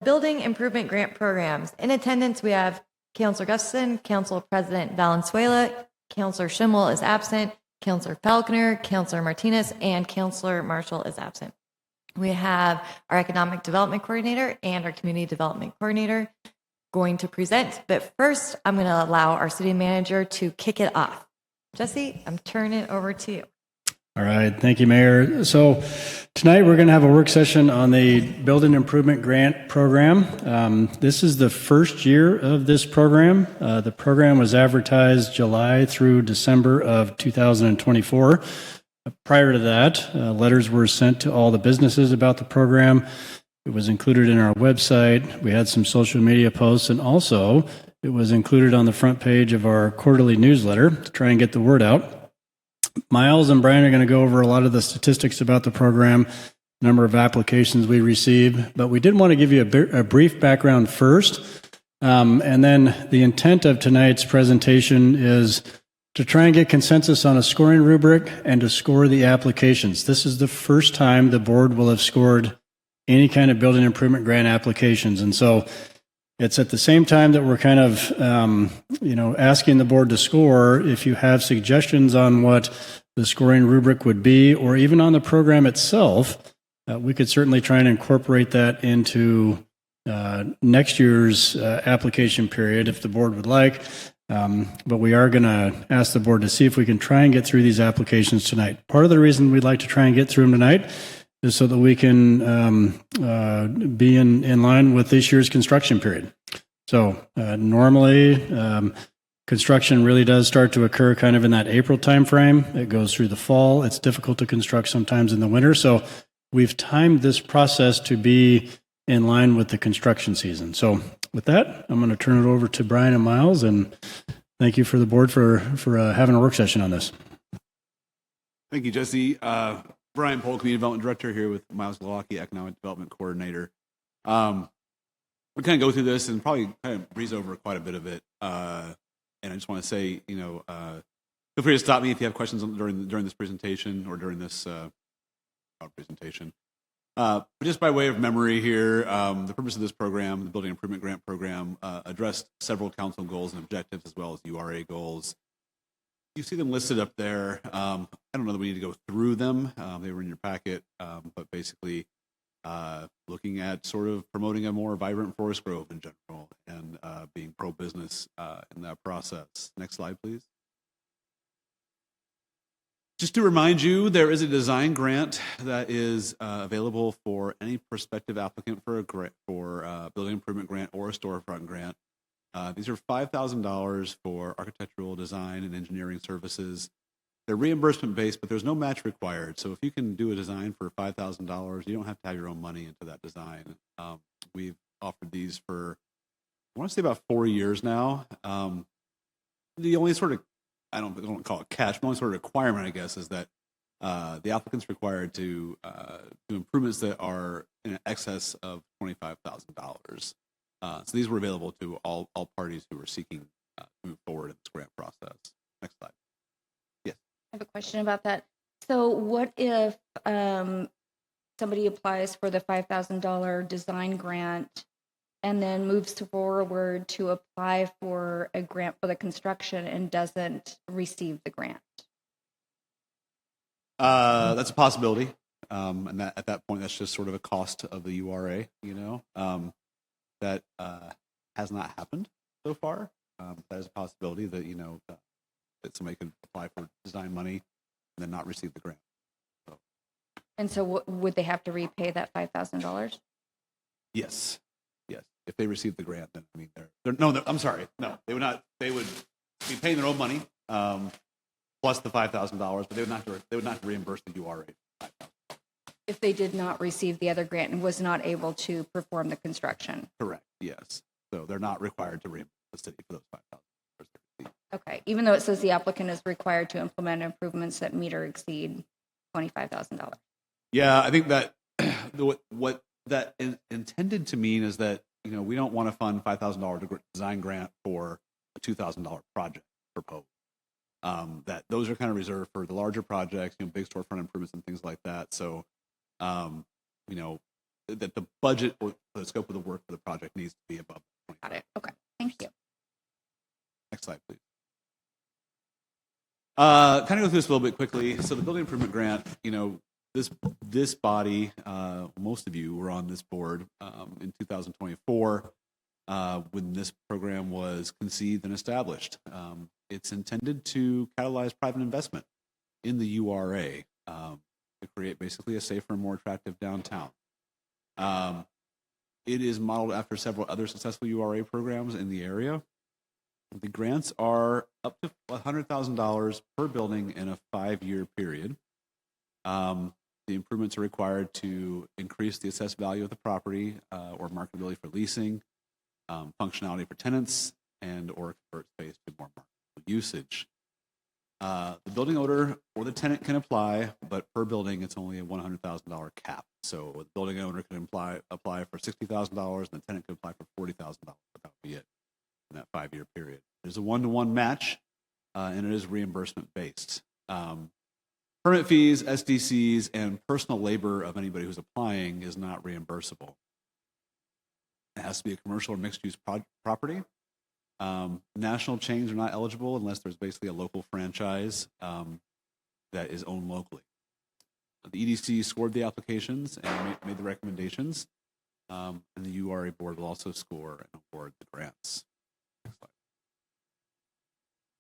Building Improvement Grant Programs. In attendance, we have Councilor Gustafson, Council President Valenzuela, Councilor Schimmel is absent, Councilor Falconer, Councilor Martinez, and Councilor Marshall is absent. We have our Economic Development Coordinator and our Community Development Coordinator going to present, but first I'm going to allow our City Manager to kick it off. Jesse, I'm turning it over to you. All right, thank you, Mayor. So tonight we're going to have a work session on the Building Improvement Grant Program. This is the first year of this program. The program was advertised July through December of 2024. Prior to that, letters were sent to all the businesses about the program. It was included in our website. We had some social media posts, and also it was included on the front page of our quarterly newsletter to try and get the word out. Miles and Brian are going to go over a lot of the statistics about the program, number of applications we received, but we did want to give you a brief background first. And then the intent of tonight's presentation is to try and get consensus on a scoring rubric and to score the applications. This is the first time the board will have scored any kind of building improvement grant applications. And so it's at the same time that we're kind of, asking the board to score. If you have suggestions on what the scoring rubric would be, or even on the program itself, we could certainly try and incorporate that into next year's application period if the board would like. But we are going to ask the board to see if we can try and get through these applications tonight. Part of the reason we'd like to try and get through them tonight is so that we can be in line with this year's construction period. So normally, construction really does start to occur kind of in that April timeframe. It goes through the fall. It's difficult to construct sometimes in the winter. So we've timed this process to be in line with the construction season. So with that, I'm going to turn it over to Brian and Miles, and thank you for the board for having a work session on this. Thank you, Jesse. Brian Pohl, Community Development Director, here with Miles Glowacki, Economic Development Coordinator. We kind of go through this and probably kind of breeze over quite a bit of it. And I just want to say, feel free to stop me if you have questions during this presentation or during this presentation. But just by way of memory here, the purpose of this program, the Building Improvement Grant Program, addressed several council goals and objectives as well as URA goals. You see them listed up there. I don't know that we need to go through them. They were in your packet, but basically looking at sort of promoting a more vibrant forest grove in general and being pro-business in that process. Next slide, please. Just to remind you, there is a design grant that is available for any prospective applicant for a grant, for building improvement grant or a storefront grant. These are $5,000 for architectural design and engineering services. They're reimbursement based, but there's no match required. So if you can do a design for $5,000, you don't have to have your own money into that design. We've offered these for, I want to say about 4 years now. The only sort of, I don't call it catch, but the only sort of requirement, I guess, is that the applicant's required to do improvements that are in excess of $25,000. So these were available to all parties who were seeking to move forward in this grant process. Next slide. Yes. I have a question about that. So what if somebody applies for the $5,000 design grant and then moves forward to apply for a grant for the construction and doesn't receive the grant? That's a possibility. And that at that point, that's just sort of a cost of the URA, that has not happened so far. That is a possibility that, that somebody could apply for design money and then not receive the grant. So. And so would they have to repay that $5,000? Yes. If they receive the grant, then I'm sorry. No, they would not. They would be paying their own money plus the $5,000, but they would not have to reimburse the URA. If they did not receive the other grant and was not able to perform the construction. Correct. Yes. So they're not required to reimburse the city for those $5,000. Okay. Even though it says the applicant is required to implement improvements that meet or exceed $25,000. Yeah, I think that what that intended to mean is that we don't want to fund $5,000 design grant for a $2,000 project proposed. That those are kind of reserved for the larger projects, big storefront improvements and things like that. So, that the budget or the scope of the work for the project needs to be above. Got it. Okay. Thank you. Next slide, please. Kind of go through this a little bit quickly. So the building improvement grant, this body, most of you were on this board in 2024 when this program was conceived and established. It's intended to catalyze private investment in the URA to create basically a safer, more attractive downtown. It is modeled after several other successful URA programs in the area. The grants are up to $100,000 per building in a 5-year period. The improvements are required to increase the assessed value of the property or marketability for leasing, functionality for tenants, and or convert space to more marketable usage. The building owner or the tenant can apply, but per building, it's only a $100,000 cap. So the building owner can apply for $60,000, and the tenant can apply for $40,000. That would be it in that 5-year period. There's a 1-to-1 match, and it is reimbursement based. Permit fees, SDCs, and personal labor of anybody who's applying is not reimbursable. It has to be a commercial or mixed-use property. National chains are not eligible unless there's basically a local franchise that is owned locally. The EDC scored the applications and made the recommendations, and the URA board will also score and award the grants. Next slide.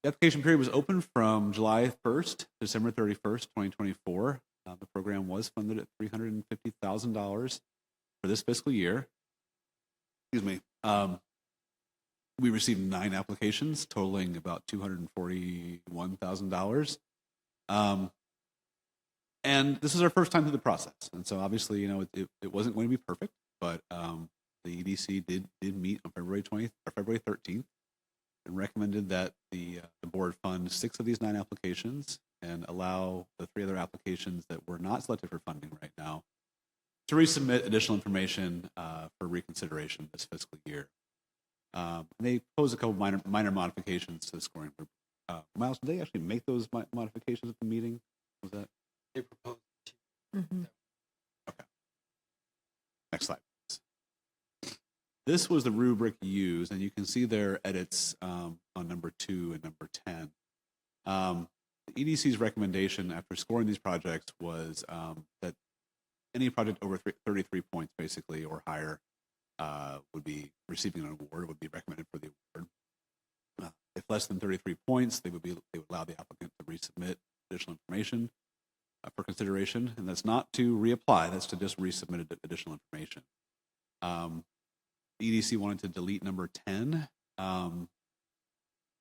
The application period was open from July 1st to December 31st, 2024. The program was funded at $350,000 for this fiscal year. Excuse me. We received 9 applications totaling about $241,000. And this is our first time through the process. And so obviously, it wasn't going to be perfect, but the EDC did meet on February 13th and recommended that the board fund 6 of these 9 applications and allow the 3 other applications that were not selected for funding right now to resubmit additional information for reconsideration this fiscal year. They pose a couple minor modifications to the scoring group. Miles, did they actually make those modifications at the meeting? Was that? They proposed. Okay. Next slide, please. This was the rubric used, and you can see their edits on number 2 and number 10. The EDC's recommendation after scoring these projects was that any project over 33 points, basically, or higher, would be receiving an award, would be recommended for the award. If less than 33 points, they would allow the applicant to resubmit additional information for consideration, and that's not to reapply, that's to just resubmit additional information. The EDC wanted to delete number 10, and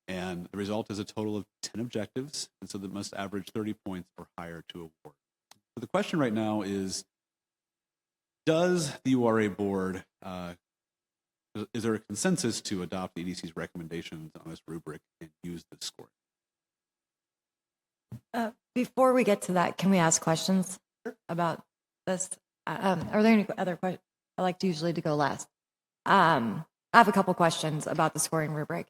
the result is a total of 10 objectives, and so they must average 30 points or higher to award. So the question right now is, does the URA board, is there a consensus to adopt the EDC's recommendations on this rubric and use this scoring? Before we get to that, can we ask questions about this? Are there any other questions? I like to usually go last. I have a couple questions about the scoring rubric.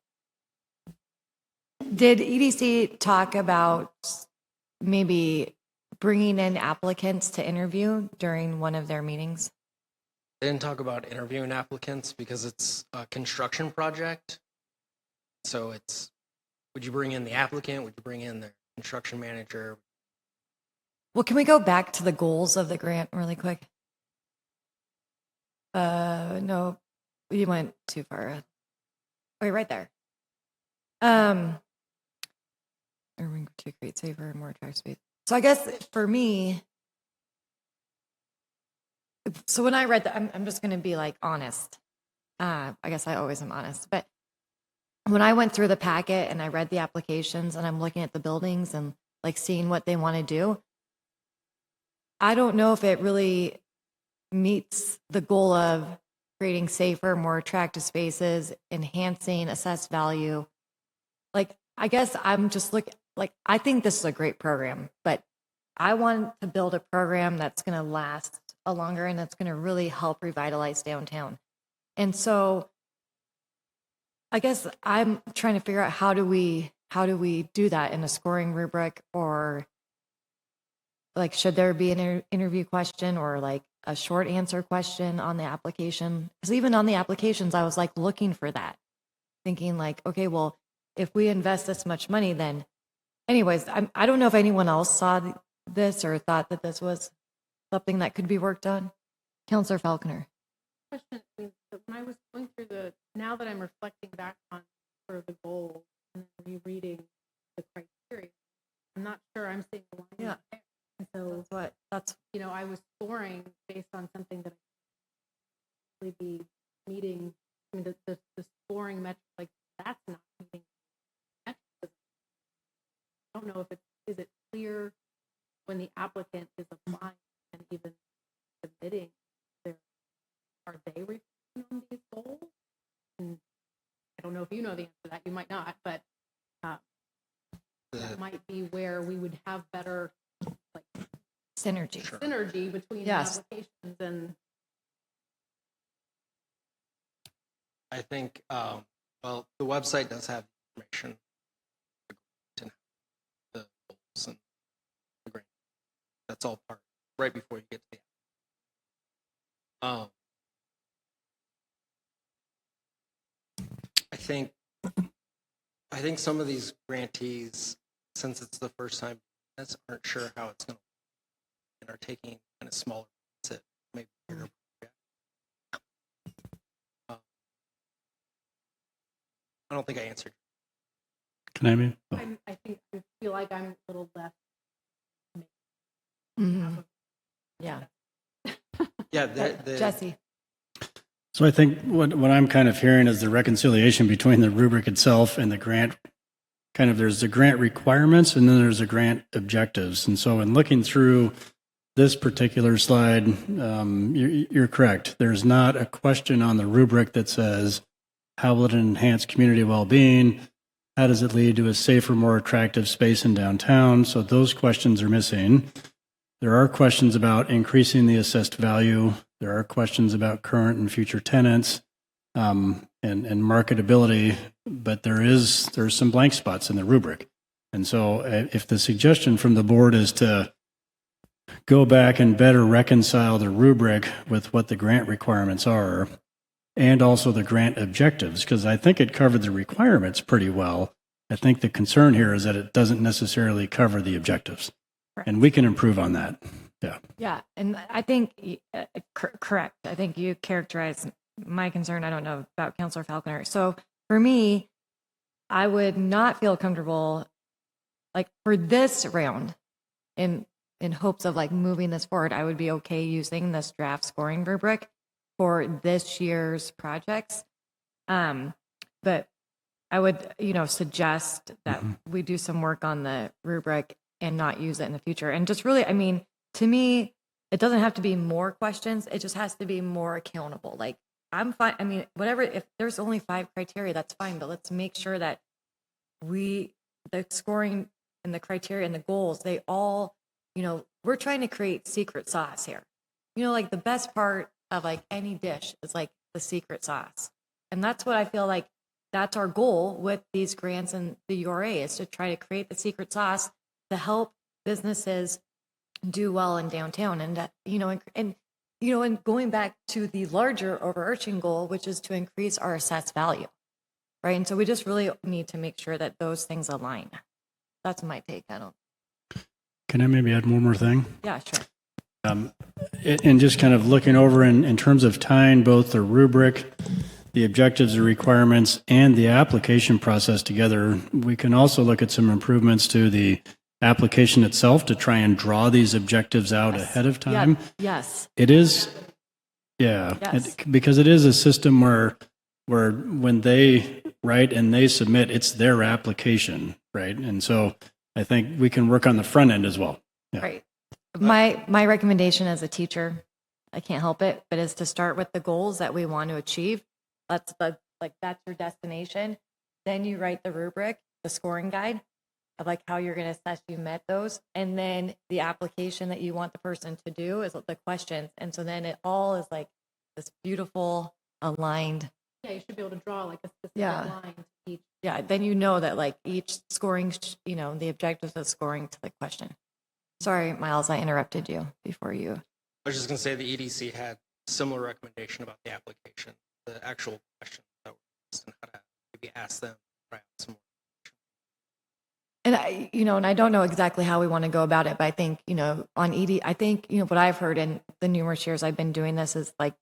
Did EDC talk about maybe bringing in applicants to interview during one of their meetings? They didn't talk about interviewing applicants because it's a construction project. So it's, would you bring in the applicant? Would you bring in the construction manager? Well, can we go back to the goals of the grant really quick? No, you went too far. Okay, right there. Urban to create safer and more attractive space. So I guess for me, so when I read that, I'm just going to be like honest. I guess I always am honest, but when I went through the packet and I read the applications and I'm looking at the buildings and like seeing what they want to do, I don't know if it really meets the goal of creating safer, more attractive spaces, enhancing assessed value. Like, I guess I'm just I think this is a great program, but I want to build a program that's going to last a longer and that's going to really help revitalize downtown. And so I guess I'm trying to figure out how do we do that in a scoring rubric, or like, should there be an interview question, or like, a short answer question on the application. Because even on the applications, I was like looking for that, thinking like, okay, well, if we invest this much money, then anyways, I don't know if anyone else saw this or thought that this was something that could be worked on. Counselor Falconer. Question. I mean, so when I was going through now that I'm reflecting back on sort of the goals and then rereading the criteria, I'm not sure I'm seeing the line. Yeah. There. And so That's I was scoring based on something that I would be meeting. I mean, the scoring metric, like that's not meeting metrics. I don't know if is it clear when the applicant is applying and even submitting, are they reflecting on these goals? And I don't know if you know the answer to that. You might not, but that might be where we would have better synergy. synergy between Yes. the applications and. I think, well, the website does have information and the goals and the grant. That's all part right before you get to the I think some of these grantees, since it's the first time, aren't sure how it's going to and are taking kind of smaller bits at maybe bigger project. I don't think I answered. Can I mean? Oh. I think I feel like I'm a little less. Mhm. Yeah. Yeah, Jesse. So I think what I'm kind of hearing is the reconciliation between the rubric itself and the grant. Kind of there's the grant requirements and then there's the grant objectives. And so in looking through this particular slide, you're correct. There's not a question on the rubric that says, how will it enhance community well-being? How does it lead to a safer, more attractive space in downtown? So those questions are missing. There are questions about increasing the assessed value. There are questions about current and future tenants and marketability, but there's some blank spots in the rubric. And so if the suggestion from the board is to go back and better reconcile the rubric with what the grant requirements are and also the grant objectives, because I think it covered the requirements pretty well. I think the concern here is that it doesn't necessarily cover the objectives. Correct. And we can improve on that. Yeah. Yeah. And I think, correct. I think you characterized my concern. I don't know about Counselor Falconer. So for me, I would not feel comfortable like for this round in hopes of like moving this forward. I would be okay using this draft scoring rubric for this year's projects. But I would, suggest that we do some work on the rubric and not use it in the future. And just really, I mean, to me, it doesn't have to be more questions. It just has to be more accountable. Like I'm fine. I mean, whatever, if there's only 5 criteria, that's fine. But let's make sure that the scoring and the criteria and the goals, they all, we're trying to create secret sauce here. Like the best part of like any dish is like the secret sauce. And that's what I feel like that's our goal with these grants and the URA is to try to create the secret sauce to help businesses do well in downtown. And, and going back to the larger overarching goal, which is to increase our assessed value. Right. And so we just really need to make sure that those things align. That's my take. Can I maybe add one more thing? Yeah, sure. And just kind of looking over in terms of tying both the rubric, the objectives and requirements, and the application process together, we can also look at some improvements to the application itself to try and draw these objectives out ahead of time. Yeah. Yes. It is, yeah, Yes. because it is a system where when they write and they submit, it's their application, right? And so I think we can work on the front end as well. Yeah. Right. My recommendation as a teacher, I can't help it, but is to start with the goals that we want to achieve. That's your destination. Then you write the rubric, the scoring guide of like how you're going to assess you met those. And then the application that you want the person to do is the questions. And so then it all is like this beautiful aligned. Yeah, you should be able to draw like a specific line to each. Yeah. Then that like each scoring, the objectives of scoring to the question. Sorry, Miles, I interrupted you before you. I was just going to say the EDC had similar recommendation about the application, the actual questions that were asked, and how to maybe ask them, try out some more. And and I don't know exactly how we want to go about it, but I think, on I think, what I've heard in the numerous years I've been doing this is like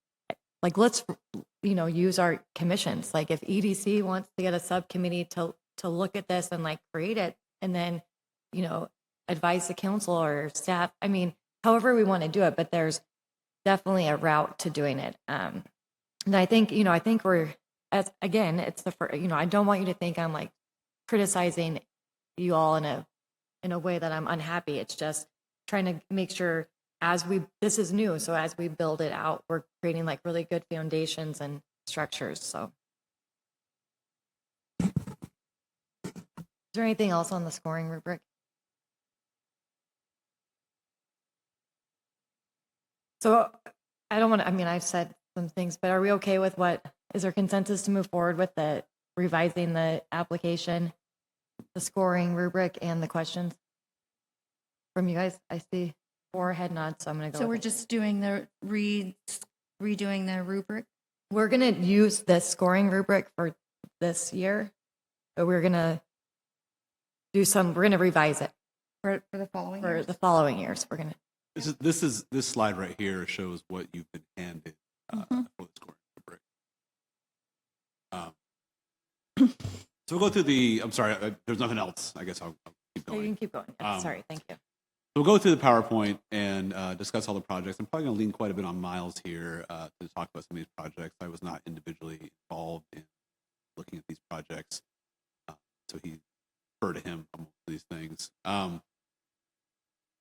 let's, use our commissions. Like if EDC wants to get a subcommittee to look at this and like create it and then, advise the council or staff. I mean, however we want to do it, but there's definitely a route to doing it. And I think, again, it's the first, I don't want you to think I'm like criticizing you all in a way that I'm unhappy. It's just trying to make sure this is new. So as we build it out, we're creating like really good foundations and structures. So is there anything else on the scoring rubric? So I don't want to, I've said some things, but are we okay with is there consensus to move forward with revising the application, the scoring rubric and the questions from you guys? I see 4 head nods, so I'm going to go. So we're with it. just doing the redoing the rubric? We're going to use this scoring rubric for this year, but we're going to we're going to revise it For the following years? the following years. We're going to. This slide right here shows what you've been handed for the scoring rubric. So we'll go through I'm sorry, there's nothing else. I guess I'll keep You going. can keep going. Yeah, sorry, thank you. So we'll go through the PowerPoint and discuss all the projects. I'm probably going to lean quite a bit on Miles here to talk about some of these projects. I was not individually involved in looking at these projects, so he referred to him on most of these things.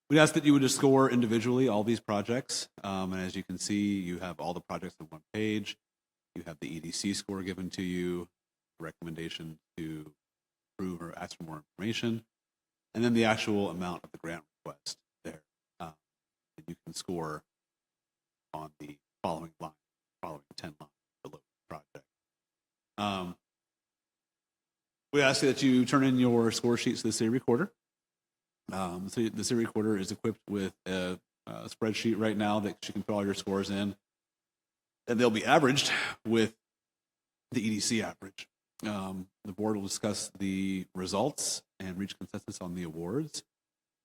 We'd ask that you would just score individually all these projects. And as you can see, you have all the projects on one page. You have the EDC score given to you, a recommendation to approve or ask for more information, and then the actual amount of the grant request there. And you can score on the following 10 lines below the project. We ask that you turn in your score sheets to the city recorder. So the city recorder is equipped with a spreadsheet right now that you can put all your scores in, and they'll be averaged with the EDC average. The board will discuss the results and reach consensus on the awards,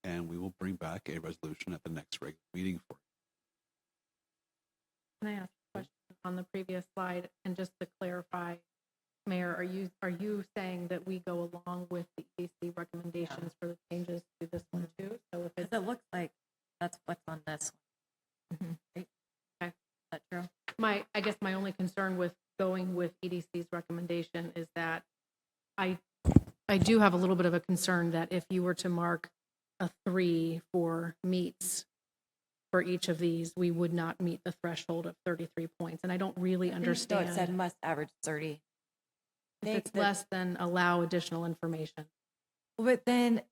and we will bring back a resolution at the next regular meeting for you. Can I ask a question on the previous slide? And just to clarify, Mayor, are you saying that we go along with the EDC recommendations for the changes to this one too? So if It looks like that's what's on this one. Okay, is that true? I guess my only concern with going with EDC's recommendation is that I do have a little bit of a concern that if you were to mark a 3 for meets for each of these, we would not meet the threshold of 33 points. And I don't really understand. So it said must average 30. If it's less than allow additional information. But then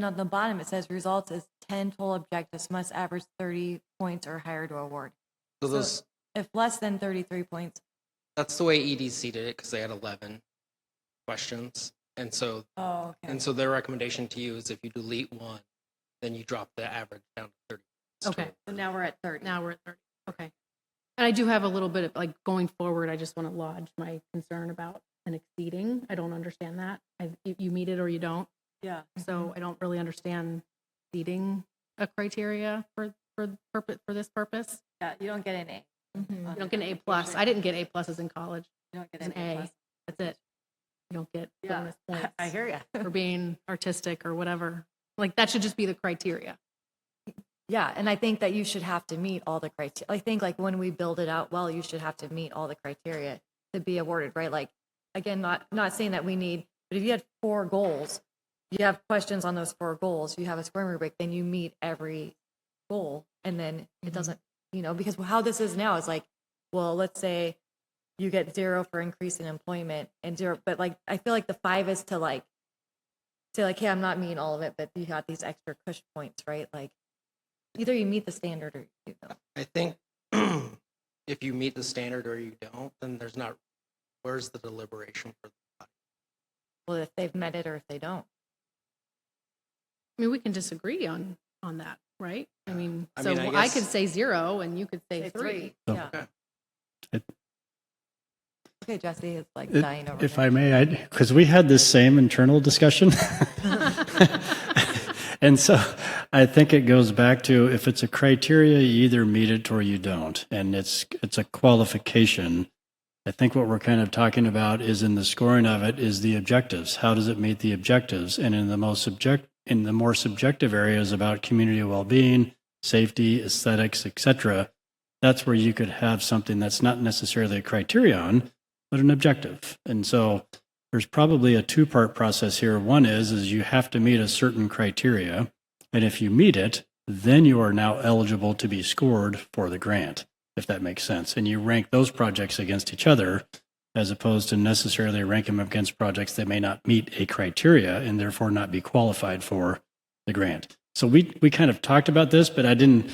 on the bottom it says results is 10 total objectives must average 30 points or higher to award. So those, If less than 33 points. that's the way EDC did it because they had 11 questions. And so, Oh, okay. and so their recommendation to you is if you delete one, then you drop the average down to 30. Okay. So now we're at 30. Now we're at 30. Okay. And I do have a little bit of like going forward, I just want to lodge my concern about an exceeding. I don't understand that. You meet it or you don't. Yeah. So I don't really understand exceeding a criteria for this purpose. Yeah, you don't get an A. You don't get an A+. I didn't get A+s in college. You don't get It's an an A. That's it. You don't get Yeah. bonus points I hear you. for being artistic or whatever. Like that should just be the criteria. Yeah, and I think that you should have to meet all the criteria. I think like when we build it out well, you should have to meet all the criteria to be awarded, right? Like, again, not saying that we need, but if you had 4 goals, you have questions on those 4 goals, you have a scoring rubric, then you meet every goal, and then it doesn't, because how this is now is like, well, let's say you get 0 for increasing employment and 0, but like I feel like the 5 is to like say like, hey, I'm not meeting all of it, but you got these extra push points, right? Like either you meet the standard or you don't. I think if you meet the standard or you don't, then where's the deliberation for the body? Well, if they've met it or if they don't. I mean, we can disagree on that, right? I mean, I so mean, I I guess- could say 0 and you could say Say 3. Yeah. It- Okay, Jesse is like It- dying over If there. I may, because we had this same internal discussion. And so I think it goes back to if it's a criteria, you either meet it or you don't. And it's a qualification. I think what we're kind of talking about is in the scoring of it is the objectives. How does it meet the objectives? And in the more subjective areas about community well-being, safety, aesthetics, etc., that's where you could have something that's not necessarily a criterion, but an objective. And so there's probably a two-part process here. One is you have to meet a certain criteria, and if you meet it, then you are now eligible to be scored for the grant, if that makes sense. And you rank those projects against each other as opposed to necessarily rank them against projects that may not meet a criteria and therefore not be qualified for the grant. So we kind of talked about this, but I didn't,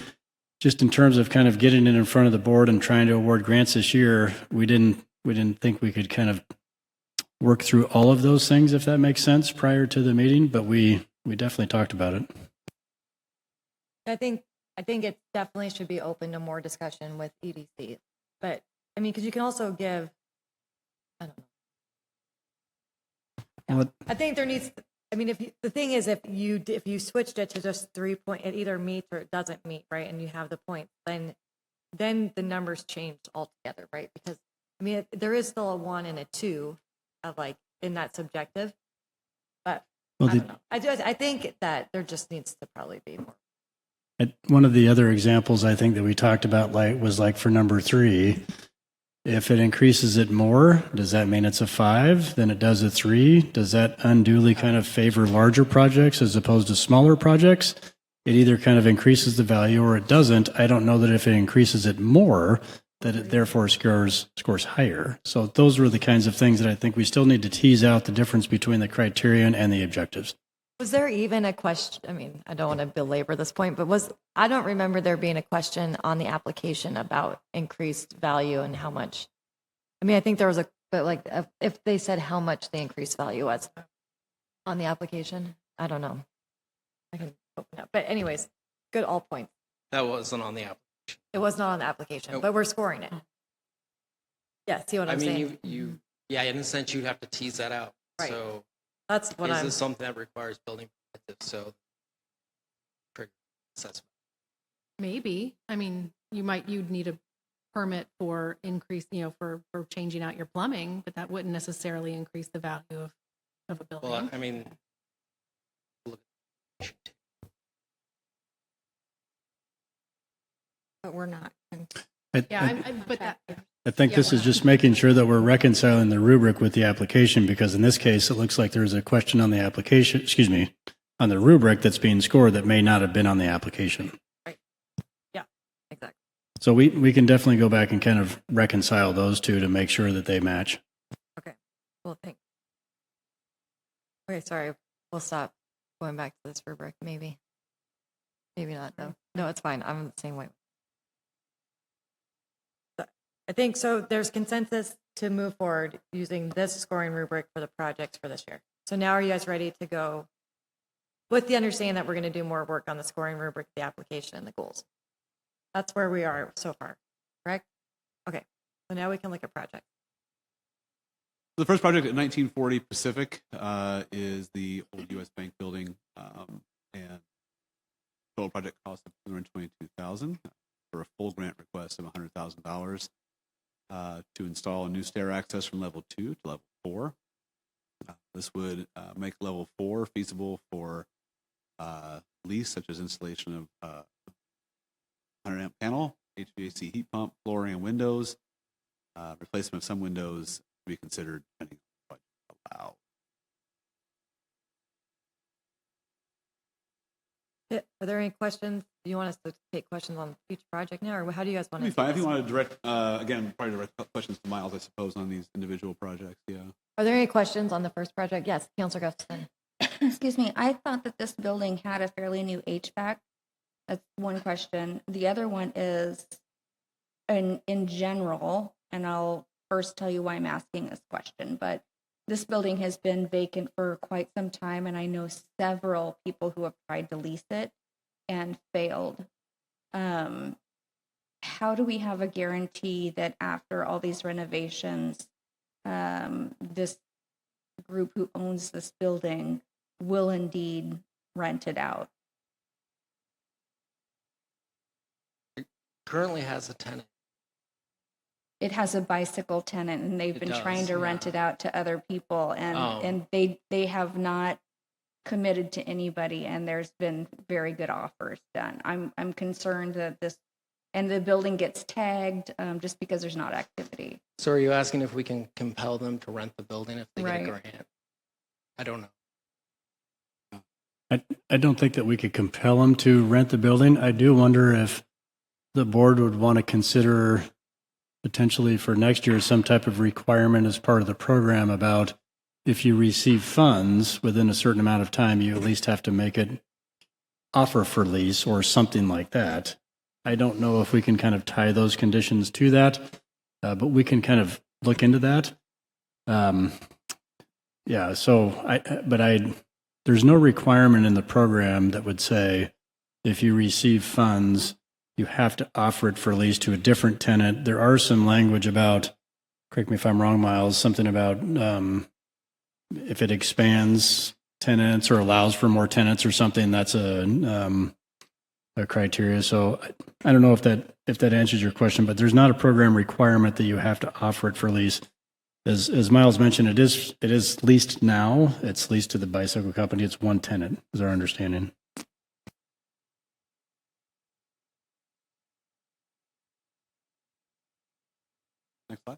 just in terms of kind of getting it in front of the board and trying to award grants this year, we didn't think we could kind of work through all of those things, if that makes sense, prior to the meeting, but we definitely talked about it. I think it definitely should be open to more discussion with EDC. But I mean, because you can also give, I don't know. Well, I think there needs. I mean, the thing is, if you switched it to just 3 point, it either meets or it doesn't meet, right? And you have the points, then the numbers change altogether, right? Because I mean, there is still a 1 and a 2 of like in that subjective, but Well, I don't know. I think that there just needs to probably be more. One of the other examples I think that we talked about was for number 3. If it increases it more, does that mean it's a 5 than it does a 3? Does that unduly kind of favor larger projects as opposed to smaller projects? It either kind of increases the value or it doesn't. I don't know that if it increases it more, that it therefore scores higher. So those were the kinds of things that I think we still need to tease out the difference between the criterion and the objectives. Was there even a question? I mean, I don't want to belabor this point, but I don't remember there being a question on the application about increased value and how much. I mean, I think there was if they said how much the increased value was on the application, I don't know. I can open up, but anyways, good all points. That wasn't on the app. It was not on the application, Nope. but we're scoring it. Yeah, see what I I'm mean, saying? yeah, in a sense, you'd have to tease that out. Right. So That's what is I'm. this something that requires building permit? So trigger assessment. Maybe. I mean, you'd need a permit for increase, for changing out your plumbing, but that wouldn't necessarily increase the value of a building. Well, I mean, look at But we're not. I think this is just making sure that we're reconciling the rubric with the application, because in this case, it looks like there's a question on the application, on the rubric that's being scored that may not have been on the application. Yeah, exactly. So we can definitely go back and kind of reconcile those two to make sure that they match. Okay. Well, thanks. Okay, sorry. We'll stop going back to this rubric. Maybe not though. No, it's fine. I'm the same way. I think so. There's consensus to move forward using this scoring rubric for the projects for this year. So now are you guys ready to go with the understanding that we're going to do more work on the scoring rubric, the application, and the goals? That's where we are so far, correct? Okay. So now we can look at projects. The first project at 1940 Pacific is the old U.S. Bank building, and total project cost of $222,000 for a full grant request of $100,000 to install a new stair access from level 2 to level 4. This would make level 4 feasible for lease, such as installation of 100 amp panel, HVAC heat pump, flooring, and windows. Replacement of some windows to be considered depending on what allowed. Are there any questions? Do you want us to take questions on each project now, or how do you guys want That'd to be fine. do If you this? want to direct, again, probably direct questions to Miles, I suppose, on these individual projects. Yeah. Are there any questions on the first project? Yes, Councilor Gustafson. Excuse me, I thought that this building had a fairly new HVAC. That's one question. The other one is, in general, and I'll first tell you why I'm asking this question, but this building has been vacant for quite some time, and I know several people who have tried to lease it. and failed. How do we have a guarantee that after all these renovations, this group who owns this building will indeed rent it out? Currently has a tenant. It has a bicycle tenant, and they've It been does, trying to rent yeah. it out to other people, and Oh. and they have not committed to anybody, and there's been very good offers done. I'm concerned that this, and the building gets tagged just because there's not activity. So are you asking if we can compel them to rent the building if they Right. get a grant? I don't know. I don't think that we could compel them to rent the building. I do wonder if the board would want to consider potentially for next year some type of requirement as part of the program about if you receive funds within a certain amount of time, you at least have to make it offer for lease or something like that. I don't know if we can kind of tie those conditions to that, but we can kind of look into that. Yeah, so there's no requirement in the program that would say if you receive funds, you have to offer it for lease to a different tenant. There are some language about, correct me if I'm wrong, Miles, something about if it expands tenants or allows for more tenants or something, that's a criteria. So I don't know if that answers your question, but there's not a program requirement that you have to offer it for lease. As Miles mentioned, it is leased now. It's leased to the bicycle company. It's one tenant, is our understanding. Next slide.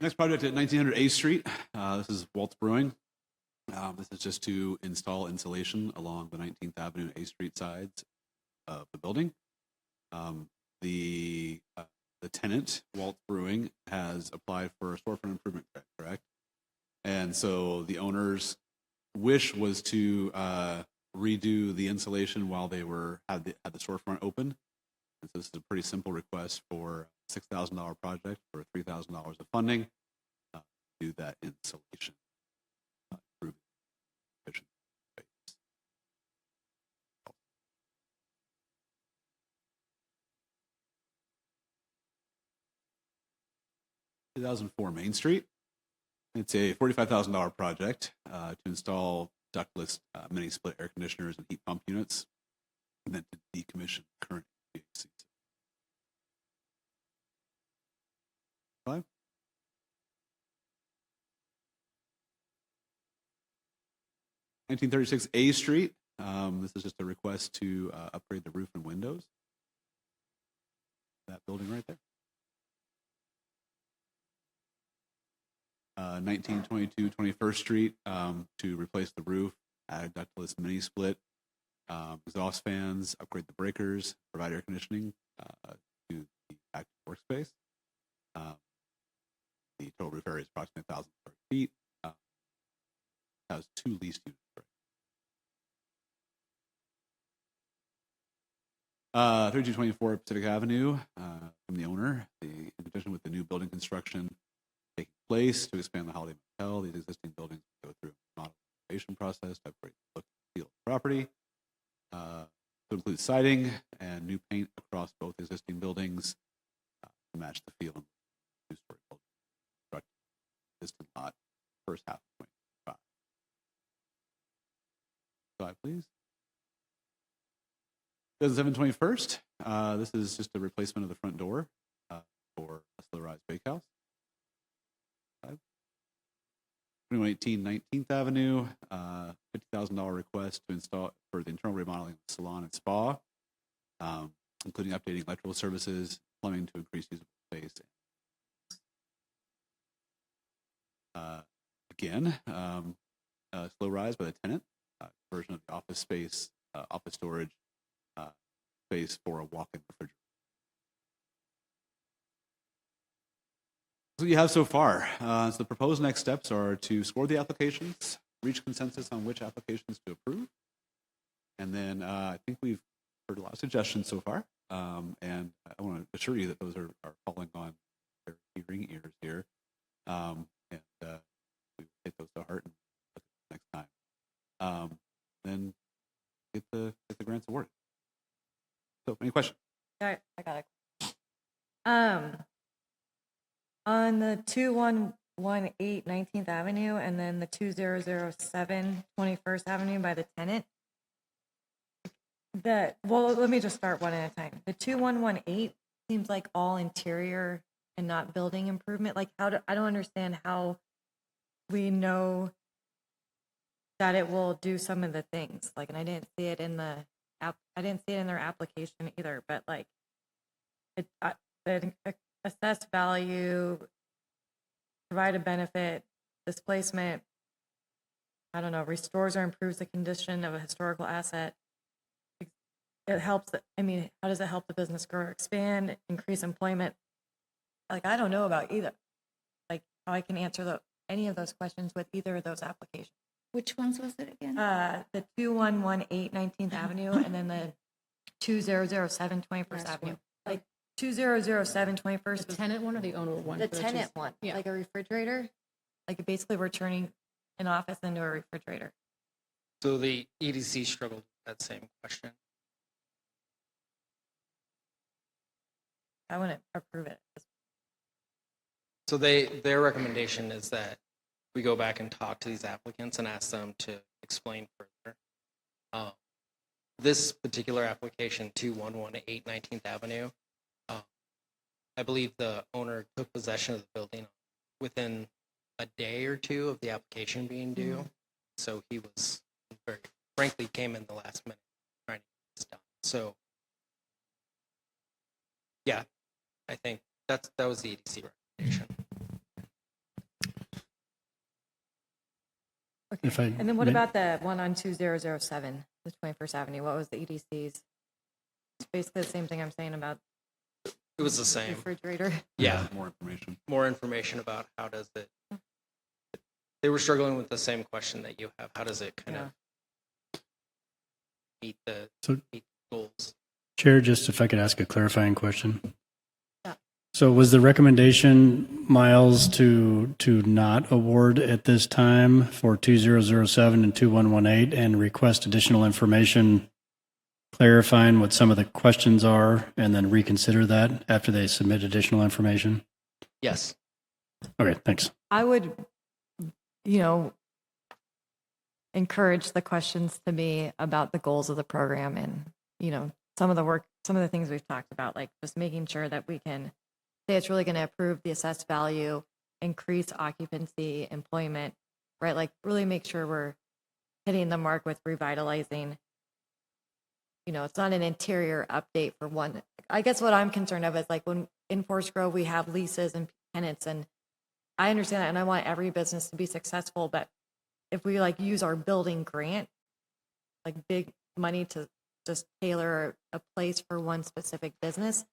Next project at 1900 A Street. This is Waltz Brewing. This is just to install insulation along the 19th Avenue A Street sides of the building. The tenant, Waltz Brewing, has applied for a storefront improvement grant, correct? And so the owner's wish was to redo the insulation while they had the storefront open. And so this is a pretty simple request for a $6,000 project for $3,000 of funding to do that insulation. Improve efficiency. 2004 Main Street. It's a $45,000 project to install ductless mini split air conditioners and heat pump units, and then to decommission current HVAC. 1936 A Street. This is just a request to upgrade the roof and windows. That building right there. 1922 21st Street to replace the roof, add a ductless mini split, exhaust fans, upgrade the breakers, provide air conditioning to the active workspace. The total roof area is approximately 1,000 square feet. Has 2 leased units. 3224 Pacific Avenue from the owner. In addition with the new building construction taking place to expand the Holiday Motel, these existing buildings go through a modification process to upgrade the look and feel of the property. To include siding and new paint across both existing buildings to match the feel of the two-story building. Existing lot, first half of 2025. Slide, please. 2007 21st. This is just a replacement of the front door for a slow rise bakehouse. 2118 19th Avenue, $50,000 request to install for the internal remodeling of the salon and spa, including updating electrical services, plumbing to increase usable space. Again, slow rise by the tenant, version of the office space, office storage space for a walk-in refrigerator. So you have so far. So the proposed next steps are to score the applications, reach consensus on which applications to approve, and then I think we've heard a lot of suggestions so far, and I want to assure you that those are falling on very hearing ears here, and we take those to heart and look at them next time. Then So, any questions? All right, I got it. On the 2118 19th Avenue and then the 2007 21st Avenue by the tenant, well, let me just start one at a time. The 2118 seems like all interior and not building improvement. Like, I don't understand how we know that it will do some of the things. Like, and I didn't see it in the app. I didn't see it in their application either. But like, the assessed value, provide a benefit, displacement. I don't know. Restores or improves the condition of a historical asset. It helps. I mean, how does it help the business grow, or expand, increase employment? Like, I don't know about either. Like, how I can answer any of those questions with either of those applications. Which ones was it again? The 2118 19th Avenue and then the 2007 21st Last Avenue. one. Like 2007 21st The was tenant one or the owner one? the for tenant two- one, Yeah. like a refrigerator. Like, basically we're turning an office into a refrigerator. So the EDC struggled with that same question. I wouldn't approve it. So their recommendation is that we go back and talk to these applicants and ask them to explain further. This particular application, 2118 19th Avenue, I believe the owner took possession of the building within a day or two of the application being due. So he was very, frankly, came in the last minute trying to get this done. So yeah, I think that was the EDC recommendation. Okay. If I And then what may- about the one on 2007, the 21st Avenue? What was the EDC's? It's basically the same thing I'm saying about It was the same. refrigerator. Yeah, More information. more information about how does it. They were struggling with the same question that you have. How does it kind of meet the So- goals? Chair, just if I could ask a clarifying question. Yeah. So was the recommendation, Miles, to not award at this time for 2007 and 2118 and request additional information clarifying what some of the questions are and then reconsider that after they submit additional information? Yes. Okay, thanks. I would, encourage the questions to be about the goals of the program and, some of the things we've talked about, like just making sure that we can say it's really going to improve the assessed value, increase occupancy, employment, right? Like, really make sure we're hitting the mark with revitalizing. It's not an interior update for one. I guess what I'm concerned of is like when in Forest Grove, we have leases and tenants, and I understand that, and I want every business to be successful, but if we like use our building grant, like big money to just tailor a place for one specific business,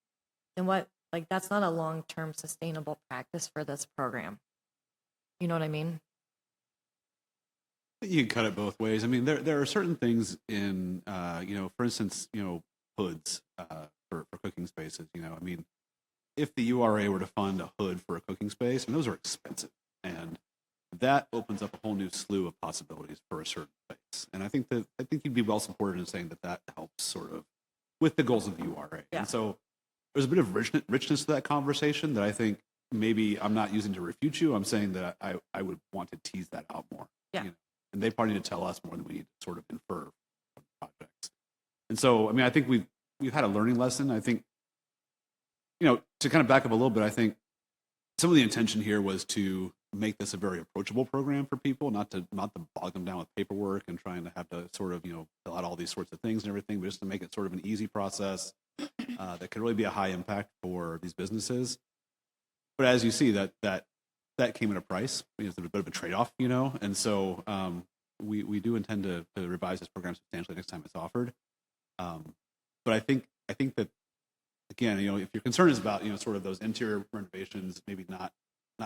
then that's not a long-term sustainable practice for this program. You know what I mean? You can cut it both ways. I mean, there are certain things in, for instance, hoods for cooking spaces. I mean, if the URA were to fund a hood for a cooking space, and those are expensive, and that opens up a whole new slew of possibilities for a certain space. And I think you'd be well supported in saying that helps sort of with the goals of the URA. Yeah. And so there's a bit of richness to that conversation that I think maybe I'm not using to refute you. I'm saying that I would want to tease that out more. Yeah. And they probably need to tell us more than we need to sort of infer from projects. And so, I mean, I think we've had a learning lesson. I think, to kind of back up a little bit, I think some of the intention here was to make this a very approachable program for people, not to bog them down with paperwork and trying to have to sort of, fill out all these sorts of things and everything, but just to make it sort of an easy process that could really be a high impact for these businesses. But as you see, that came at a price. It's a bit of a trade-off, and so we do intend to revise this program substantially next time it's offered. But I think that, again, if your concern is about sort of those interior renovations, maybe not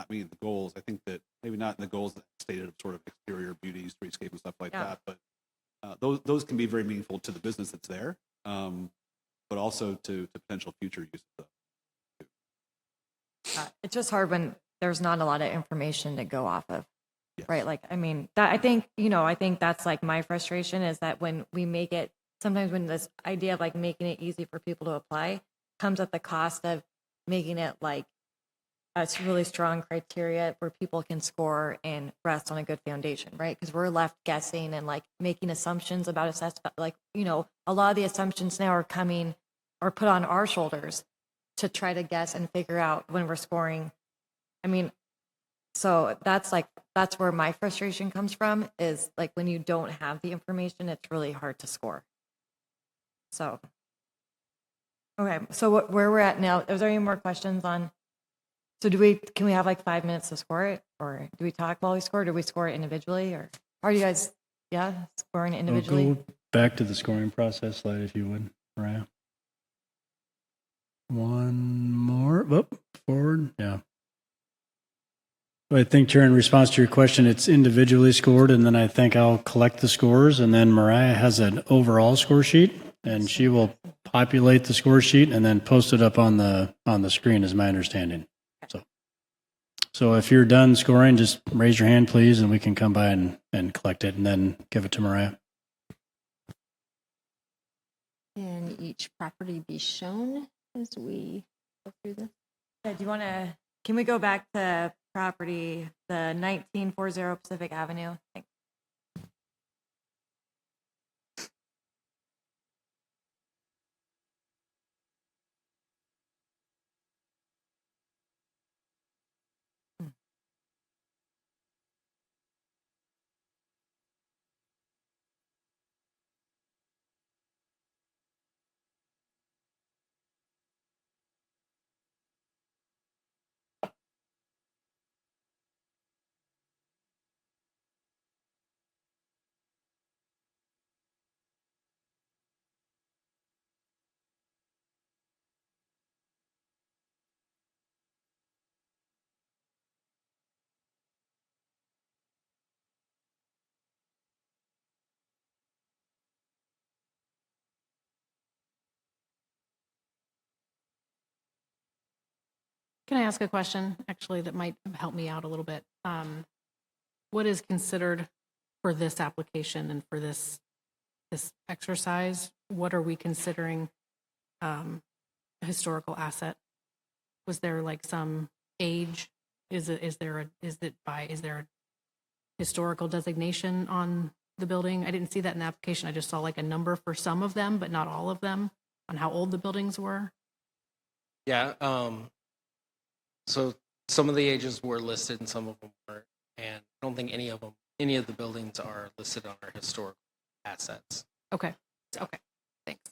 meeting the goals, I think that maybe not in the goals that stated of sort of exterior beauty, streetscape, and stuff like that. But those can be very meaningful to the business that's there, but also to potential future use of them. It's just hard when there's not a lot of information to go off of. Yes. Right. Like, I mean, I think that's like my frustration is that when we make it sometimes when this idea of like making it easy for people to apply comes at the cost of making it like a really strong criteria where people can score and rest on a good foundation, right? Because we're left guessing and like making assumptions about assessment. Like, you know, a lot of the assumptions now are coming or put on our shoulders to try to guess and figure out when we're scoring. I mean, so that's where my frustration comes from, is like when you don't have the information, it's really hard to score. So, okay, so where we're at now, is there any more questions on? So can we have like 5 minutes to score it, or do we talk while we score? Do we score it individually, or are you guys, scoring it We'll individually? go back to the scoring process slide if you would, Mariah. One more, forward, yeah. I think, Chair, in response to your question, it's individually scored, and then I think I'll collect the scores, and then Mariah has an overall score sheet, and she will populate the score sheet and then post it up on the screen, is my understanding. So if you're done scoring, just raise your hand, please, and we can come by and collect it and then give it to Mariah. Can each property be shown as we go through this? Yeah, can we go back to property, the 1940 Pacific Avenue? Thanks. Can I ask a question, actually, that might help me out a little bit? What is considered for this application and for this exercise? What are we considering a historical asset? Was there like some age? Is there a historical designation on the building? I didn't see that in the application. I just saw like a number for some of them, but not all of them, on how old the buildings were. Yeah. So some of the ages were listed and some of them weren't. And I don't think any of the buildings are listed on our historical assets. Okay. Okay. Thanks.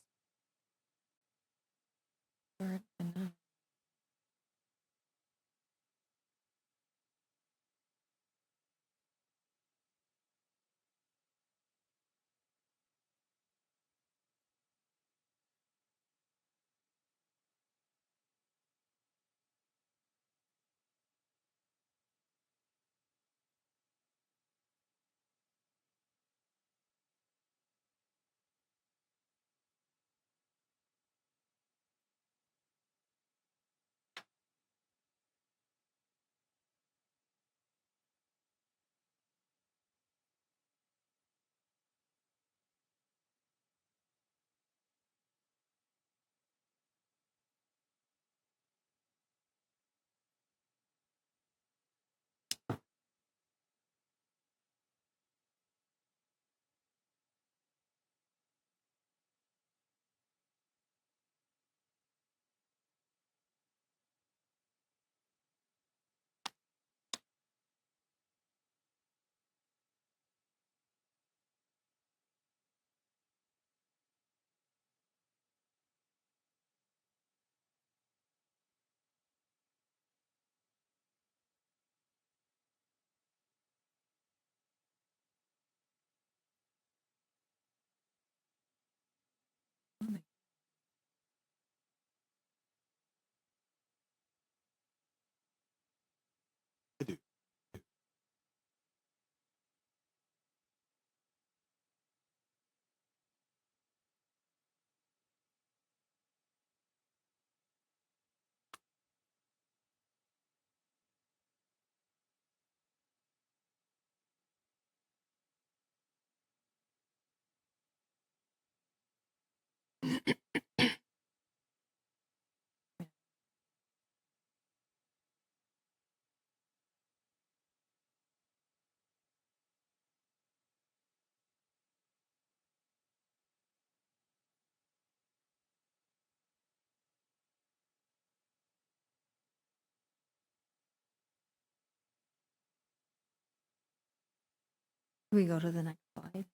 Can we go to the next slide?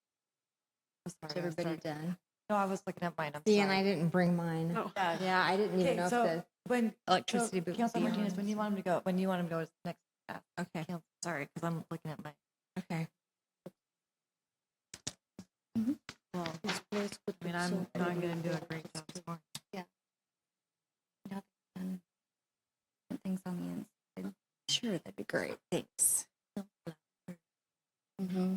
Oh, sorry, Is I was everybody sorry. done? No, I was looking at mine. I'm See, sorry. and I didn't bring mine. Oh. Yeah. Yeah, I didn't even Okay, know if so the when electricity so, boot would Councilor be Martinez, on. when you want him to go, is next. Okay, Sorry, because I'm looking at mine. okay. Well, I mean, I'm not going to do a great job this morning. And things on the inside. Sure, that'd be great. Thanks. Mm-hmm.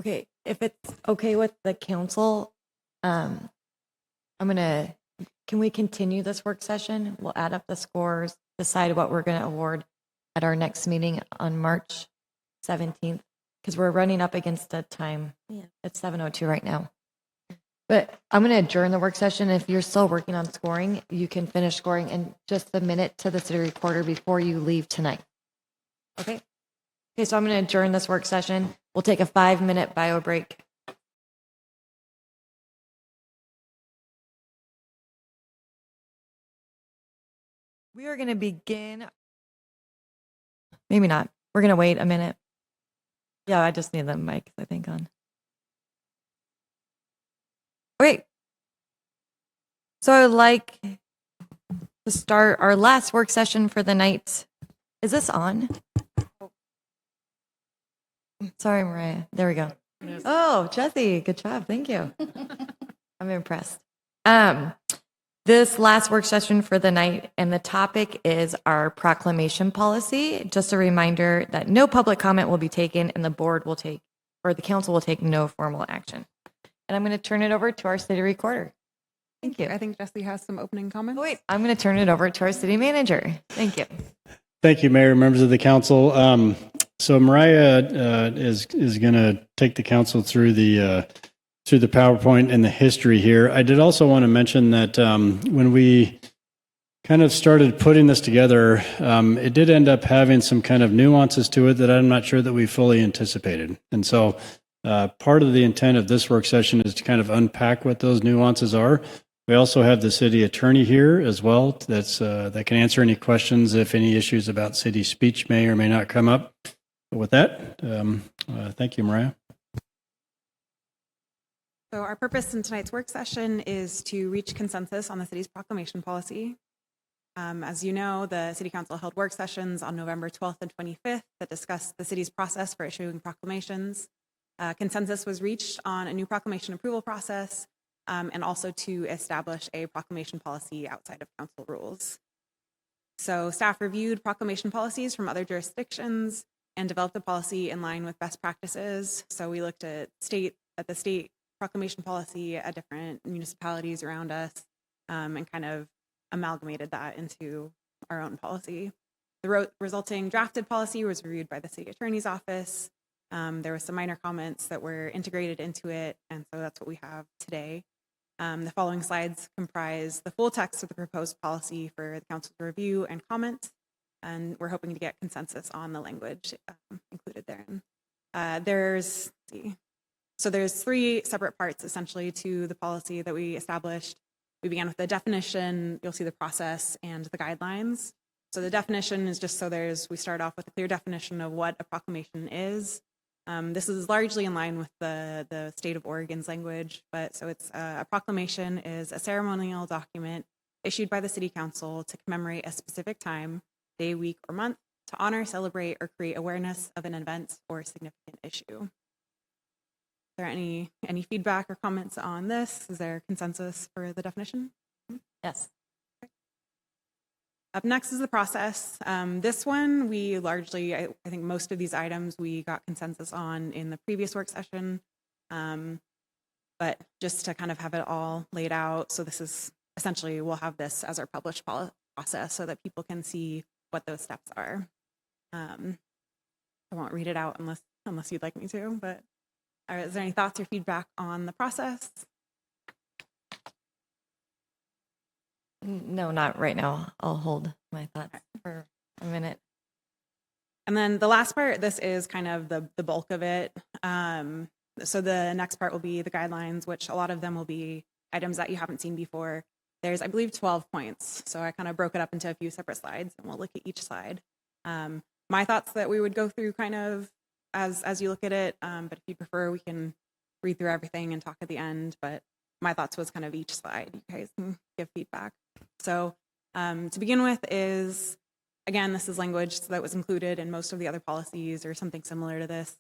Okay, if it's okay with the council, can we continue this work session? We'll add up the scores, decide what we're gonna award at our next meeting on March 17th, because we're running up against a time. Yeah. It's 7:02 right now. But I'm gonna adjourn the work session. If you're still working on scoring, you can finish scoring and just submit it to the city recorder before you leave tonight. Okay? Okay, so I'm gonna adjourn this work session. We'll take a 5-minute bio break. We are going to begin. Maybe not. We're going to wait a minute. Yeah, I just need the mics, I think, on. Wait. So I'd like to start our last work session for the night. Is this on? Sorry, Mariah. There we go. Oh, Jesse, good job. Thank you. I'm impressed. This last work session for the night, and the topic is our proclamation policy. Just a reminder that no public comment will be taken, and the board will take, or the council will take no formal action. And I'm going to turn it over to our city recorder. Thank you. I think Jesse has some opening comments. Oh, wait, I'm going to turn it over to our city manager. Thank you. Thank you, Mayor, members of the council. So Mariah is going to take the council through the PowerPoint and the history here. I did also want to mention that when we kind of started putting this together, it did end up having some kind of nuances to it that I'm not sure that we fully anticipated. And so part of the intent of this work session is to kind of unpack what those nuances are. We also have the city attorney here as well that can answer any questions if any issues about city speech may or may not come up. But with that, thank you, Mariah. So our purpose in tonight's work session is to reach consensus on the city's proclamation policy. As you know, the City Council held work sessions on November 12th and 25th that discussed the city's process for issuing proclamations. Consensus was reached on a new proclamation approval process and also to establish a proclamation policy outside of council rules. So staff reviewed proclamation policies from other jurisdictions and developed a policy in line with best practices. So we looked at the state proclamation policy at different municipalities around us and kind of amalgamated that into our own policy. The resulting drafted policy was reviewed by the city attorney's office. There were some minor comments that were integrated into it, and so that's what we have today. The following slides comprise the full text of the proposed policy for the council to review and comment, and we're hoping to get consensus on the language included therein. There's 3 separate parts essentially to the policy that we established. We began with the definition, you'll see the process, and the guidelines. So the definition is just we start off with a clear definition of what a proclamation is. This is largely in line with the state of Oregon's language, but so it's a proclamation is a ceremonial document issued by the city council to commemorate a specific time, day, week, or month to honor, celebrate, or create awareness of an event or significant issue. Is there any feedback or comments on this? Is there consensus for the definition? Yes. Okay. Up next is the process. This one, we largely, I think most of these items we got consensus on in the previous work session. But just to kind of have it all laid out, so this is essentially, we'll have this as our published process so that people can see what those steps are. I won't read it out unless you'd like me to, but all right, is there any thoughts or feedback on the process? No, not right now. I'll hold my thoughts for a minute. And then the last part, this is kind of the bulk of it. So the next part will be the guidelines, which a lot of them will be items that you haven't seen before. There's, I believe, 12 points. So I kind of broke it up into a few separate slides, and we'll look at each slide. My thoughts that we would go through kind of as you look at it, but if you prefer, we can read through everything and talk at the end. But my thoughts was kind of each slide. You guys can give feedback. So to begin with is, again, this is language that was included in most of the other policies or something similar to this.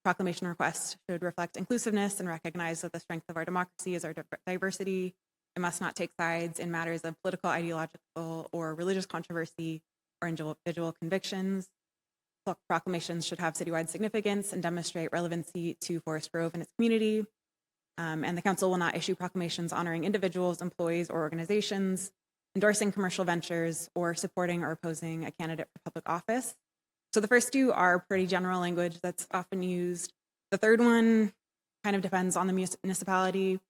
proclamation request should reflect inclusiveness and recognize that the strength of our democracy is our diversity. It must not take sides in matters of political, ideological, or religious controversy or individual convictions. Proclamations should have citywide significance and demonstrate relevancy to Forest Grove and its community. And the council will not issue proclamations honoring individuals, employees, or organizations, endorsing commercial ventures, or supporting or opposing a candidate for public office. So the first two are pretty general language that's often used. The third one kind of depends on the municipality.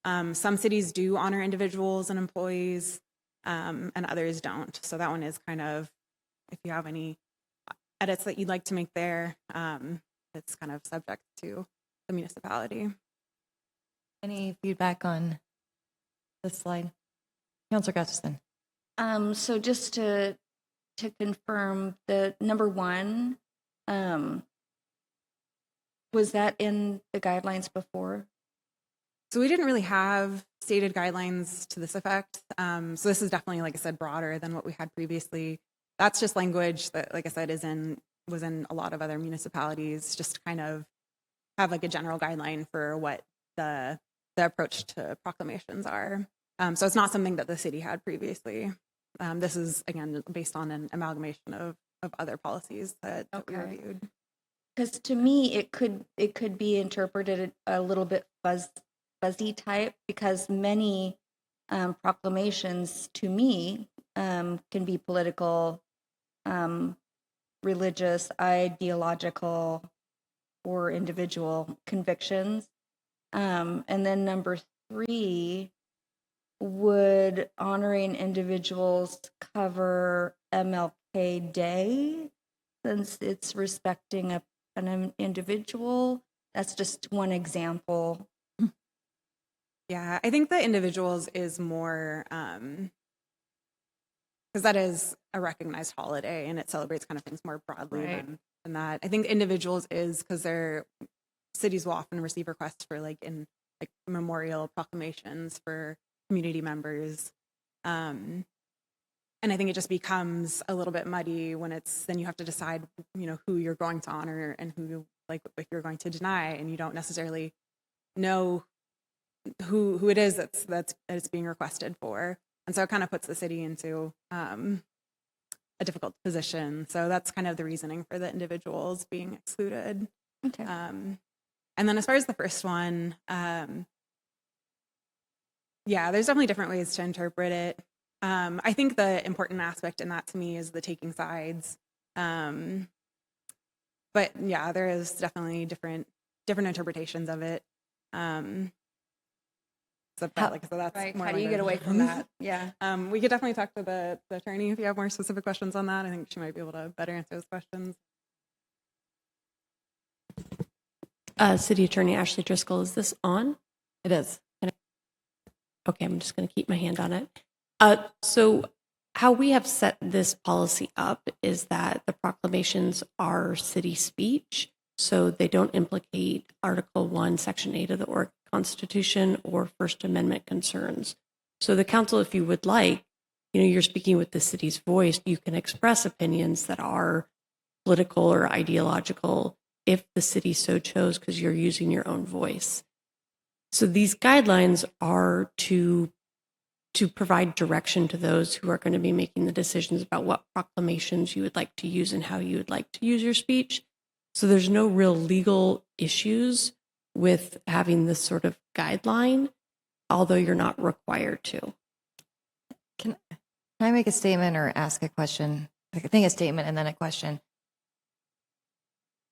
Some cities do honor individuals and employees, and others don't. So that one is kind of, if you have any edits that you'd like to make there, it's kind of subject to the municipality. Any feedback on this slide? Councilor Gustafson. So just to confirm, the number one, was that in the guidelines before? So we didn't really have stated guidelines to this effect. So this is definitely, like I said, broader than what we had previously. That's just language that, like I said, was in a lot of other municipalities, just to kind of have like a general guideline for what the approach to proclamations are. So it's not something that the city had previously. This is, again, based on an amalgamation of other policies that we reviewed. Because to me, it could be interpreted a little bit fuzzy type, because many proclamations to me can be political, religious, ideological, or individual convictions. And then number three, would honoring individuals cover MLK Day, since it's respecting an individual? That's just one example. Yeah, I think the individuals is more, because that is a recognized holiday and it celebrates kind of things more broadly than that. I think individuals is because cities will often receive requests for like memorial proclamations for community members. And I think it just becomes a little bit muddy when then you have to decide, who you're going to honor and who, if you're going to deny, and you don't necessarily know who it is that it's being requested for. And so it kind of puts the city into a difficult position. So that's kind of the reasoning for the individuals being excluded. Okay. And then as far as the first one, yeah, there's definitely different ways to interpret it. I think the important aspect in that to me is the taking sides. But yeah, there is definitely different interpretations of it. So that's Right. more How do you get away from that? Yeah. We could definitely talk to the attorney if you have more specific questions on that. I think she might be able to better answer those questions. City Attorney Ashley Driscoll, is this on? It is. Okay, I'm just going to keep my hand on it. So how we have set this policy up is that the proclamations are city speech, so they don't implicate Article 1, Section 8 of the Oregon Constitution or First Amendment concerns. So the council, if you would like, you're speaking with the city's voice, you can express opinions that are political or ideological if the city so chose, because you're using your own voice. So these guidelines are to provide direction to those who are going to be making the decisions about what proclamations you would like to use and how you would like to use your speech. So there's no real legal issues with having this sort of guideline, although you're not required to. Can I make a statement or ask a question? I think a statement and then a question.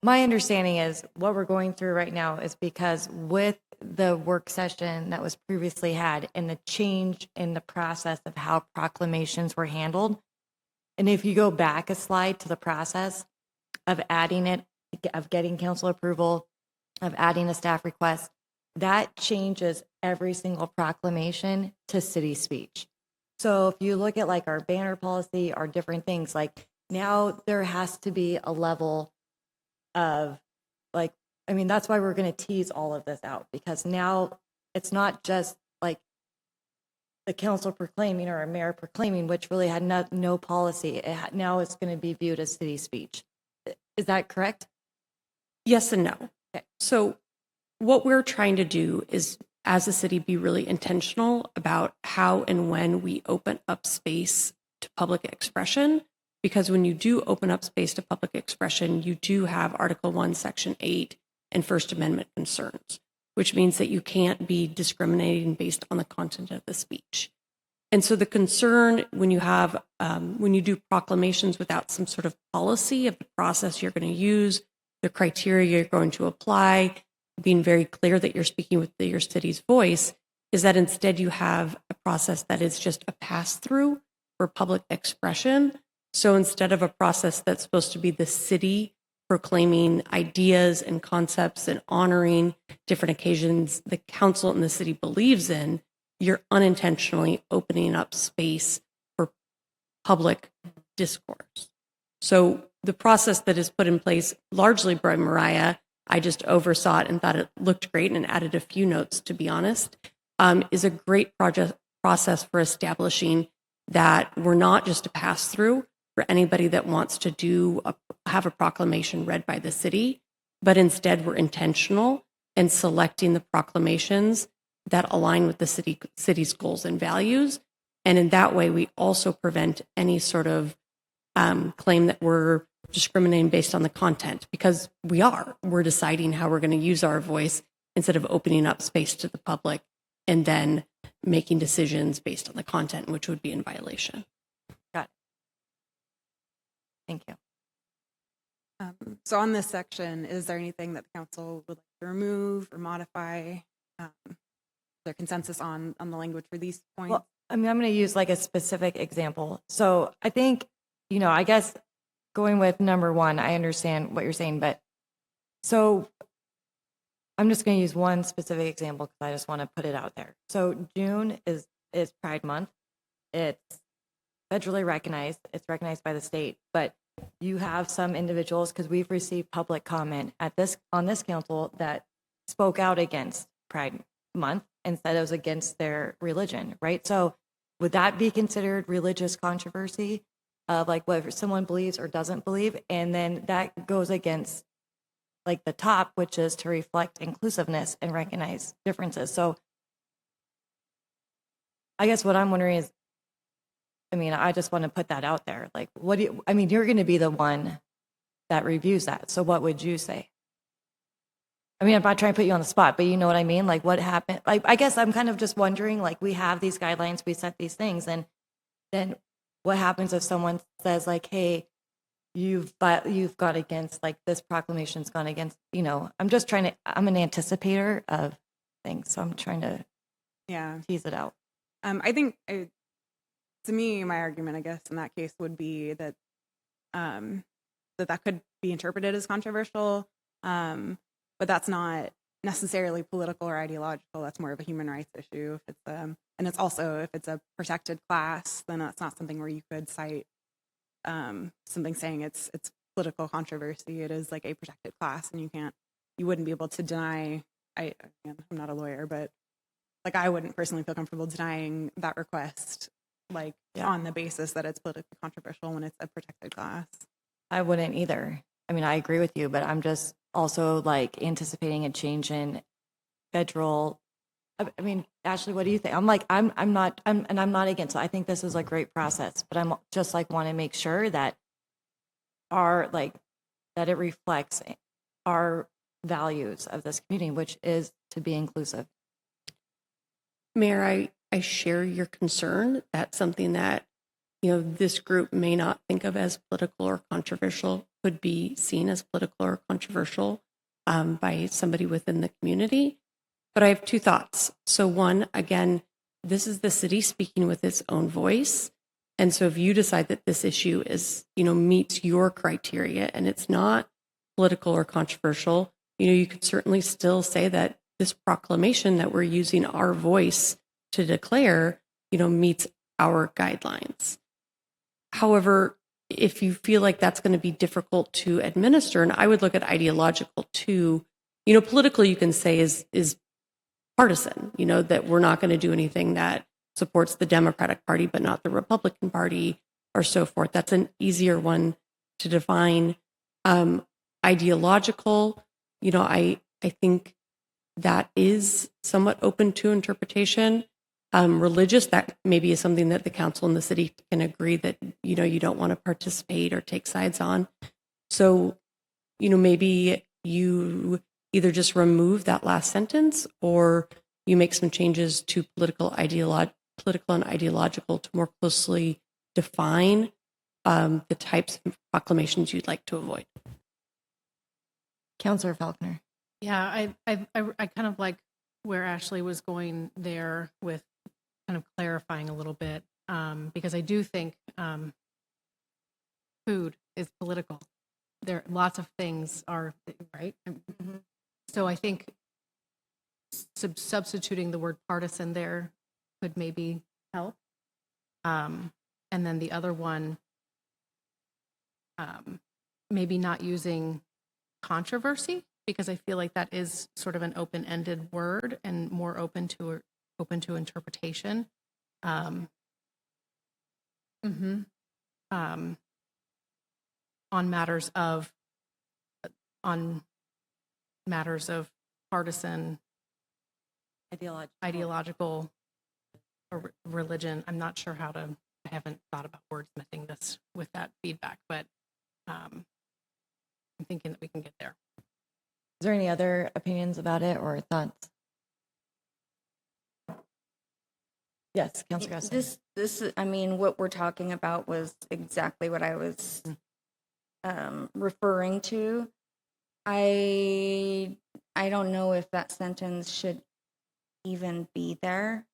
My understanding is what we're going through right now is because with the work session that was previously had and the change in the process of how proclamations were handled, and if you go back a slide to the process of adding it, of getting council approval, of adding a staff request, that changes every single proclamation to city speech. So if you look at like our banner policy or different things, like now there has to be a level of that's why we're going to tease all of this out, because now it's not just like the council proclaiming or a mayor proclaiming, which really had no policy. Now it's going to be viewed as city speech. Is that correct? Yes and no. So what we're trying to do is, as a city, be really intentional about how and when we open up space to public expression. Because when you do open up space to public expression, you do have Article 1, Section 8 and First Amendment concerns, which means that you can't be discriminating based on the content of the speech. And so the concern when you have, when you do proclamations without some sort of policy of the process you're going to use, the criteria you're going to apply, being very clear that you're speaking with your city's voice, is that instead you have a process that is just a pass-through for public expression. So instead of a process that's supposed to be the city proclaiming ideas and concepts and honoring different occasions the council and the city believes in, you're unintentionally opening up space for public discourse. So the process that is put in place largely by Mariah, I just oversaw it and thought it looked great and added a few notes, to be honest, is a great process for establishing that we're not just a pass-through for anybody that wants to have a proclamation read by the city, but instead we're intentional in selecting the proclamations that align with the city's goals and values. And in that way, we also prevent any sort of claim that we're discriminating based on the content, because we're deciding how we're going to use our voice instead of opening up space to the public and then making decisions based on the content, which would be in violation. Got it. Thank you. So on this section, is there anything that the council would like to remove or modify? Is there consensus on the language for these points? Well, I mean, I'm going to use like a specific example. So I think, I guess going with number one, I understand what you're saying, but so I'm just going to use one specific example because I just want to put it out there. So June is Pride Month. It's federally recognized. It's recognized by the state, but you have some individuals, because we've received public comment on this council that spoke out against Pride Month and said it was against their religion, right? So would that be considered religious controversy of like whether someone believes or doesn't believe? And then that goes against like the top, which is to reflect inclusiveness and recognize differences. So I guess what I'm wondering is, I just want to put that out there. Like, you're going to be the one that reviews that. So what would you say? I'm not trying to put you on the spot, but you know what I mean? Like what happened? Like, I guess I'm kind of just wondering, like we have these guidelines, we set these things, and then what happens if someone says like, hey, you've gone against, like this proclamation's gone against, I'm an anticipator of things. So I'm trying to tease it out. I think to me, my argument, I guess, in that case would be that that could be interpreted as controversial, but that's not necessarily political or ideological. That's more of a human rights issue. If it's and it's also, if it's a protected class, then that's not something where you could cite something saying it's political controversy. It is like a protected class, and you wouldn't be able to deny. I'm not a lawyer, but like I wouldn't personally feel comfortable denying that request, on the basis that it's politically controversial when it's a protected class. I wouldn't either. I agree with you, but I'm just also like anticipating a change in federal. Ashley, what do you think? I'm not against it. I think this is a great process, but I'm just like want to make sure that that it reflects our values of this community, which is to be inclusive. Mayor, I share your concern. That's something that, this group may not think of as political or controversial, could be seen as political or controversial by somebody within the community. But I have two thoughts. So one, again, this is the city speaking with its own voice. And so if you decide that this issue is, meets your criteria and it's not political or controversial, you could certainly still say that this proclamation that we're using our voice to declare, meets our guidelines. However, if you feel like that's going to be difficult to administer, and I would look at ideological too, political you can say is partisan, that we're not going to do anything that supports the Democratic Party, but not the Republican Party or so forth. That's an easier one to define. Ideological, I think that is somewhat open to interpretation. Religious, that maybe is something that the council and the city can agree that, you don't want to participate or take sides on. So, maybe you either just remove that last sentence or you make some changes to political and ideological to more closely define the types of proclamations you'd like to avoid. Counselor Falconer. Yeah, I kind of like where Ashley was going there with kind of clarifying a little bit, because I do think food is political. There lots of things are, right? So I think substituting the word partisan there could maybe help. And then the other one, maybe not using controversy, because I feel like that is sort of an open-ended word and more open to interpretation. On matters of partisan ideological or religion. I'm not sure I haven't thought about wordsmithing this with that feedback, but I'm thinking that we can get there. Is there any other opinions about it or thoughts? Yes, Counselor Gustin. This, I mean, what we're talking about was exactly what I was referring to. I don't know if that sentence should even be there.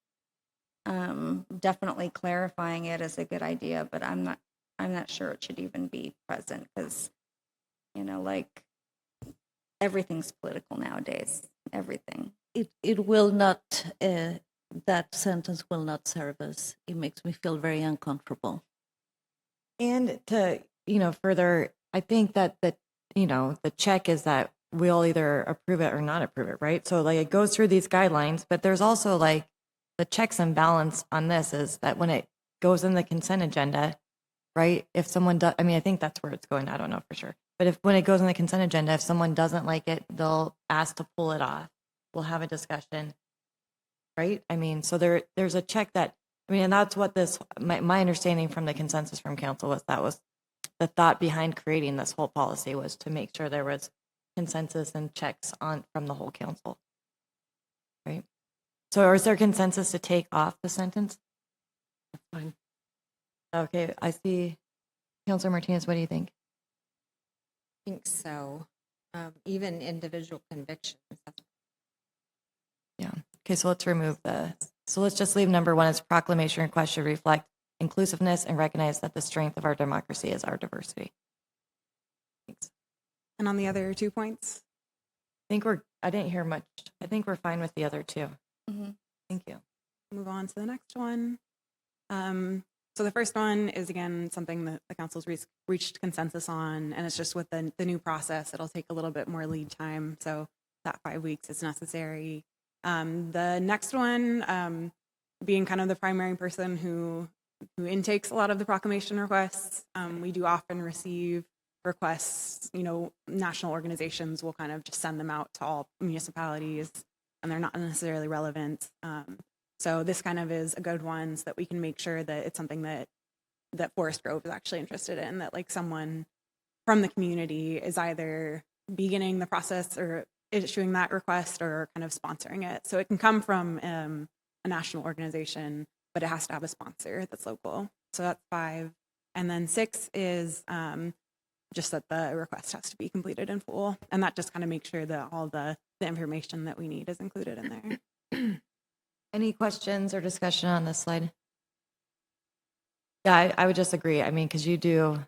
Definitely clarifying it is a good idea, but I'm not sure it should even be present, because like everything's political nowadays. Everything. It will not, that sentence will not serve us. It makes me feel very uncomfortable. And to, further, I think that the check is that we'll either approve it or not approve it, right? So like it goes through these guidelines, but there's also like the checks and balance on this is that when it goes in the consent agenda, right? If someone does, I think that's where it's going. I don't know for sure. But when it goes in the consent agenda, if someone doesn't like it, they'll ask to pull it off. We'll have a discussion, right? So there's a check that, and that's what my understanding from the consensus from council was, that was the thought behind creating this whole policy, was to make sure there was consensus and checks from the whole council, right? So is there consensus to take off the sentence? That's fine. Okay, I see. Councilor Martinez, what do you think? I think so. Even individual convictions. Yeah. Okay, so let's let's just leave number 1 as proclamation request should reflect inclusiveness and recognize that the strength of our democracy is our diversity. Thanks. And on the other 2 points? I didn't hear much. I think we're fine with the other 2. Thank you. Move on to the next one. So the first one is, again, something that the council's reached consensus on, and it's just with the new process, it'll take a little bit more lead time, so that 5 weeks is necessary. The next one, being kind of the primary person who intakes a lot of the proclamation requests, we do often receive requests, national organizations will kind of just send them out to all municipalities, and they're not necessarily relevant. So this kind of is a good one so that we can make sure that it's something that Forest Grove is actually interested in, that like someone from the community is either beginning the process or issuing that request or kind of sponsoring it. So it can come from a national organization, but it has to have a sponsor that's local. So that's 5. And then 6 is just that the request has to be completed in full. And that just kind of makes sure that all the information that we need is included in there. Any questions or discussion on this slide? Yeah, I would just agree. Because you do,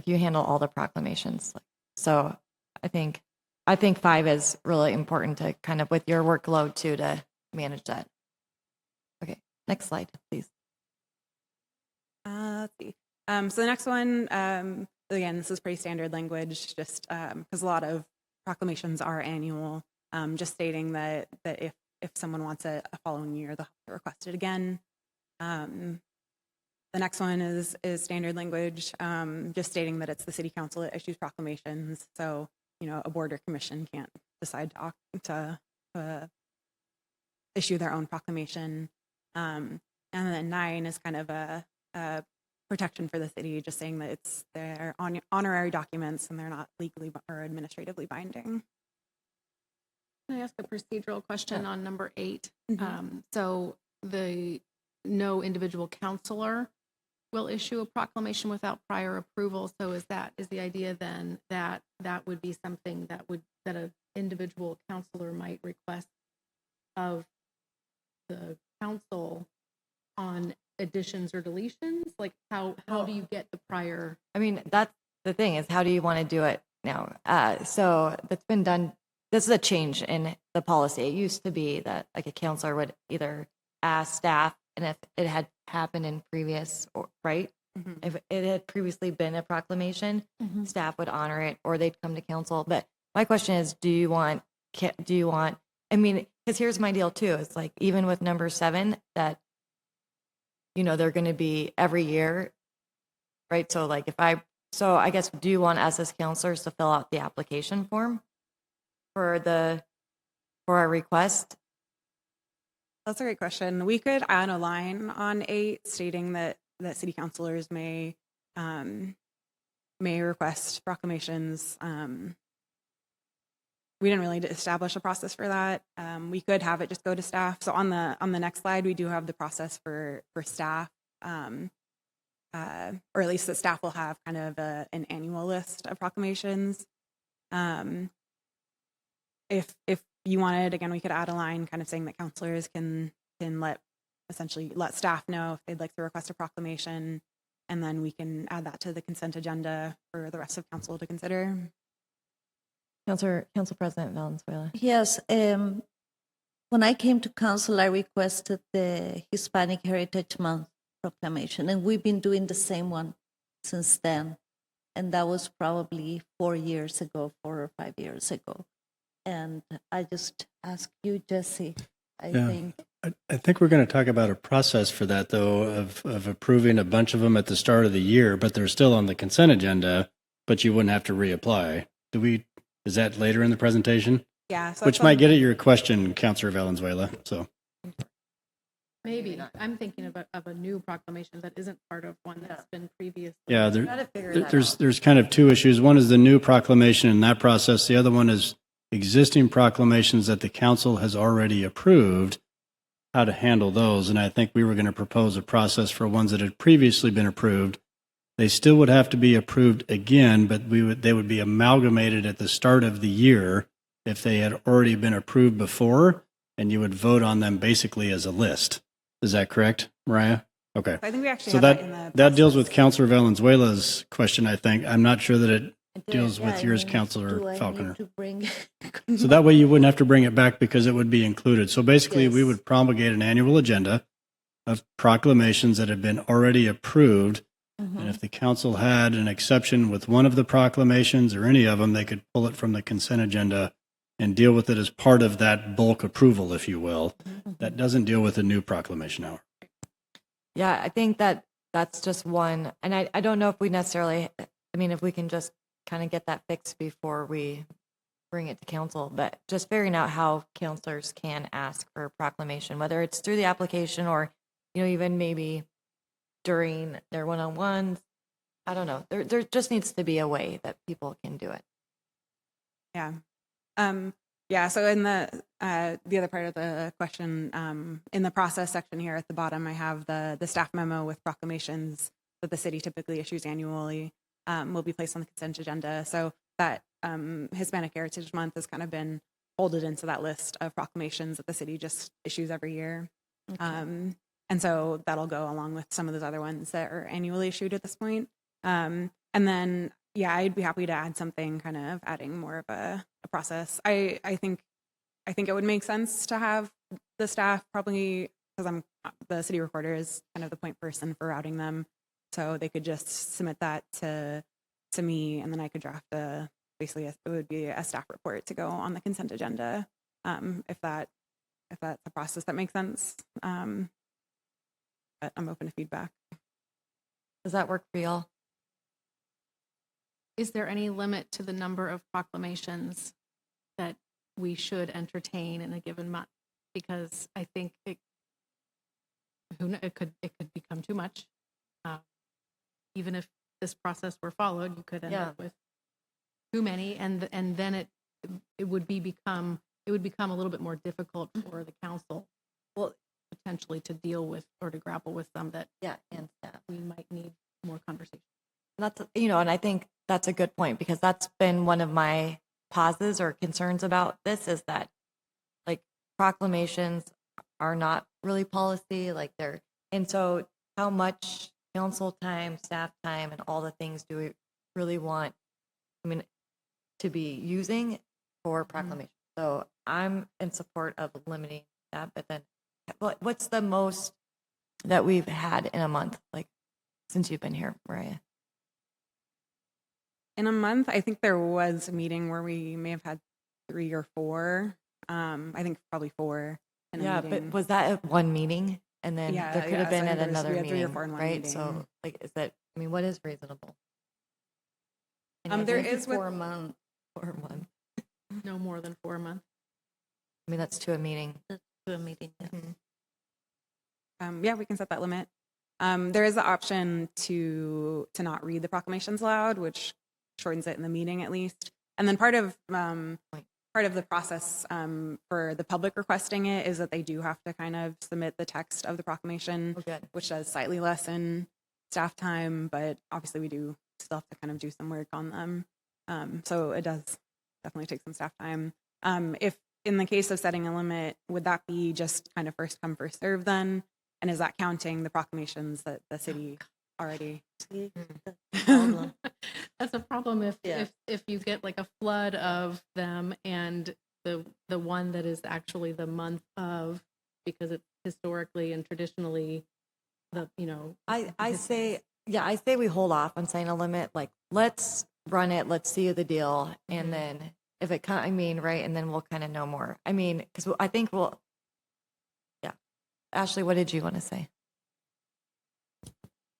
you handle all the proclamations. So I think 5 is really important to kind of with your workload too, to manage that. Okay, next slide, please. Let's see. So the next one, again, this is pretty standard language, just because a lot of proclamations are annual, just stating that if someone wants it a following year, they'll have to request it again. The next one is standard language, just stating that it's the city council that issues proclamations. So, a board or commission can't decide to issue their own proclamation. And then 9 is kind of a protection for the city, just saying that it's their honorary documents and they're not legally or administratively binding. Can I ask a procedural question on number 8? Mhm. So no individual counselor will issue a proclamation without prior approval. So is the idea then that would be something that an individual counselor might request of the council on additions or deletions? Like how do you get the prior? I mean, that's the thing is, how do you want to do it now? So that's been done. This is a change in the policy. It used to be that like a counselor would either ask staff, and if it had happened in previous, right? Mhm. If it had previously been a proclamation, staff would honor it, or they'd come to council. But my question is, do you want, I mean, because here's my deal too. It's like, even with number 7, that, they're going to be every year, right? So like so I guess, do you want us as counselors to fill out the application form for our request? That's a great question. We could add a line on 8 stating that city councilors may request proclamations. We didn't really establish a process for that. We could have it just go to staff. So on the next slide, we do have the process for staff, or at least that staff will have kind of an annual list of proclamations. If you wanted, again, we could add a line kind of saying that counselors can essentially let staff know if they'd like to request a proclamation, and then we can add that to the consent agenda for the rest of council to consider. Council President Valenzuela. Yes, when I came to council, I requested the Hispanic Heritage Month proclamation, and we've been doing the same one since then. And that was probably 4 years ago, 4 or 5 years ago. And I just ask you, Jesse, I think we're going to talk about a process for that, though, of approving a bunch of them at the start of the year, but they're still on the consent agenda, but you wouldn't have to reapply. Is that later in the presentation? Yeah. So Which might get at your question, Councilor Valenzuela. So Maybe. I'm thinking of a new proclamation that isn't part of one that's been previously. yeah, Gotta figure that out. there's kind of 2 issues. One is the new proclamation in that process. The other one is existing proclamations that the council has already approved, how to handle those. And I think we were going to propose a process for ones that had previously been approved. They still would have to be approved again, but they would be amalgamated at the start of the year if they had already been approved before, and you would vote on them basically as a list. Is that correct, Mariah? Okay. I think we actually So have that in the that deals process. with Councilor Valenzuela's question, I think. I'm not sure that it deals with yours, do Councilor I Falconer. need to bring? So that way you wouldn't have to bring it back because it would be included. So basically, we Yes. would promulgate an annual agenda of proclamations that had been already approved. And if the council had an exception with one of the proclamations or any of them, they could pull it from the consent agenda and deal with it as part of that bulk approval, if you will. That doesn't deal with a new proclamation hour. Yeah, I think that's just one. And I don't know if we necessarily, I mean, if we can just kind of get that fixed before we bring it to council, but just figuring out how counselors can ask for a proclamation, whether it's through the application or, even maybe during their one-on-ones. I don't know. There just needs to be a way that people can do it. Yeah. Yeah. So in the other part of the question, in the process section here at the bottom, I have the staff memo with proclamations that the city typically issues annually, will be placed on the consent agenda. So that Hispanic Heritage Month has kind of been folded into that list of proclamations that the city just issues every year. Okay. And so that'll go along with some of those other ones that are annually issued at this point. And then, yeah, I'd be happy to add something kind of adding more of a process. I think it would make sense to have the staff, probably because the city recorder is kind of the point person for routing them. So they could just submit that to me, and then I could draft basically it would be a staff report to go on the consent agenda, if that's a process that makes sense. But I'm open to feedback. Does that work for y'all? Is there any limit to the number of proclamations that we should entertain in a given month, because I think it could become too much. Even if this process were followed, you could end Yeah. up with too many, and then it would become a little bit more difficult for the council, Well, potentially, to deal with or to grapple with some that yeah, and staff. we might need more conversation. That's, and I think that's a good point, because that's been one of my pauses or concerns about this, is that like proclamations are not really policy, like and so how much council time, staff time, and all the things do we really want, to be using for proclamation? So I'm in support of limiting that, but then what's the most that we've had in a month, like since you've been here, Mariah? In a month, I think there was a meeting where we may have had 3 or 4. I think probably 4 in a Yeah, meeting. but was that at one meeting? And then Yeah, there could yeah, have so been I at think another we had 3 or meeting, 4 in one right? meeting. So like, is that, what is reasonable? Any There idea? is with 4 months. 4 months. No more than 4 months. That's to a meeting. To a meeting. Yeah. Yeah, we can set that limit. There is the option to not read the proclamations aloud, which shortens it in the meeting at least. And then part of the process for the public requesting it is that they do have to kind of submit the text of the proclamation, Oh, good. which does slightly lessen staff time, but obviously we do still have to kind of do some work on them. So it does definitely take some staff time. If in the case of setting a limit, would that be just kind of first come, first serve then? And is that counting the proclamations that the city already? That's a problem if Yeah. if you get like a flood of them, and the one that is actually the month of, because it's historically and traditionally I say we hold off on saying a limit. Like, let's run it, let's see the deal, and then if it right, and then we'll kind of know more. Because I think yeah. Ashley, what did you want to say?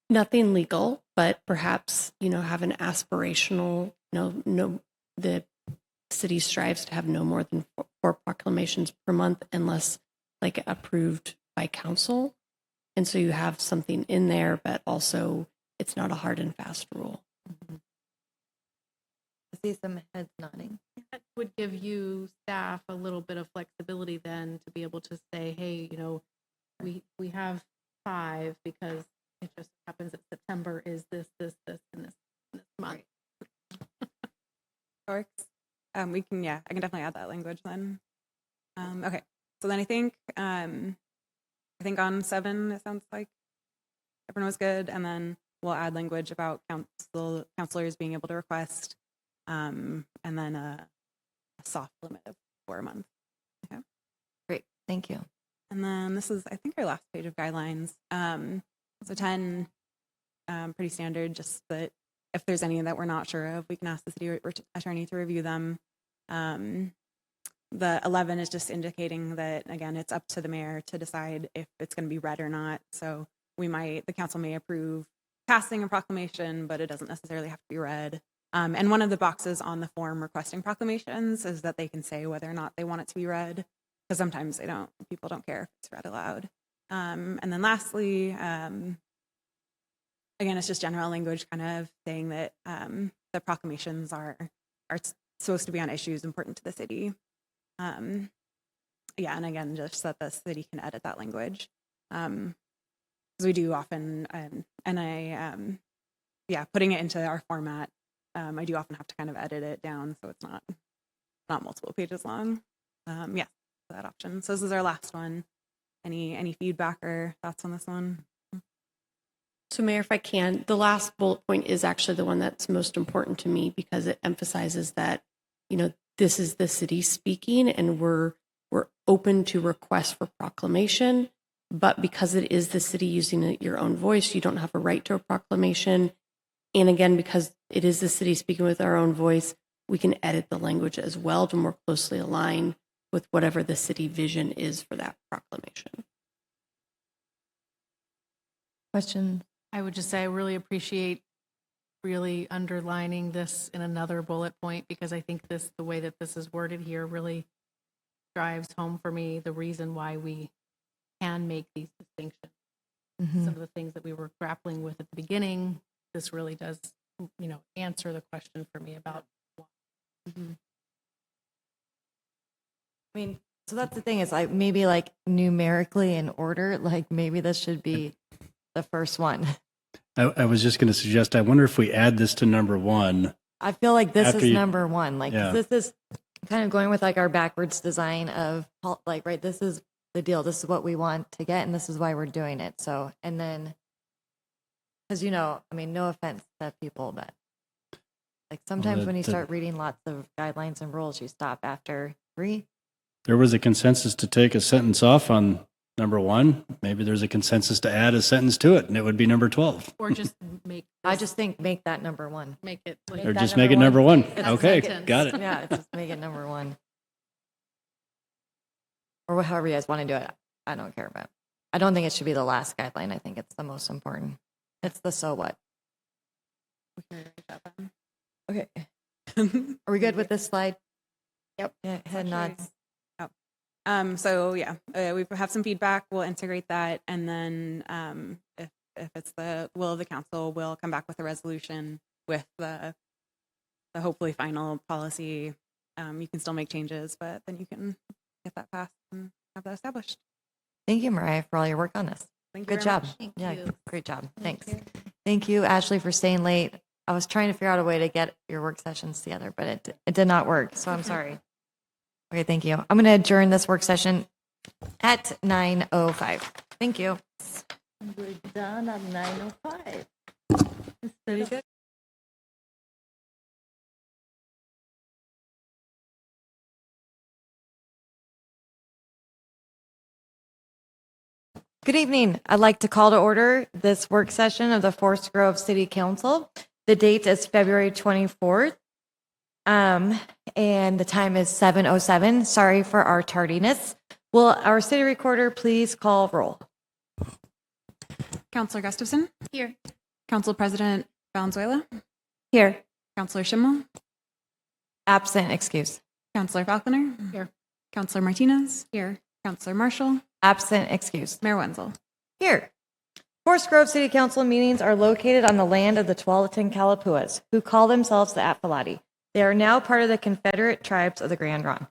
Nothing legal, but perhaps, have an aspirational, no, the city strives to have no more than 4 proclamations per month unless like approved by council. And so you have something in there, but also it's not a hard and fast rule. I see some heads nodding. that would give you staff a little bit of flexibility then to be able to say, hey, we have 5 because it just happens that September is this, and this month. Works. I can definitely add that language then. Okay. So then I think on 7, it sounds like everyone was good. And then we'll add language about counselors being able to request, and then a soft limit of 4 a month. Okay. Great, thank you. And then this is, I think, our last page of guidelines. So 10, pretty standard, just that if there's any that we're not sure of, we can ask the city attorney to review them. The 11 is just indicating that, again, it's up to the mayor to decide if it's going to be read or not. So the council may approve passing a proclamation, but it doesn't necessarily have to be read. And one of the boxes on the form requesting proclamations is that they can say whether or not they want it to be read, because sometimes people don't care if it's read aloud. And then lastly, again, it's just general language kind of saying that the proclamations are supposed to be on issues important to the city. And again, just that the city can edit that language. Because we do often, putting it into our format, I do often have to kind of edit it down so it's not multiple pages long. That option. So this is our last one. Any feedback or thoughts on this one? So Mayor, if I can, the last bullet point is actually the one that's most important to me, because it emphasizes that, this is the city speaking, and we're open to requests for proclamation, but because it is the city using your own voice, you don't have a right to a proclamation. And again, because it is the city speaking with our own voice, we can edit the language as well to more closely align with whatever the city vision is for that proclamation. Question? I would just say I really appreciate really underlining this in another bullet point, because I think the way that this is worded here really drives home for me the reason why we can make these distinctions. Some of the things that we were grappling with at the beginning, this really does, answer the question for me about why. I mean, so that's the thing is like maybe like numerically in order, like maybe this should be the first one. I was just going to suggest, I wonder if we add this to number 1. I feel like this After is you- number one. Like Yeah. this is kind of going with like our backwards design of like, right, this is the deal. This is what we want to get and this is why we're doing it. So, and then, because, I mean, no offense to people, but like sometimes when you start reading lots of guidelines and rules, you stop after 3. There was a consensus to take a sentence off on number 1. Maybe there's a consensus to add a sentence to it, and it would be number 12. Or just make I this- just think make that number 1. make it like Or that just number make it number 1. It's Okay, sentence. got it. Yeah, just make it number 1. Or however you guys want to do it. I don't care about. I don't think it should be the last guideline. I think it's the most important. It's the so what. Okay. Are we good with this slide? Yep. Yeah, head nods. So yeah, we have some feedback. We'll integrate that, and then if it's the will of the council, we'll come back with a resolution with the hopefully final policy. You can still make changes, but then you can get that passed and have that established. Thank you, Mariah, for all your work on this. Thank you Good very job. much. Yeah, great job. Thanks. Thank you, Ashley, for staying late. I was trying to figure out a way to get your work sessions together, but it did not work, so I'm sorry. Okay, thank you. I'm going to adjourn this work session at 9:05. Thank you. We're done at 9:05. Pretty good. Good evening. I'd like to call to order this work session of the Forest Grove City Council. The date is February 24th, and the time is 7:07. Sorry for our tardiness. Will our city recorder please call roll? Councilor Gustafson? Here. Council President Valenzuela? Here. Councilor Schimmel? Absent, excuse. Councilor Falconer? Here. Councilor Martinez? Here. Councilor Marshall? Absent, excuse. Mayor Wenzel? Here. Forest Grove City Council meetings are located on the land of the Tualatin Kalapuas, who call themselves the Atfalati. They are now part of the Confederate Tribes of the Grand Ronde.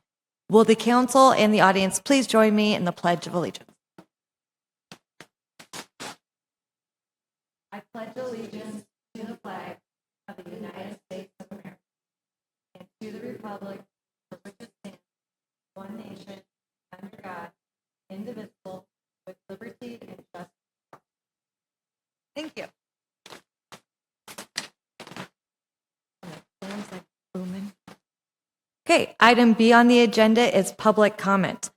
Will the council and the audience please join me in the Pledge of Allegiance? I pledge allegiance to the flag of the United States of America and to the republic for which it stands, one nation, under God, indivisible, with liberty and justice. Thank you. Okay, item B on the agenda is public comment.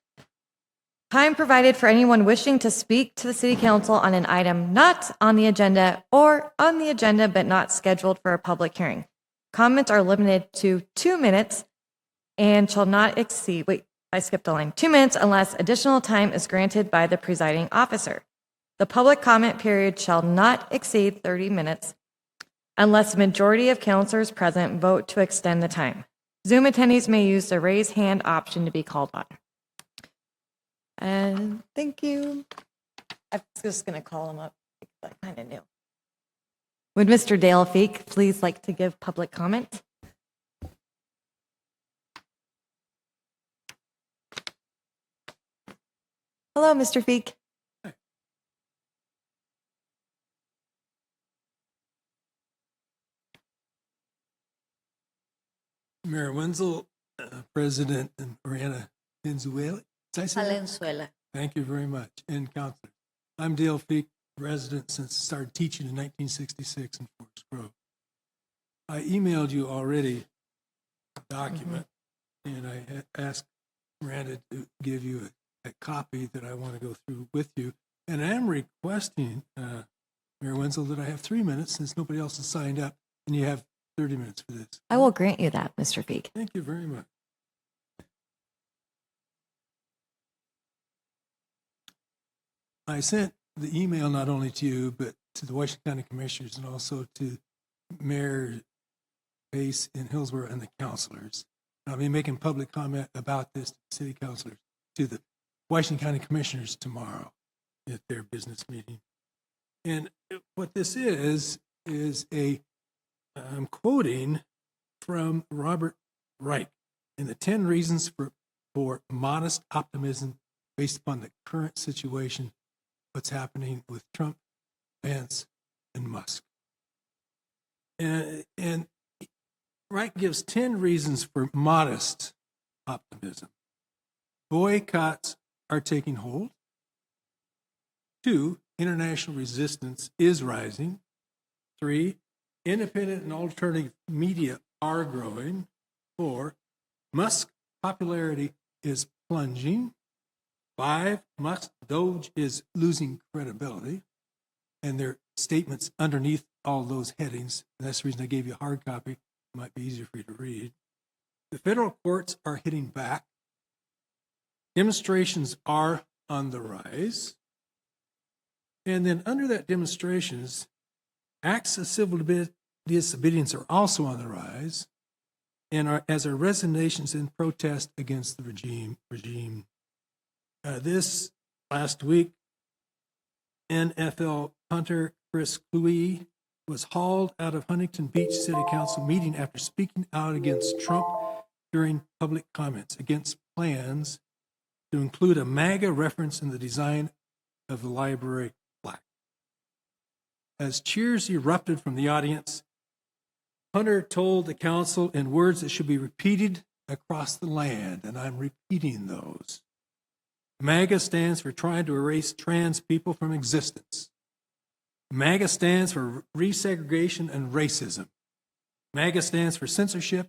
Time provided for anyone wishing to speak to the City Council on an item not on the agenda or on the agenda but not scheduled for a public hearing. Comments are limited to 2 minutes and shall not exceed, I skipped a line, 2 minutes unless additional time is granted by the presiding officer. The public comment period shall not exceed 30 minutes unless a majority of councilors present vote to extend the time. Zoom attendees may use the raise hand option to be called on. And thank you. I'm just going to call him up because I kind of knew. Would Mr. Dale Feek please like to give public comment? Hello, Mr. Feek. Mayor Wenzel, President Mariana Valenzuela. Did I say that? Valenzuela. Thank you very much. And Councilor. I'm Dale Feek, resident since I started teaching in 1966 in Forest Grove. I emailed you already a document, and I asked Miranda to give you a copy that I want to go through with you. And I am requesting, Mayor Wenzel, that I have 3 minutes since nobody else has signed up, and you have 30 minutes for this. I will grant you that, Mr. Feek. Thank you very much. I sent the email not only to you, but to the Washington County Commissioners and also to Mayor Pace in Hillsborough and the councilors. I'll be making public comment about this to city councilors, to the Washington County Commissioners tomorrow at their business meeting. And what this is I'm quoting from Robert Reich in the 10 reasons for modest optimism based upon the current situation, what's happening with Trump, Vance, and Musk. And Reich gives 10 reasons for modest optimism. Boycotts are taking hold. 2, international resistance is rising. 3, independent and alternative media are growing. 4, Musk's popularity is plunging. 5, Musk Doge is losing credibility. And their statements underneath all those headings. And that's the reason I gave you a hard copy. It might be easier for you to read. The federal courts are hitting back. Demonstrations are on the rise. And then under that demonstrations, acts of civil disobedience are also on the rise, and as are resignations in protest against the regime. This last week, NFL punter Chris Cluey was hauled out of Huntington Beach City Council meeting after speaking out against Trump during public comments against plans to include a MAGA reference in the design of the library plaque. As cheers erupted from the audience, Hunter told the council in words that should be repeated across the land, and I'm repeating those. MAGA stands for trying to erase trans people from existence. MAGA stands for resegregation and racism. MAGA stands for censorship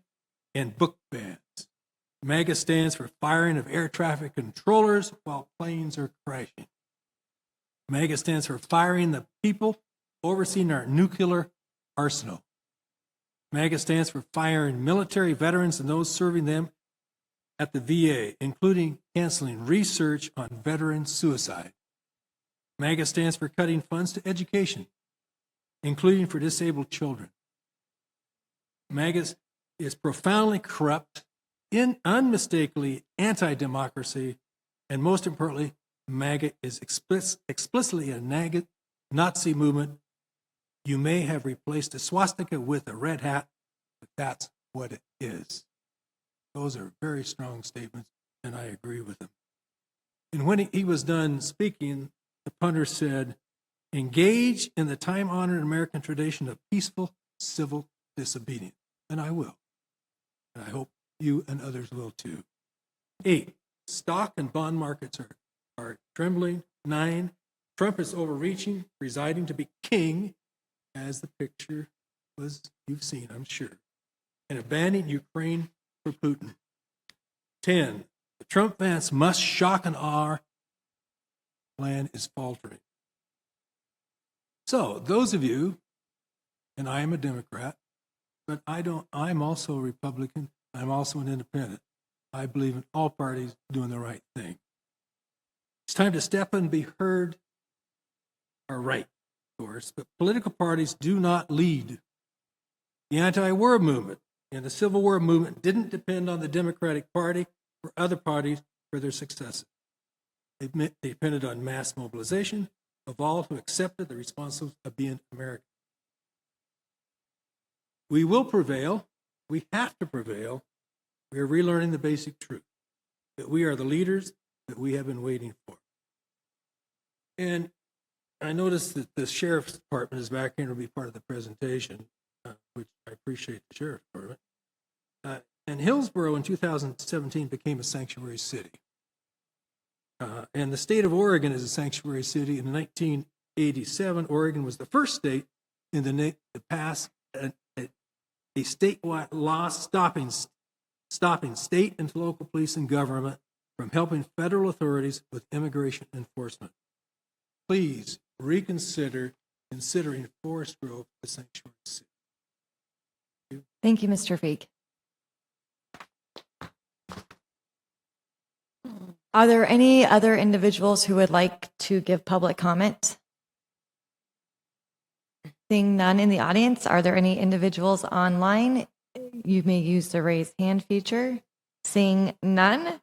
and book bans. MAGA stands for firing of air traffic controllers while planes are crashing. MAGA stands for firing the people overseeing our nuclear arsenal. MAGA stands for firing military veterans and those serving them at the VA, including canceling research on veteran suicide. MAGA stands for cutting funds to education, including for disabled children. MAGA is profoundly corrupt, unmistakably anti-democracy, and most importantly, MAGA is explicitly a Nazi movement. You may have replaced a swastika with a red hat, but that's what it is. Those are very strong statements, and I agree with them. And when he was done speaking, the punter said, engage in the time-honored American tradition of peaceful civil disobedience. And I will. And I hope you and others will too. 8, stock and bond markets are trembling. 9, Trump is overreaching, presiding to be king, as the picture was you've seen, I'm sure, and abandoning Ukraine for Putin. 10, the Trump-Vance must shock and awe plan is faltering. So those of you, and I am a Democrat, but I'm also a Republican, I'm also an independent. I believe in all parties doing the right thing. It's time to step up and be heard, or right, of course, but political parties do not lead. The anti-war movement and the Civil War movement didn't depend on the Democratic Party or other parties for their successes. They depended on mass mobilization of all who accepted the responsibility of being American. We will prevail. We have to prevail. We are relearning the basic truth that we are the leaders that we have been waiting for. And I noticed that the Sheriff's Department is back here to be part of the presentation, which I appreciate the Sheriff's Department. And Hillsborough in 2017 became a sanctuary city. And the state of Oregon is a sanctuary city. In 1987, Oregon was the first state in to pass a statewide law stopping state and local police and government from helping federal authorities with immigration enforcement. Please reconsider considering Forest Grove a sanctuary city. Thank you, Mr. Feek. Are there any other individuals who would like to give public comment? Seeing none in the audience, are there any individuals online? You may use the raise hand feature Seeing none,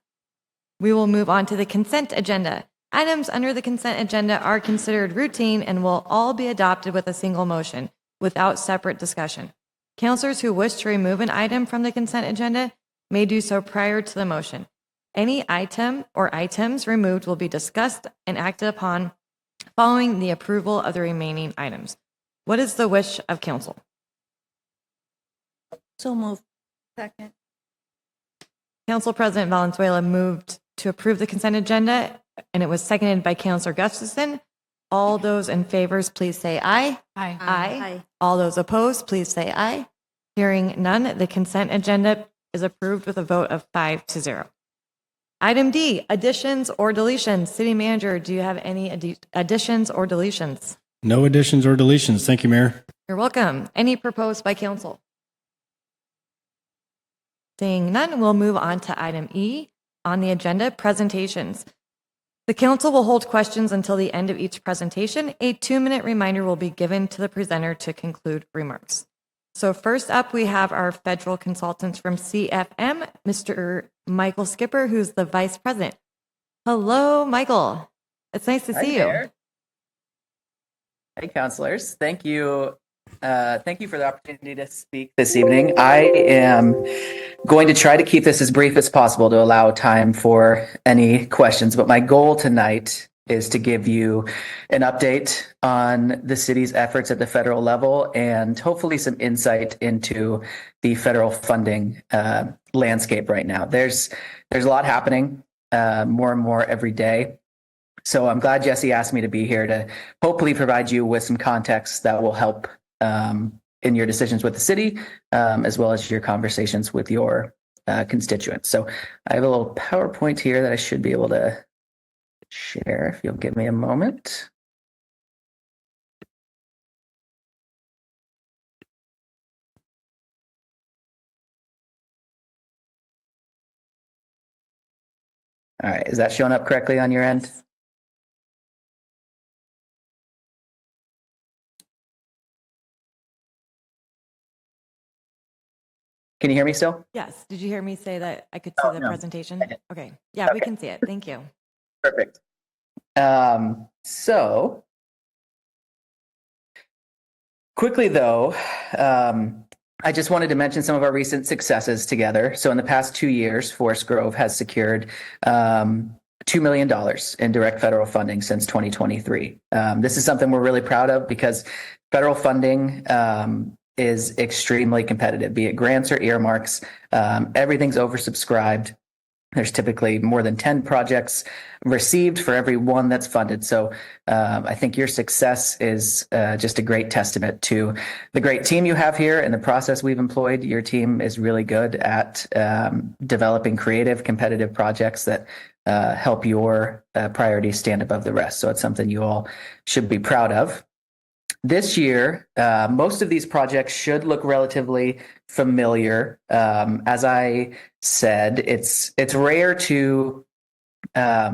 we will move on to the consent agenda. Items under the consent agenda are considered routine and will all be adopted with a single motion without separate discussion. Councilors who wish to remove an item from the consent agenda may do so prior to the motion. Any item or items removed will be discussed and acted upon following the approval of the remaining items. What is the wish of council? So move. Second. Council President Valenzuela moved to approve the consent agenda, and it was seconded by Councilor Gustafson. All those in favors, please say aye. Aye. Aye. All those opposed, please say aye. Hearing none, the consent agenda is approved with a vote of 5-0. Item D, additions or deletions. City Manager, do you have any additions or deletions? No additions or deletions. Thank you, Mayor. You're welcome. Any proposed by council? Seeing none, we'll move on to item E on the agenda, presentations. The council will hold questions until the end of each presentation. A 2-minute reminder will be given to the presenter to conclude remarks. So first up, we have our federal consultants from CFM, Mr. Michael Skipper, who's the vice president. Hello, Michael. It's nice to see you. Hey, counselors. Thank you. Thank you for the opportunity to speak this evening. I am going to try to keep this as brief as possible to allow time for any questions, but my goal tonight is to give you an update on the city's efforts at the federal level and hopefully some insight into the federal funding landscape right now. There's a lot happening more and more every day. So I'm glad Jesse asked me to be here to hopefully provide you with some context that will help in your decisions with the city, as well as your conversations with your constituents. So I have a little PowerPoint here that I should be able to share if you'll give me a moment. All right, is that showing up correctly on your end? Can you hear me still? Yes. Did you hear me say that I could see the no. presentation? Okay. Yeah, we can see it. Thank you. Perfect. So quickly though, I just wanted to mention some of our recent successes together. So in the past 2 years, Forest Grove has secured $2 million in direct federal funding since 2023. This is something we're really proud of because federal funding is extremely competitive, be it grants or earmarks. Everything's oversubscribed. There's typically more than 10 projects received for every one that's funded. So I think your success is just a great testament to the great team you have here and the process we've employed. Your team is really good at developing creative, competitive projects that help your priorities stand above the rest. So it's something you all should be proud of. This year, most of these projects should look relatively familiar. As I said, it's rare to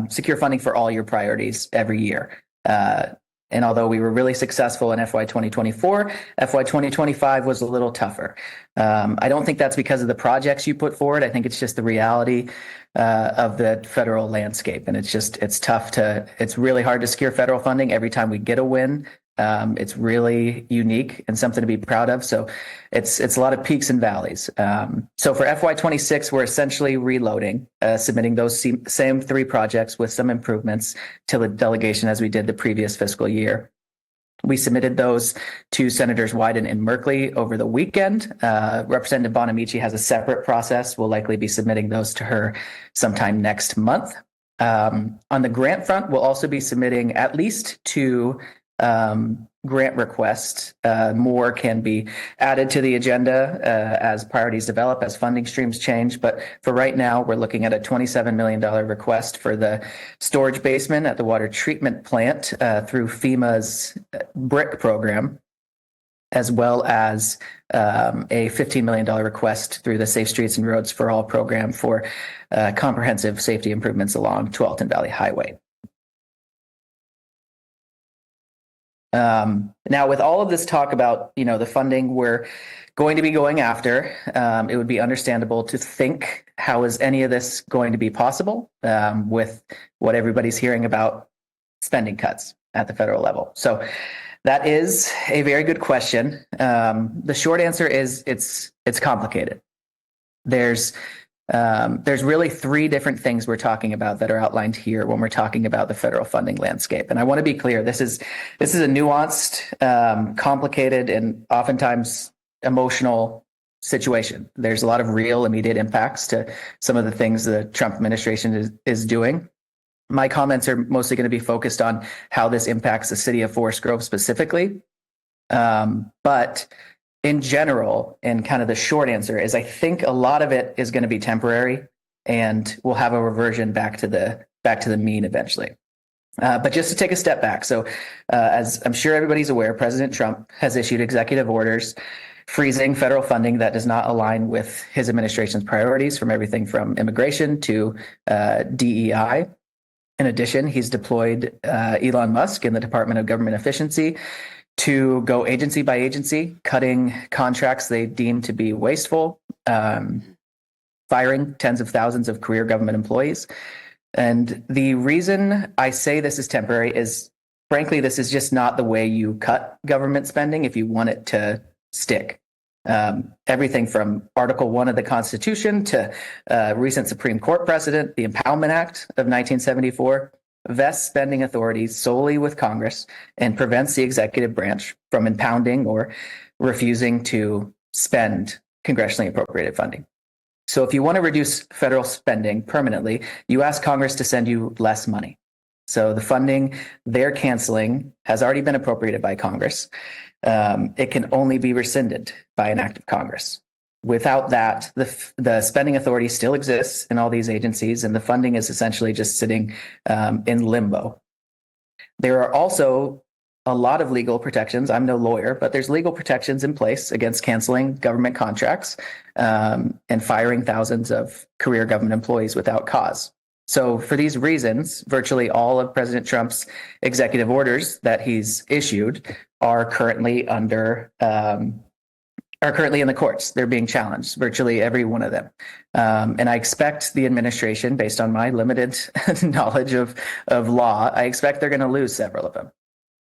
secure funding for all your priorities every year. And although we were really successful in FY 2024, FY 2025 was a little tougher. I don't think that's because of the projects you put forward. I think it's just the reality of the federal landscape. And it's really hard to secure federal funding every time we get a win. It's really unique and something to be proud of. So it's a lot of peaks and valleys. So for FY26, we're essentially reloading, submitting those same 3 projects with some improvements to the delegation as we did the previous fiscal year. We submitted those to Senators Wyden and Merkley over the weekend. Representative Bonamici has a separate process. We'll likely be submitting those to her sometime next month. On the grant front, we'll also be submitting at least 2 grant requests. More can be added to the agenda as priorities develop, as funding streams change. But for right now, we're looking at a $27 million request for the storage basement at the water treatment plant through FEMA's BRIC program, as well as a $15 million request through the Safe Streets and Roads for All program for comprehensive safety improvements along Tualatin Valley Highway. Now, with all of this talk about, the funding we're going to be going after, it would be understandable to think, how is any of this going to be possible with what everybody's hearing about spending cuts at the federal level? So that is a very good question. The short answer is it's complicated. There's really three different things we're talking about that are outlined here when we're talking about the federal funding landscape. And I want to be clear, this is a nuanced, complicated, and oftentimes emotional situation. There's a lot of real immediate impacts to some of the things the Trump administration is doing. My comments are mostly going to be focused on how this impacts the city of Forest Grove specifically. But in general, and kind of the short answer is, I think a lot of it is going to be temporary, and we'll have a reversion back to the mean eventually. But just to take a step back, so as I'm sure everybody's aware, President Trump has issued executive orders freezing federal funding that does not align with his administration's priorities, from everything from immigration to DEI. In addition, he's deployed Elon Musk in the Department of Government Efficiency to go agency by agency, cutting contracts they deem to be wasteful, firing tens of thousands of career government employees. And the reason I say this is temporary is, frankly, this is just not the way you cut government spending if you want it to stick. Everything from Article 1 of the Constitution to recent Supreme Court precedent, the Impoundment Act of 1974, vests spending authorities solely with Congress and prevents the executive branch from impounding or refusing to spend congressionally appropriated funding. So if you want to reduce federal spending permanently, you ask Congress to send you less money. So the funding they're canceling has already been appropriated by Congress. It can only be rescinded by an act of Congress. Without that, the spending authority still exists in all these agencies, and the funding is essentially just sitting in limbo. There are also a lot of legal protections. I'm no lawyer, but there's legal protections in place against canceling government contracts and firing thousands of career government employees without cause. So for these reasons, virtually all of President Trump's executive orders that he's issued are currently in the courts. They're being challenged, virtually every one of them. And I expect the administration, based on my limited knowledge of law, I expect they're going to lose several of them.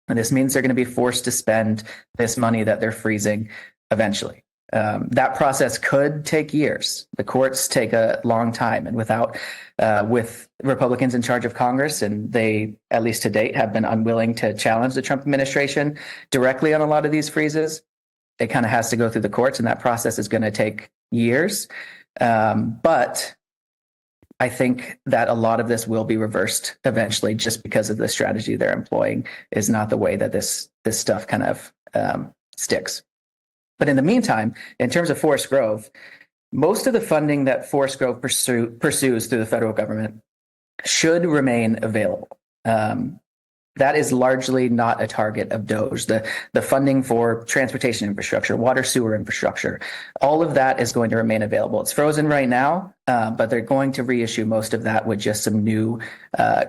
And this means they're going to be forced to spend this money that they're freezing eventually. That process could take years. The courts take a long time, and with Republicans in charge of Congress, and they, at least to date, have been unwilling to challenge the Trump administration directly on a lot of these freezes, it kind of has to go through the courts, and that process is going to take years. But I think that a lot of this will be reversed eventually, just because of the strategy they're employing is not the way that this stuff kind of sticks. But in the meantime, in terms of Forest Grove, most of the funding that Forest Grove pursues through the federal government should remain available. That is largely not a target of DOGE. The funding for transportation infrastructure, water sewer infrastructure, all of that is going to remain available. It's frozen right now, but they're going to reissue most of that with just some new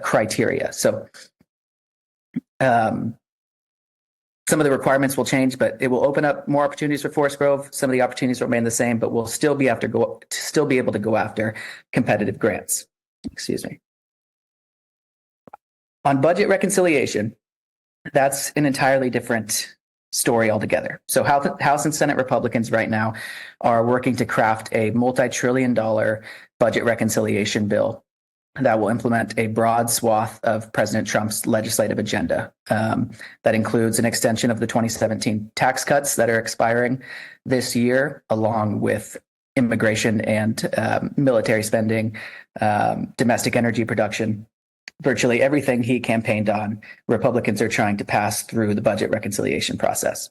criteria. So some of the requirements will change, but it will open up more opportunities for Forest Grove. Some of the opportunities will remain the same, but we'll still be able to go after competitive grants. Excuse me. On budget reconciliation, that's an entirely different story altogether. So House and Senate Republicans right now are working to craft a multi-trillion-dollar budget reconciliation bill that will implement a broad swath of President Trump's legislative agenda. That includes an extension of the 2017 tax cuts that are expiring this year, along with immigration and military spending, domestic energy production. Virtually everything he campaigned on, Republicans are trying to pass through the budget reconciliation process.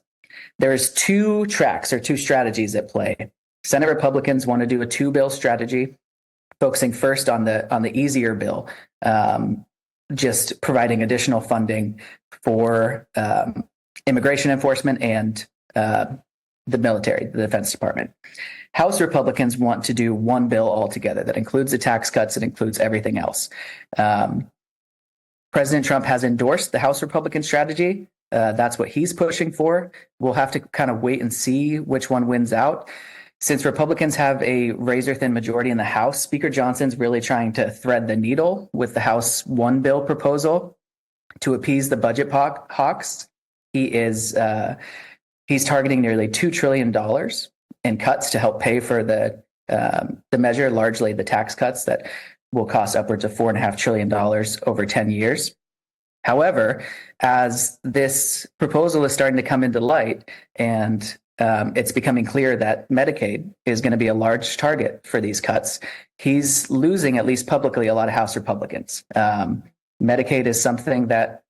There's two tracks or two strategies at play. Senate Republicans want to do a two-bill strategy, focusing first on the easier bill, just providing additional funding for immigration enforcement and the military, the Defense Department. House Republicans want to do one bill altogether that includes the tax cuts and includes everything else. President Trump has endorsed the House Republican strategy, That's what he's pushing for. We'll have to kind of wait and see which one wins out. Since Republicans have a razor thin majority in the House, Speaker Johnson's really trying to thread the needle with the House one bill proposal to appease the budget hawks. He's targeting nearly $2 trillion in cuts to help pay for the measure, largely the tax cuts that will cost upwards of $4.5 trillion over 10 years. However, as this proposal is starting to come into light and it's becoming clear that Medicaid is going to be a large target for these cuts, he's losing, at least publicly, a lot of House Republicans. Medicaid is something that,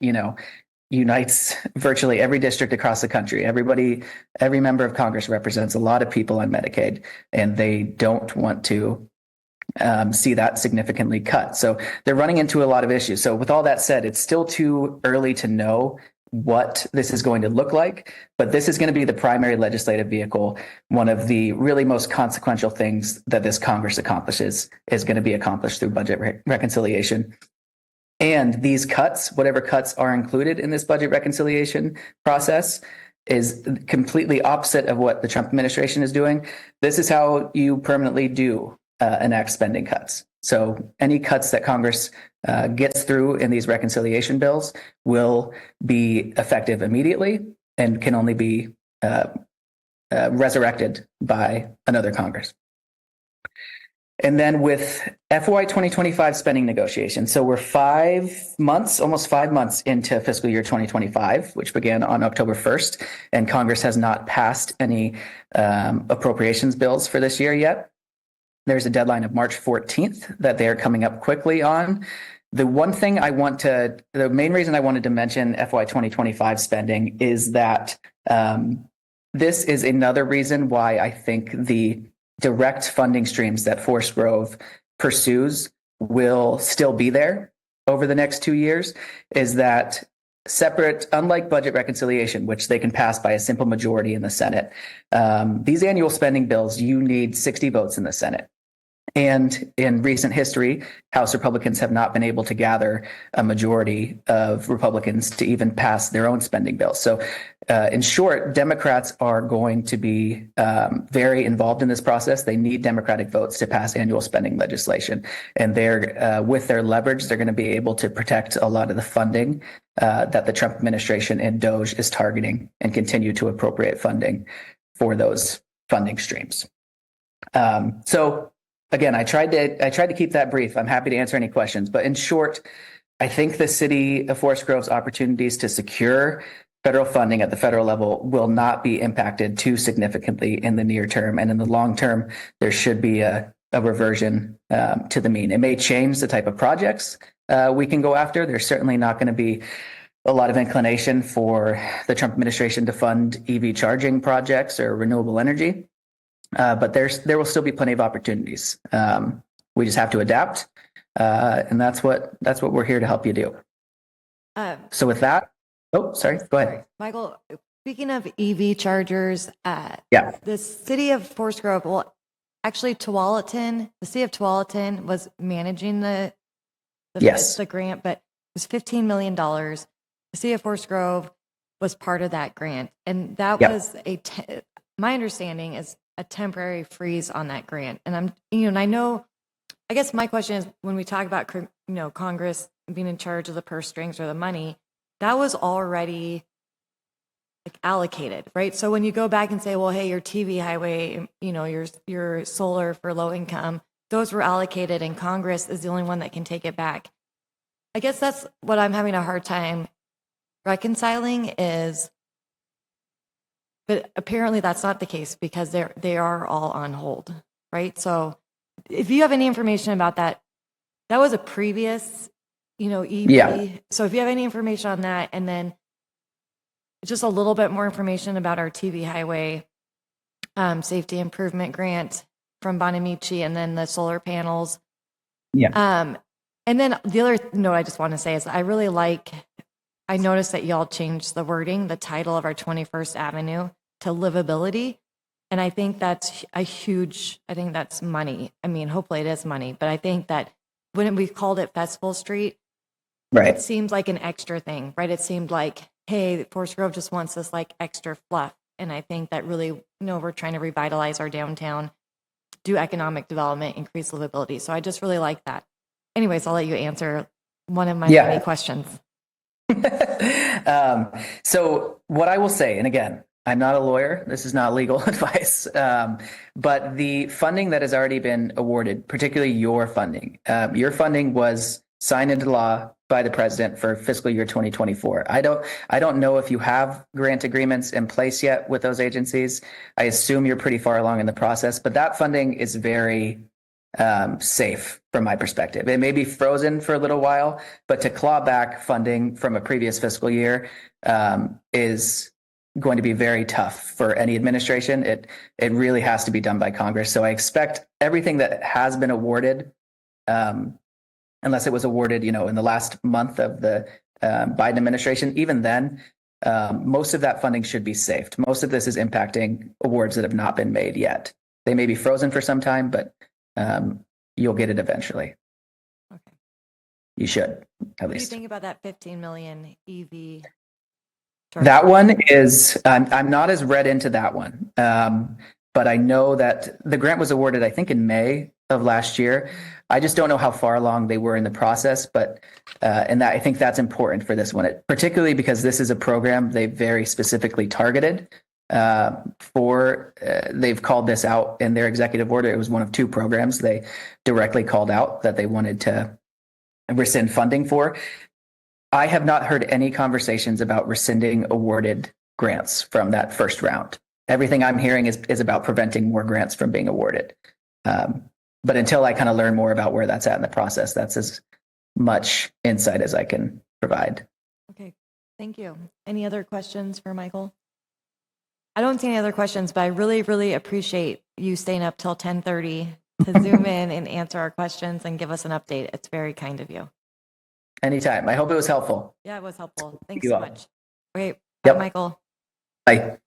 unites virtually every district across the country. Every member of Congress represents a lot of people on Medicaid, and they don't want to see that significantly cut. So they're running into a lot of issues. So with all that said, it's still too early to know what this is going to look like, but this is going to be the primary legislative vehicle. One of the really most consequential things that this Congress accomplishes is going to be accomplished through budget reconciliation. And these cuts, whatever cuts are included in this budget reconciliation process, is completely opposite of what the Trump administration is doing. This is how you permanently do enact spending cuts. So any cuts that Congress gets through in these reconciliation bills will be effective immediately and can only be resurrected by another Congress. And then with FY 2025 spending negotiations, so we're almost 5 months into fiscal year 2025, which began on October 1st, and Congress has not passed any appropriations bills for this year yet. There's a deadline of March 14th that they're coming up quickly on. The main reason I wanted to mention FY 2025 spending is that this is another reason why I think the direct funding streams that Forest Grove pursues will still be there over the next 2 years, is that separate, unlike budget reconciliation, which they can pass by a simple majority in the Senate, these annual spending bills, you need 60 votes in the Senate. And in recent history, House Republicans have not been able to gather a majority of Republicans to even pass their own spending bills. So in short, Democrats are going to be very involved in this process. They need Democratic votes to pass annual spending legislation. And they're with their leverage, they're going to be able to protect a lot of the funding that the Trump administration and DOJ is targeting and continue to appropriate funding for those funding streams. So again, I tried to keep that brief. I'm happy to answer any questions, but in short, I think the city of Forest Grove's opportunities to secure federal funding at the federal level will not be impacted too significantly in the near term. And in the long term, there should be a reversion to the mean. It may change the type of projects we can go after. There's certainly not going to be a lot of inclination for the Trump administration to fund EV charging projects or renewable energy. But there will still be plenty of opportunities. We just have to adapt, and that's what we're here to help you do. So with that, sorry, go ahead. Michael, speaking of EV chargers, the city of Forest Grove, well, actually the city of Tualatin was managing the grant, but it was $15 million. The city of Forest Grove was part of that grant, and that was my understanding is a temporary freeze on that grant. And I guess my question is, when we talk about, Congress being in charge of the purse strings or the money, that was already allocated, right? So when you go back and say, well, hey, your TV highway, your solar for low income, those were allocated and Congress is the only one that can take it back. I guess that's what I'm having a hard time reconciling is, but apparently that's not the case because they are all on hold, right? So if you have any information about that, that was a previous, EV. Yeah. So if you have any information on that, and then just a little bit more information about our TV highway safety improvement grant from Bonamici, and then the solar panels. Yeah. And then the other note I just want to say is I noticed that y'all changed the wording, the title of our 21st Avenue to livability. And I think that's I think that's money. I mean, hopefully it is money, but I think that when we called it Festival Street, right, it seems like an extra thing, right? It seemed like hey, Forest Grove just wants this like extra fluff. And I think that really, we're trying to revitalize our downtown, do economic development, increase livability. So I just really like that. Anyways, I'll let you answer one of my many questions. So what I will say, and again, I'm not a lawyer. This is not legal advice. But the funding that has already been awarded, particularly your funding was signed into law by the president for fiscal year 2024. I don't know if you have grant agreements in place yet with those agencies. I assume you're pretty far along in the process, but that funding is very safe from my perspective. It may be frozen for a little while, but to claw back funding from a previous fiscal year is going to be very tough for any administration. It really has to be done by Congress. So I expect everything that has been awarded, unless it was awarded, in the last month of the Biden administration, even then, most of that funding should be saved. Most of this is impacting awards that have not been made yet. They may be frozen for some time, but you'll get it eventually. Okay. You should, at What do you least. think about that 15 million EV? That one is, I'm not as read into that one. But I know that the grant was awarded, I think, in May of last year. I just don't know how far along they were in the process, but and that I think that's important for this one, particularly because this is a program they very specifically targeted for. They've called this out in their executive order. It was one of two programs they directly called out that they wanted to rescind funding for. I have not heard any conversations about rescinding awarded grants from that first round. Everything I'm hearing is about preventing more grants from being awarded. But until I kind of learn more about where that's at in the process, that's as much insight as I can provide. Okay, thank you. Any other questions for Michael? I don't see any other questions, but I really, really appreciate you staying up till 10:30 to zoom in and answer our questions and give us an update. It's very kind of you. Anytime. I hope it was helpful. Yeah, it was helpful. Thanks You so all. much. Okay, bye, Yep. Michael. Bye.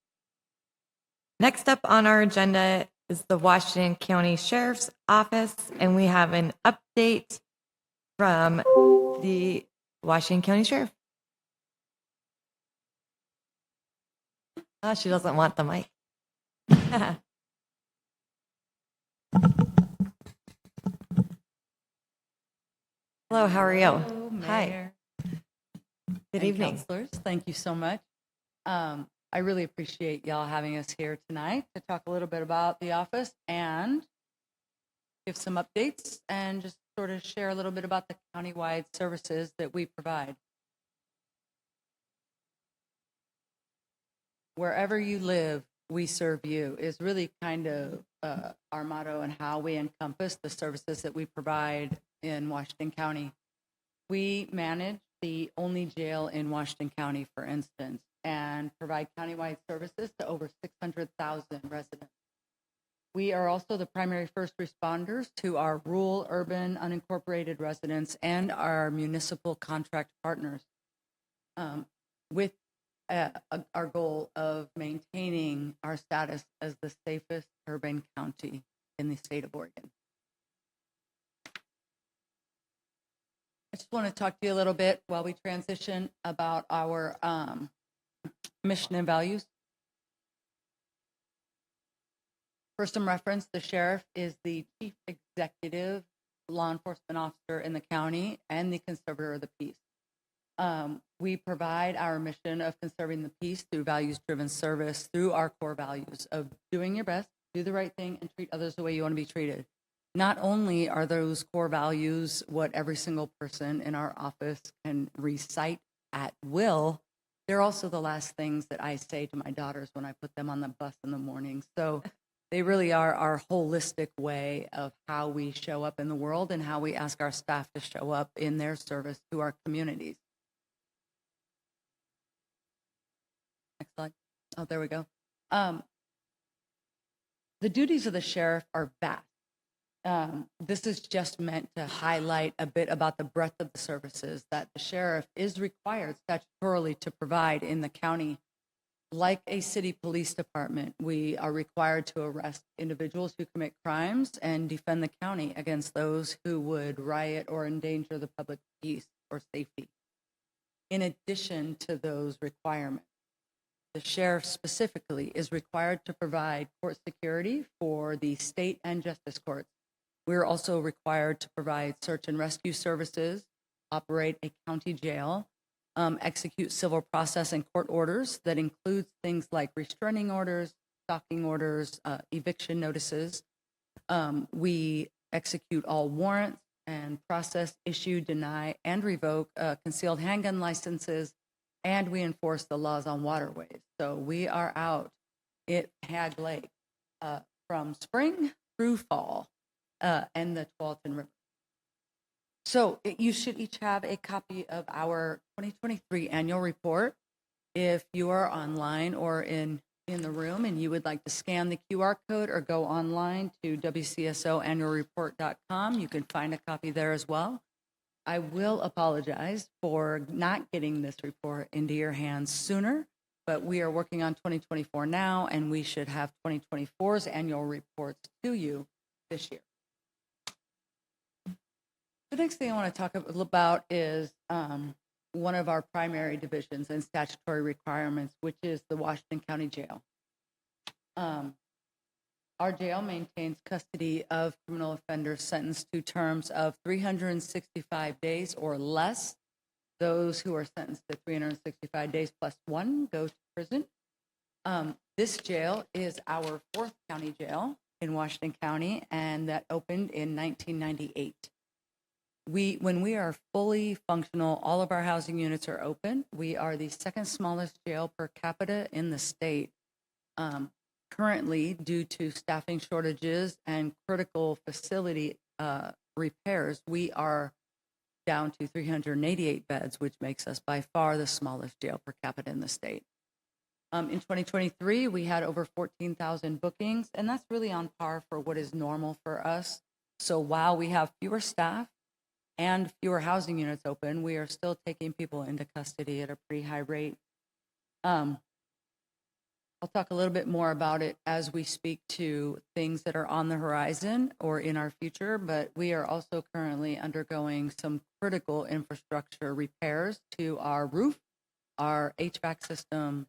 Next up on our agenda is the Washington County Sheriff's Office, and we have an update from the Washington County Sheriff. Oh, she doesn't want the mic. Hello, how are you? Hello, Hi. Mayor Good and evening. Counselors, thank you so much. I really appreciate y'all having us here tonight to talk a little bit about the office and give some updates and just sort of share a little bit about the countywide services that we provide. Wherever you live, we serve you is really kind of our motto and how we encompass the services that we provide in Washington County. We manage the only jail in Washington County, for instance, and provide countywide services to over 600,000 residents. We are also the primary first responders to our rural, urban, unincorporated residents and our municipal contract partners with our goal of maintaining our status as the safest urban county in the state of Oregon. I just want to talk to you a little bit while we transition about our mission and values. For some reference, the sheriff is the chief executive law enforcement officer in the county and the conservator of the peace. We provide our mission of conserving the peace through values-driven service, through our core values of doing your best, do the right thing, and treat others the way you want to be treated. Not only are those core values what every single person in our office can recite at will, they're also the last things that I say to my daughters when I put them on the bus in the morning. So they really are our holistic way of how we show up in the world and how we ask our staff to show up in their service to our communities. Next slide. Oh, there we go. The duties of the sheriff are vast. This is just meant to highlight a bit about the breadth of the services that the sheriff is required statutorily to provide in the county. Like a city police department, we are required to arrest individuals who commit crimes and defend the county against those who would riot or endanger the public peace or safety. in addition to those requirements. The sheriff specifically is required to provide court security for the state and justice courts. We're also required to provide search and rescue services, operate a county jail, execute civil process and court orders that includes things like restraining orders, stalking orders, eviction notices. We execute all warrants and process, issue, deny, and revoke concealed handgun licenses, and we enforce the laws on waterways. So we are out at Hag Lake from spring through fall and the Tualatin River. So you should each have a copy of our 2023 annual report. If you are online or in the room and you would like to scan the QR code or go online to wcsoannualreport.com, you can find a copy there as well. I will apologize for not getting this report into your hands sooner, but we are working on 2024 now, and we should have 2024's annual reports to you this year. The next thing I want to talk about is one of our primary divisions and statutory requirements, which is the Washington County Jail. Our jail maintains custody of criminal offenders sentenced to terms of 365 days or less. Those who are sentenced to 365 days plus one go to prison. This jail is our fourth county jail in Washington County, and that opened in 1998. When we are fully functional, all of our housing units are open. We are the second smallest jail per capita in the state. Currently, due to staffing shortages and critical facility repairs, we are down to 388 beds, which makes us by far the smallest jail per capita in the state. In 2023, we had over 14,000 bookings, and that's really on par for what is normal for us. So while we have fewer staff and fewer housing units open, we are still taking people into custody at a pretty high rate. I'll talk a little bit more about it as we speak to things that are on the horizon or in our future, but we are also currently undergoing some critical infrastructure repairs to our roof, our HVAC system,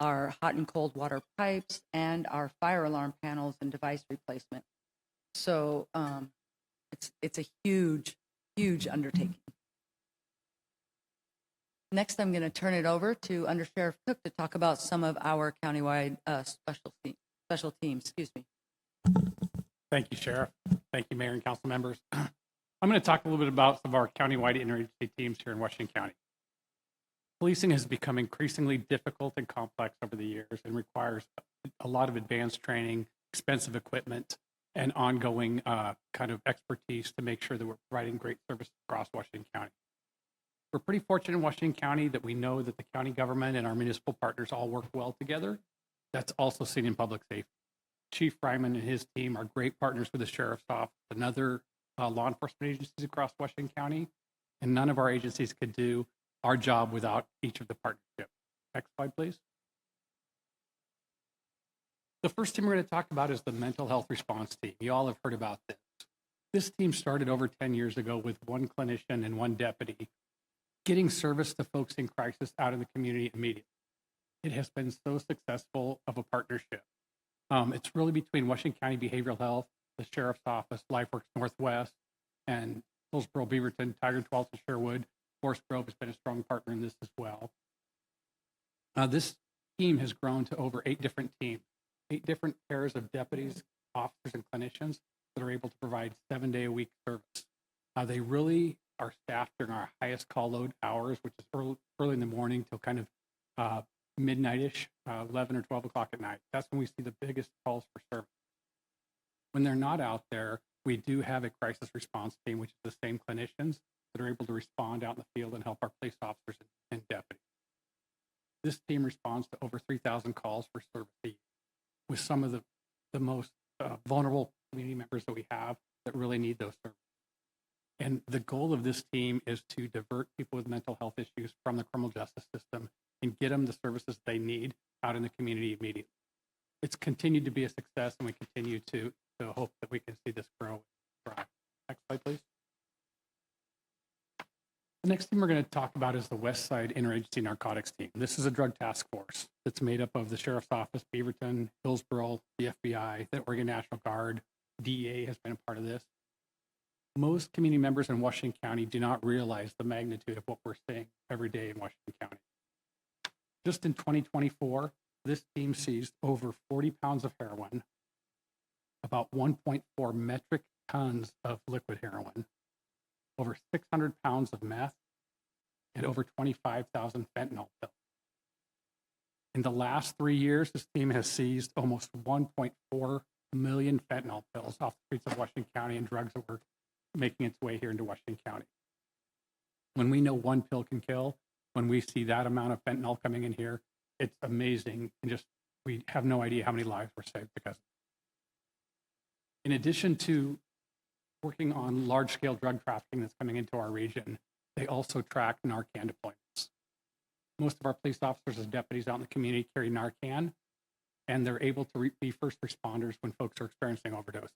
our hot and cold water pipes, and our fire alarm panels and device replacement. So it's a huge, huge undertaking. Next, I'm going to turn it over to Under Sheriff Cook to talk about some of our countywide special teams. Excuse me. Thank you, Sheriff. Thank you, Mayor and council members. I'm going to talk a little bit about some of our countywide interagency teams here in Washington County. Policing has become increasingly difficult and complex over the years and requires a lot of advanced training, expensive equipment, and ongoing kind of expertise to make sure that we're providing great service across Washington County. We're pretty fortunate in Washington County that we know that the county government and our municipal partners all work well together. That's also seen in public safety. Chief Ryman and his team are great partners with the Sheriff's Office and other law enforcement agencies across Washington County, and none of our agencies could do our job without each of the partnerships. Next slide, please. The first team we're going to talk about is the mental health response team. You all have heard about this. This team started over 10 years ago with one clinician and one deputy, getting service to folks in crisis out in the community immediately. It has been so successful of a partnership. It's really between Washington County Behavioral Health, the Sheriff's Office, LifeWorks Northwest, and Hillsborough, Beaverton, Tiger, Tualatin, Sherwood. Forest Grove has been a strong partner in this as well. This team has grown to over 8 different teams, 8 different pairs of deputies, officers, and clinicians that are able to provide 7-day-a-week service. They really are staffed during our highest call load hours, which is early in the morning till kind of midnight-ish, 11 or 12 o'clock at night. That's when we see the biggest calls for service. When they're not out there, we do have a crisis response team, which is the same clinicians that are able to respond out in the field and help our police officers and deputies. This team responds to over 3,000 calls for service a year with some of the most vulnerable community members that we have that really need those services. And the goal of this team is to divert people with mental health issues from the criminal justice system and get them the services they need out in the community immediately. It's continued to be a success, and we continue to hope that we can see this grow and thrive. Next slide, please. The next thing we're going to talk about is the West Side Interagency Narcotics Team. This is a drug task force that's made up of the Sheriff's Office, Beaverton, Hillsborough, the FBI, the Oregon National Guard, DEA has been a part of this. Most community members in Washington County do not realize the magnitude of what we're seeing every day in Washington County. Just in 2024, this team seized over 40 pounds of heroin, about 1.4 metric tons of liquid heroin, over 600 pounds of meth, and over 25,000 fentanyl pills. In the last 3 years, this team has seized almost 1.4 million fentanyl pills off the streets of Washington County and drugs that were making its way here into Washington County. When we know one pill can kill, when we see that amount of fentanyl coming in here, it's amazing. And just, we have no idea how many lives were saved because of it. In addition to working on large-scale drug trafficking that's coming into our region, they also track Narcan deployments. Most of our police officers and deputies out in the community carry Narcan, and they're able to be first responders when folks are experiencing overdose.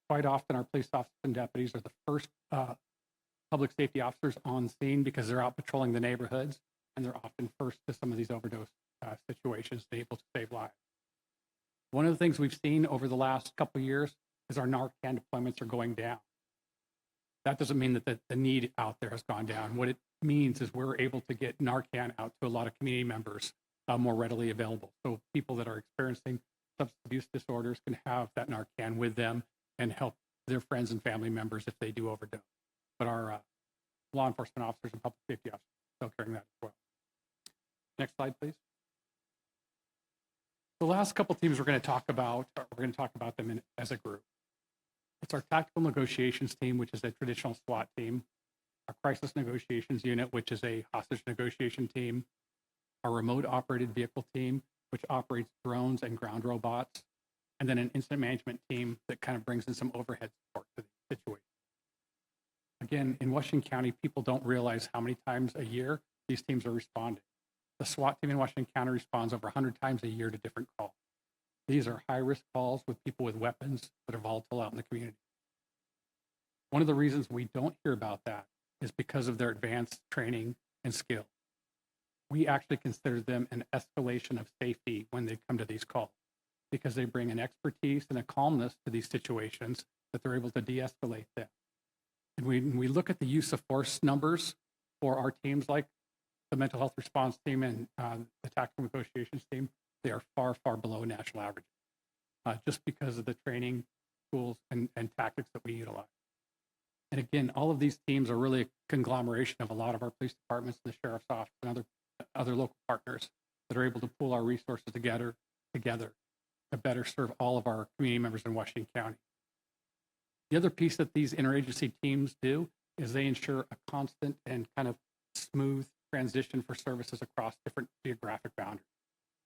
Quite often, our police officers and deputies are the first public safety officers on scene because they're out patrolling the neighborhoods, and they're often first to some of these overdose situations, to able to save lives. One of the things we've seen over the last couple of years is our Narcan deployments are going down. That doesn't mean that the need out there has gone down. What it means is we're able to get Narcan out to a lot of community members more readily available. So people that are experiencing substance abuse disorders can have that Narcan with them and help their friends and family members if they do overdose. But our law enforcement officers and public safety officers are still carrying that as well. Next slide, please. The last couple teams we're going to talk about them as a group. It's our tactical negotiations team, which is a traditional SWAT team, our crisis negotiations unit, which is a hostage negotiation team, our remote operated vehicle team, which operates drones and ground robots, and then an incident management team that kind of brings in some overhead support to the situation. Again, in Washington County, people don't realize how many times a year these teams are responding. The SWAT team in Washington County responds over 100 times a year to different calls. These are high-risk calls with people with weapons that are volatile out in the community. One of the reasons we don't hear about that is because of their advanced training and skill. We actually consider them an escalation of safety when they come to these calls, because they bring an expertise and a calmness to these situations that they're able to de-escalate them. And when we look at the use of force numbers for our teams, like the mental health response team and the tactical negotiations team, they are far, far below national averages, just because of the training, tools, and tactics that we utilize. And again, all of these teams are really a conglomeration of a lot of our police departments and the sheriff's office and other local partners that are able to pool our resources together to better serve all of our community members in Washington County. The other piece that these interagency teams do is they ensure a constant and kind of smooth transition for services across different geographic boundaries.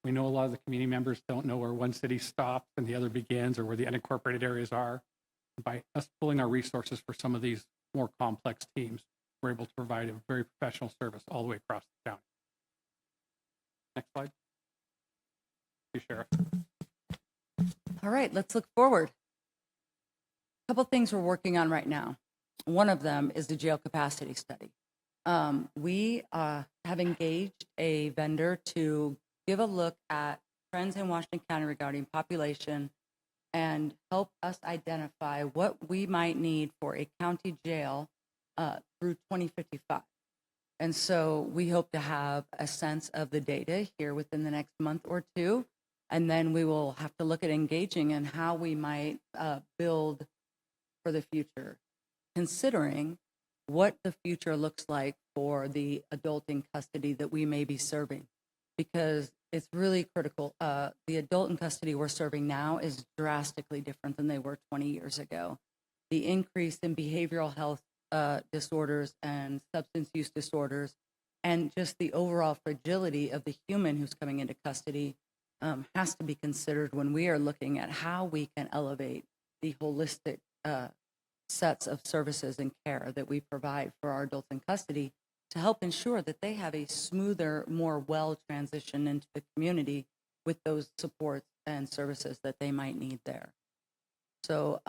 We know a lot of the community members don't know where one city stops and the other begins, or where the unincorporated areas are. By us pulling our resources for some of these more complex teams, we're able to provide a very professional service all the way across the county. Next slide. Thank you, Sheriff. All right, let's look forward. A couple things we're working on right now. One of them is the jail capacity study. We have engaged a vendor to give a look at trends in Washington County regarding population and help us identify what we might need for a county jail through 2055. And so we hope to have a sense of the data here within the next month or two. And then we will have to look at engaging in how we might build for the future, considering what the future looks like for the adult in custody that we may be serving, because it's really critical. The adult in custody we're serving now is drastically different than they were 20 years ago. The increase in behavioral health disorders and substance use disorders, and just the overall fragility of the human who's coming into custody has to be considered when we are looking at how we can elevate the holistic sets of services and care that we provide for our adults in custody to help ensure that they have a smoother, more well transition into the community with those supports and services that they might need there. So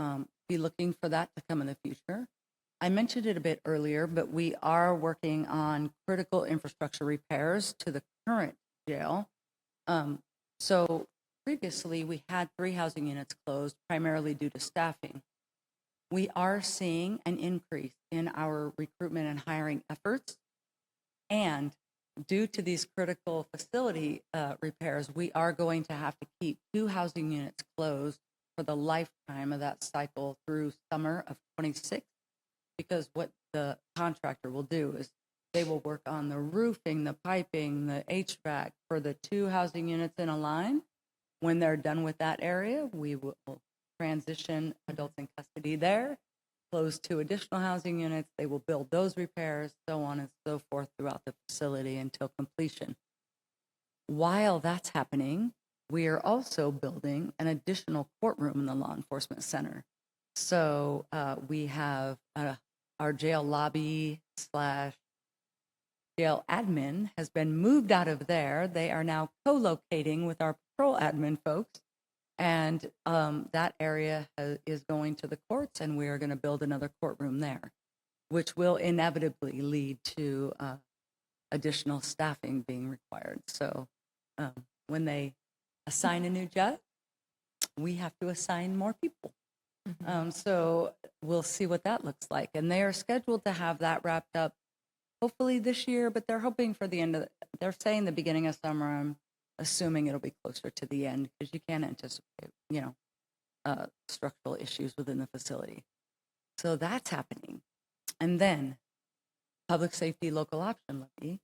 be looking for that to come in the future. I mentioned it a bit earlier, but we are working on critical infrastructure repairs to the current jail. So previously, we had 3 housing units closed primarily due to staffing. We are seeing an increase in our recruitment and hiring efforts. And due to these critical facility repairs, we are going to have to keep 2 housing units closed for the lifetime of that cycle through summer of 26. Because what the contractor will do is they will work on the roofing, the piping, the HVAC for the 2 housing units in a line. When they're done with that area, we will transition adults in custody there, close 2 additional housing units. They will build those repairs, so on and so forth throughout the facility until completion. While that's happening, we are also building an additional courtroom in the law enforcement center. So we have our jail lobby / jail admin has been moved out of there. They are now co-locating with our patrol admin folks. And that area is going to the courts, and we are going to build another courtroom there, which will inevitably lead to additional staffing being required. So when they assign a new judge, we have to assign more people. So we'll see what that looks like. And they are scheduled to have that wrapped up hopefully this year, but they're hoping for the end of, they're saying the beginning of summer. I'm assuming it'll be closer to the end because you can't anticipate, structural issues within the facility. So that's happening. And then public safety local option levy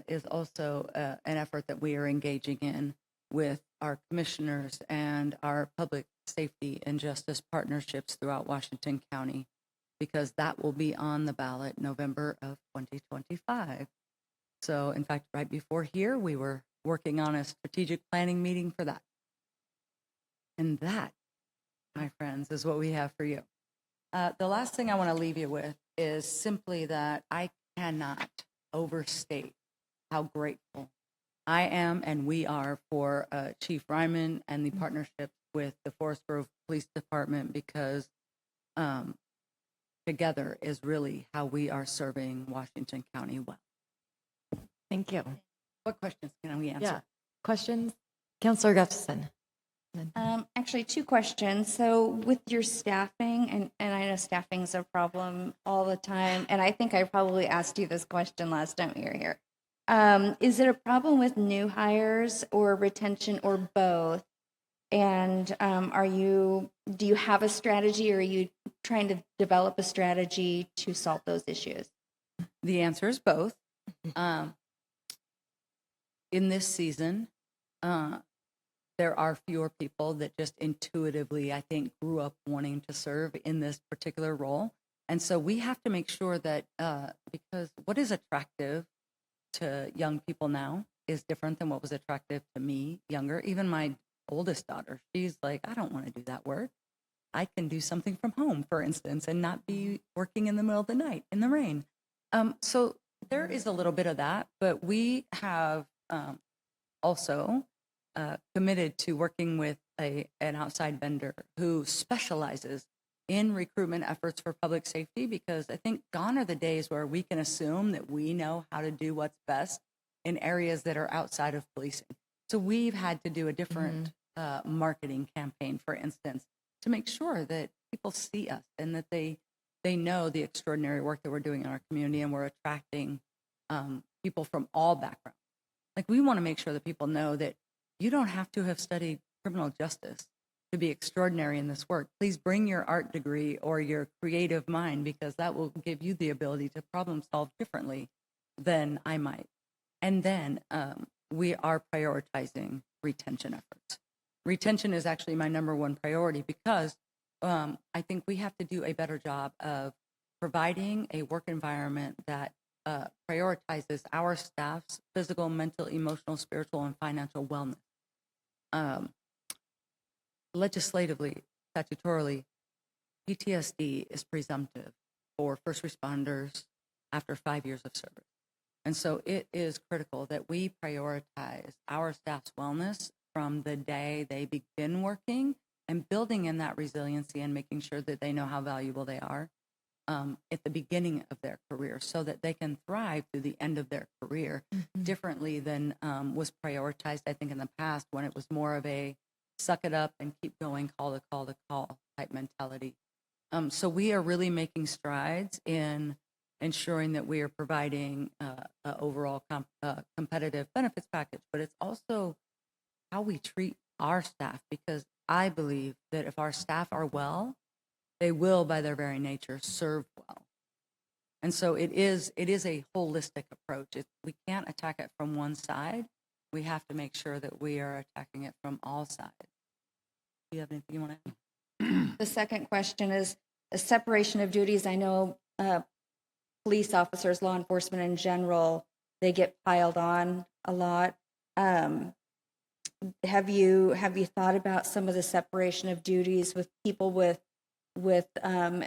is also an effort that we are engaging in with our commissioners and our public safety and justice partnerships throughout Washington County, because that will be on the ballot November of 2025. So in fact, right before here, we were working on a strategic planning meeting for that. And that, my friends, is what we have for you. The last thing I want to leave you with is simply that I cannot overstate how grateful I am and we are for Chief Ryman and the partnership with the Forest Grove Police Department, because together is really how we are serving Washington County well. Thank you. What questions can we answer? Yeah. Questions? Councilor Gustafson. Actually, 2 questions. So with your staffing, and I know staffing is a problem all the time, and I think I probably asked you this question last time you were here. Is it a problem with new hires or retention or both? And do you have a strategy, or are you trying to develop a strategy to solve those issues? The answer is both. In this season, there are fewer people that just intuitively, I think, grew up wanting to serve in this particular role. And so we have to make sure that, because what is attractive to young people now is different than what was attractive to me younger. Even my oldest daughter, she's like, I don't want to do that work. I can do something from home, for instance, and not be working in the middle of the night in the rain. So there is a little bit of that, but we have also committed to working with an outside vendor who specializes in recruitment efforts for public safety, because I think gone are the days where we can assume that we know how to do what's best in areas that are outside of policing. So we've had to do a different marketing campaign, for instance, to make sure that people see us and that they know the extraordinary work that we're doing in our community, and we're attracting people from all backgrounds. Like, we want to make sure that people know that you don't have to have studied criminal justice to be extraordinary in this work. Please bring your art degree or your creative mind, because that will give you the ability to problem solve differently than I might. And then we are prioritizing retention efforts. Retention is actually my number 1 priority, because I think we have to do a better job of providing a work environment that prioritizes our staff's physical, mental, emotional, spiritual, and financial wellness. Legislatively, statutorily, PTSD is presumptive for first responders after 5 years of service. And so it is critical that we prioritize our staff's wellness from the day they begin working, and building in that resiliency and making sure that they know how valuable they are. at the beginning of their career so that they can thrive through the end of their career differently than was prioritized, I think, in the past when it was more of a suck it up and keep going, call to call to call type mentality. So we are really making strides in ensuring that we are providing an overall competitive benefits package, but it's also how we treat our staff, because I believe that if our staff are well, they will, by their very nature, serve well. And so it is a holistic approach. We can't attack it from one side. We have to make sure that we are attacking it from all sides. Do you have anything you want to add? The second question is a separation of duties. I know police officers, law enforcement in general, they get piled on a lot. Have you thought about some of the separation of duties with people with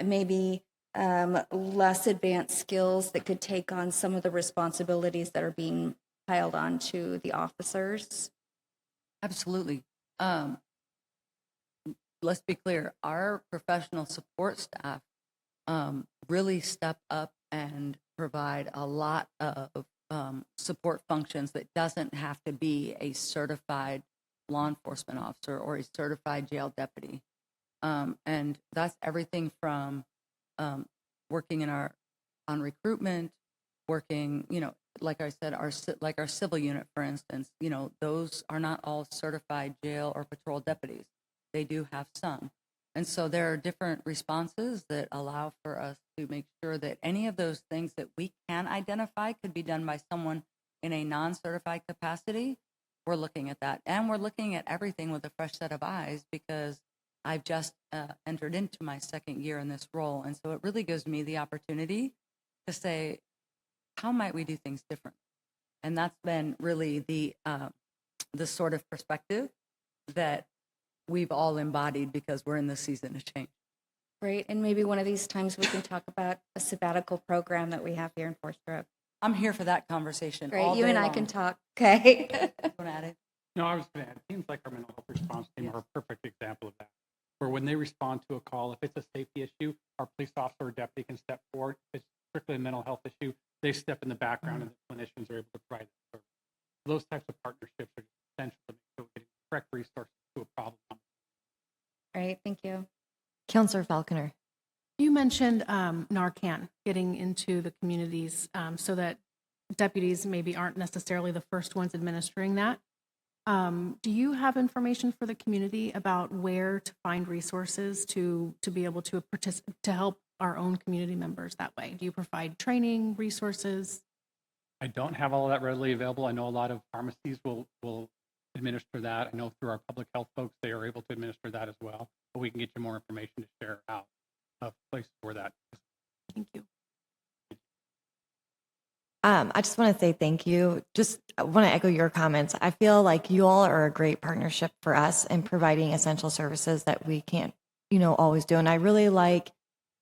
maybe less advanced skills that could take on some of the responsibilities that are being piled on to the officers? Absolutely. Let's be clear, our professional support staff really step up and provide a lot of support functions that doesn't have to be a certified law enforcement officer or a certified jail deputy. And that's everything from working on recruitment, working, like I said, our civil unit, for instance, those are not all certified jail or patrol deputies. They do have some. And so there are different responses that allow for us to make sure that any of those things that we can identify could be done by someone in a non-certified capacity. We're looking at that. And we're looking at everything with a fresh set of eyes, because I've just entered into my second year in this role. And so it really gives me the opportunity to say, how might we do things differently? And that's been really the sort of perspective that we've all embodied, because we're in the season of change. Great. And maybe one of these times we can talk about a sabbatical program that we have here in Forest Grove. I'm here for that conversation. Great. All You day and I long. can talk. Okay. Want to add it? No, I was going to add, teams like our mental health response team are a perfect example of that, where when they respond to a call, if it's a safety issue, our police officer or deputy can step forward. If it's strictly a mental health issue, they step in the background and the clinicians are able to provide that service. Those types of partnerships are essential to make sure we're getting the correct resources to a problem. Great. Thank you. Counselor Falconer. You mentioned Narcan getting into the communities so that deputies maybe aren't necessarily the first ones administering that. Do you have information for the community about where to find resources to be able to to help our own community members that way? Do you provide training resources? I don't have all of that readily available. I know a lot of pharmacies will administer that. I know through our public health folks, they are able to administer that as well. But we can get you more information to share out of places where that is. Thank you. I just want to say thank you. Just want to echo your comments. I feel like you all are a great partnership for us in providing essential services that we can't, always do. And I really like,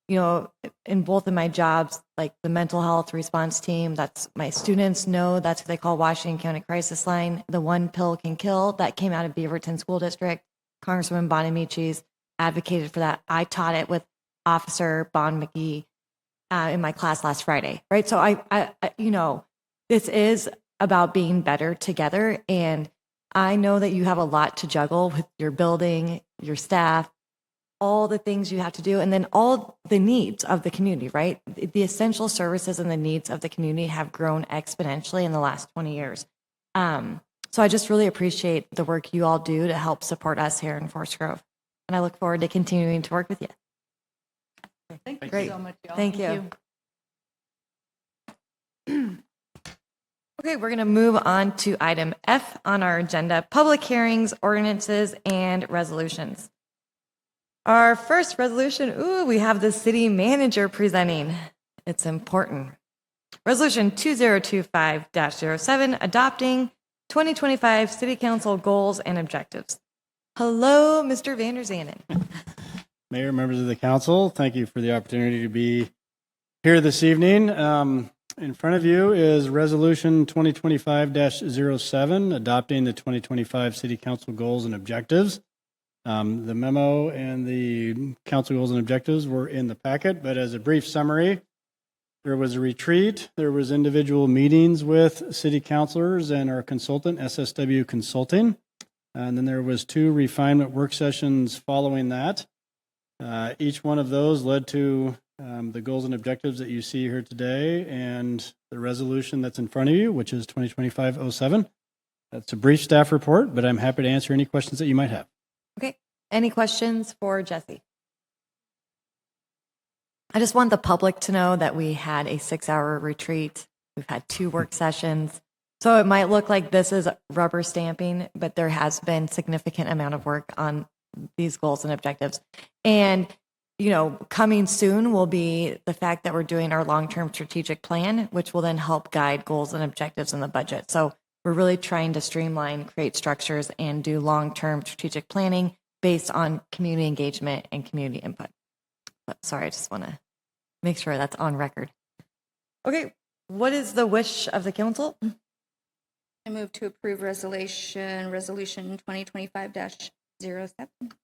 in both of my jobs, like the mental health response team, that's my students know that's what they call Washington County Crisis Line. The one pill can kill that came out of Beaverton School District. Congresswoman Bonamicis advocated for that. I taught it with Officer Bon McGee in my class last Friday, right? So I this is about being better together. And I know that you have a lot to juggle with your building, your staff, all the things you have to do, and then all the needs of the community, right? The essential services and the needs of the community have grown exponentially in the last 20 years. So I just really appreciate the work you all do to help support us here in Forest Grove. And I look forward to continuing to work with you. Thank you Great. so much, y'all. Thank you. Okay, we're going to move on to item F on our agenda, public hearings, ordinances, and resolutions. Our first resolution, we have the city manager presenting. It's important. Resolution 2025-07, adopting 2025 City Council goals and objectives. Hello, Mr. Vander Zanden. Mayor, members of the council, thank you for the opportunity to be here this evening. In front of you is Resolution 2025-07, adopting the 2025 City Council goals and objectives. The memo and the council goals and objectives were in the packet, but as a brief summary, there was a retreat, there was individual meetings with city councilors and our consultant, SSW Consulting, and then there was 2 refinement work sessions following that. Each one of those led to the goals and objectives that you see here today and the resolution that's in front of you, which is 2025-07. That's a brief staff report, but I'm happy to answer any questions that you might have. Okay. Any questions for Jesse? I just want the public to know that we had a 6-hour retreat. We've had 2 work sessions. So it might look like this is rubber stamping, but there has been significant amount of work on these goals and objectives. And, you know, coming soon will be the fact that we're doing our long-term strategic plan, which will then help guide goals and objectives in the budget. So we're really trying to streamline, create structures, and do long-term strategic planning based on community engagement and community input. But sorry, I just want to make sure that's on record. Okay, what is the wish of the council? I move to approve resolution 2025-07.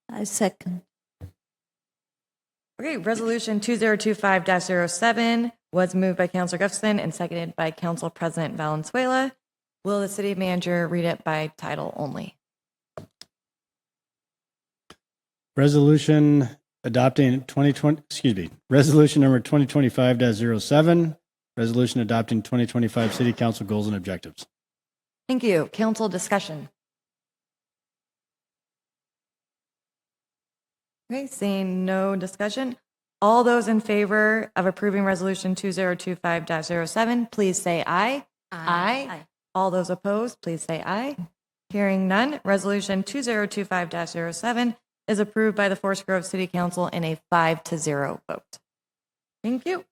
I second. Okay, resolution 2025-07 was moved by Councilor Gustafson and seconded by Council President Valenzuela. Will the city manager read it by title only? Resolution adopting resolution number 2025-07, resolution adopting 2025 city council goals and objectives. Thank you. Council discussion. Okay, seeing no discussion. All those in favor of approving resolution 2025-07, please say aye. Aye. All those opposed, please say aye. Hearing none, resolution 2025-07 is approved by the Forest Grove City Council in a 5-0 vote. Thank you.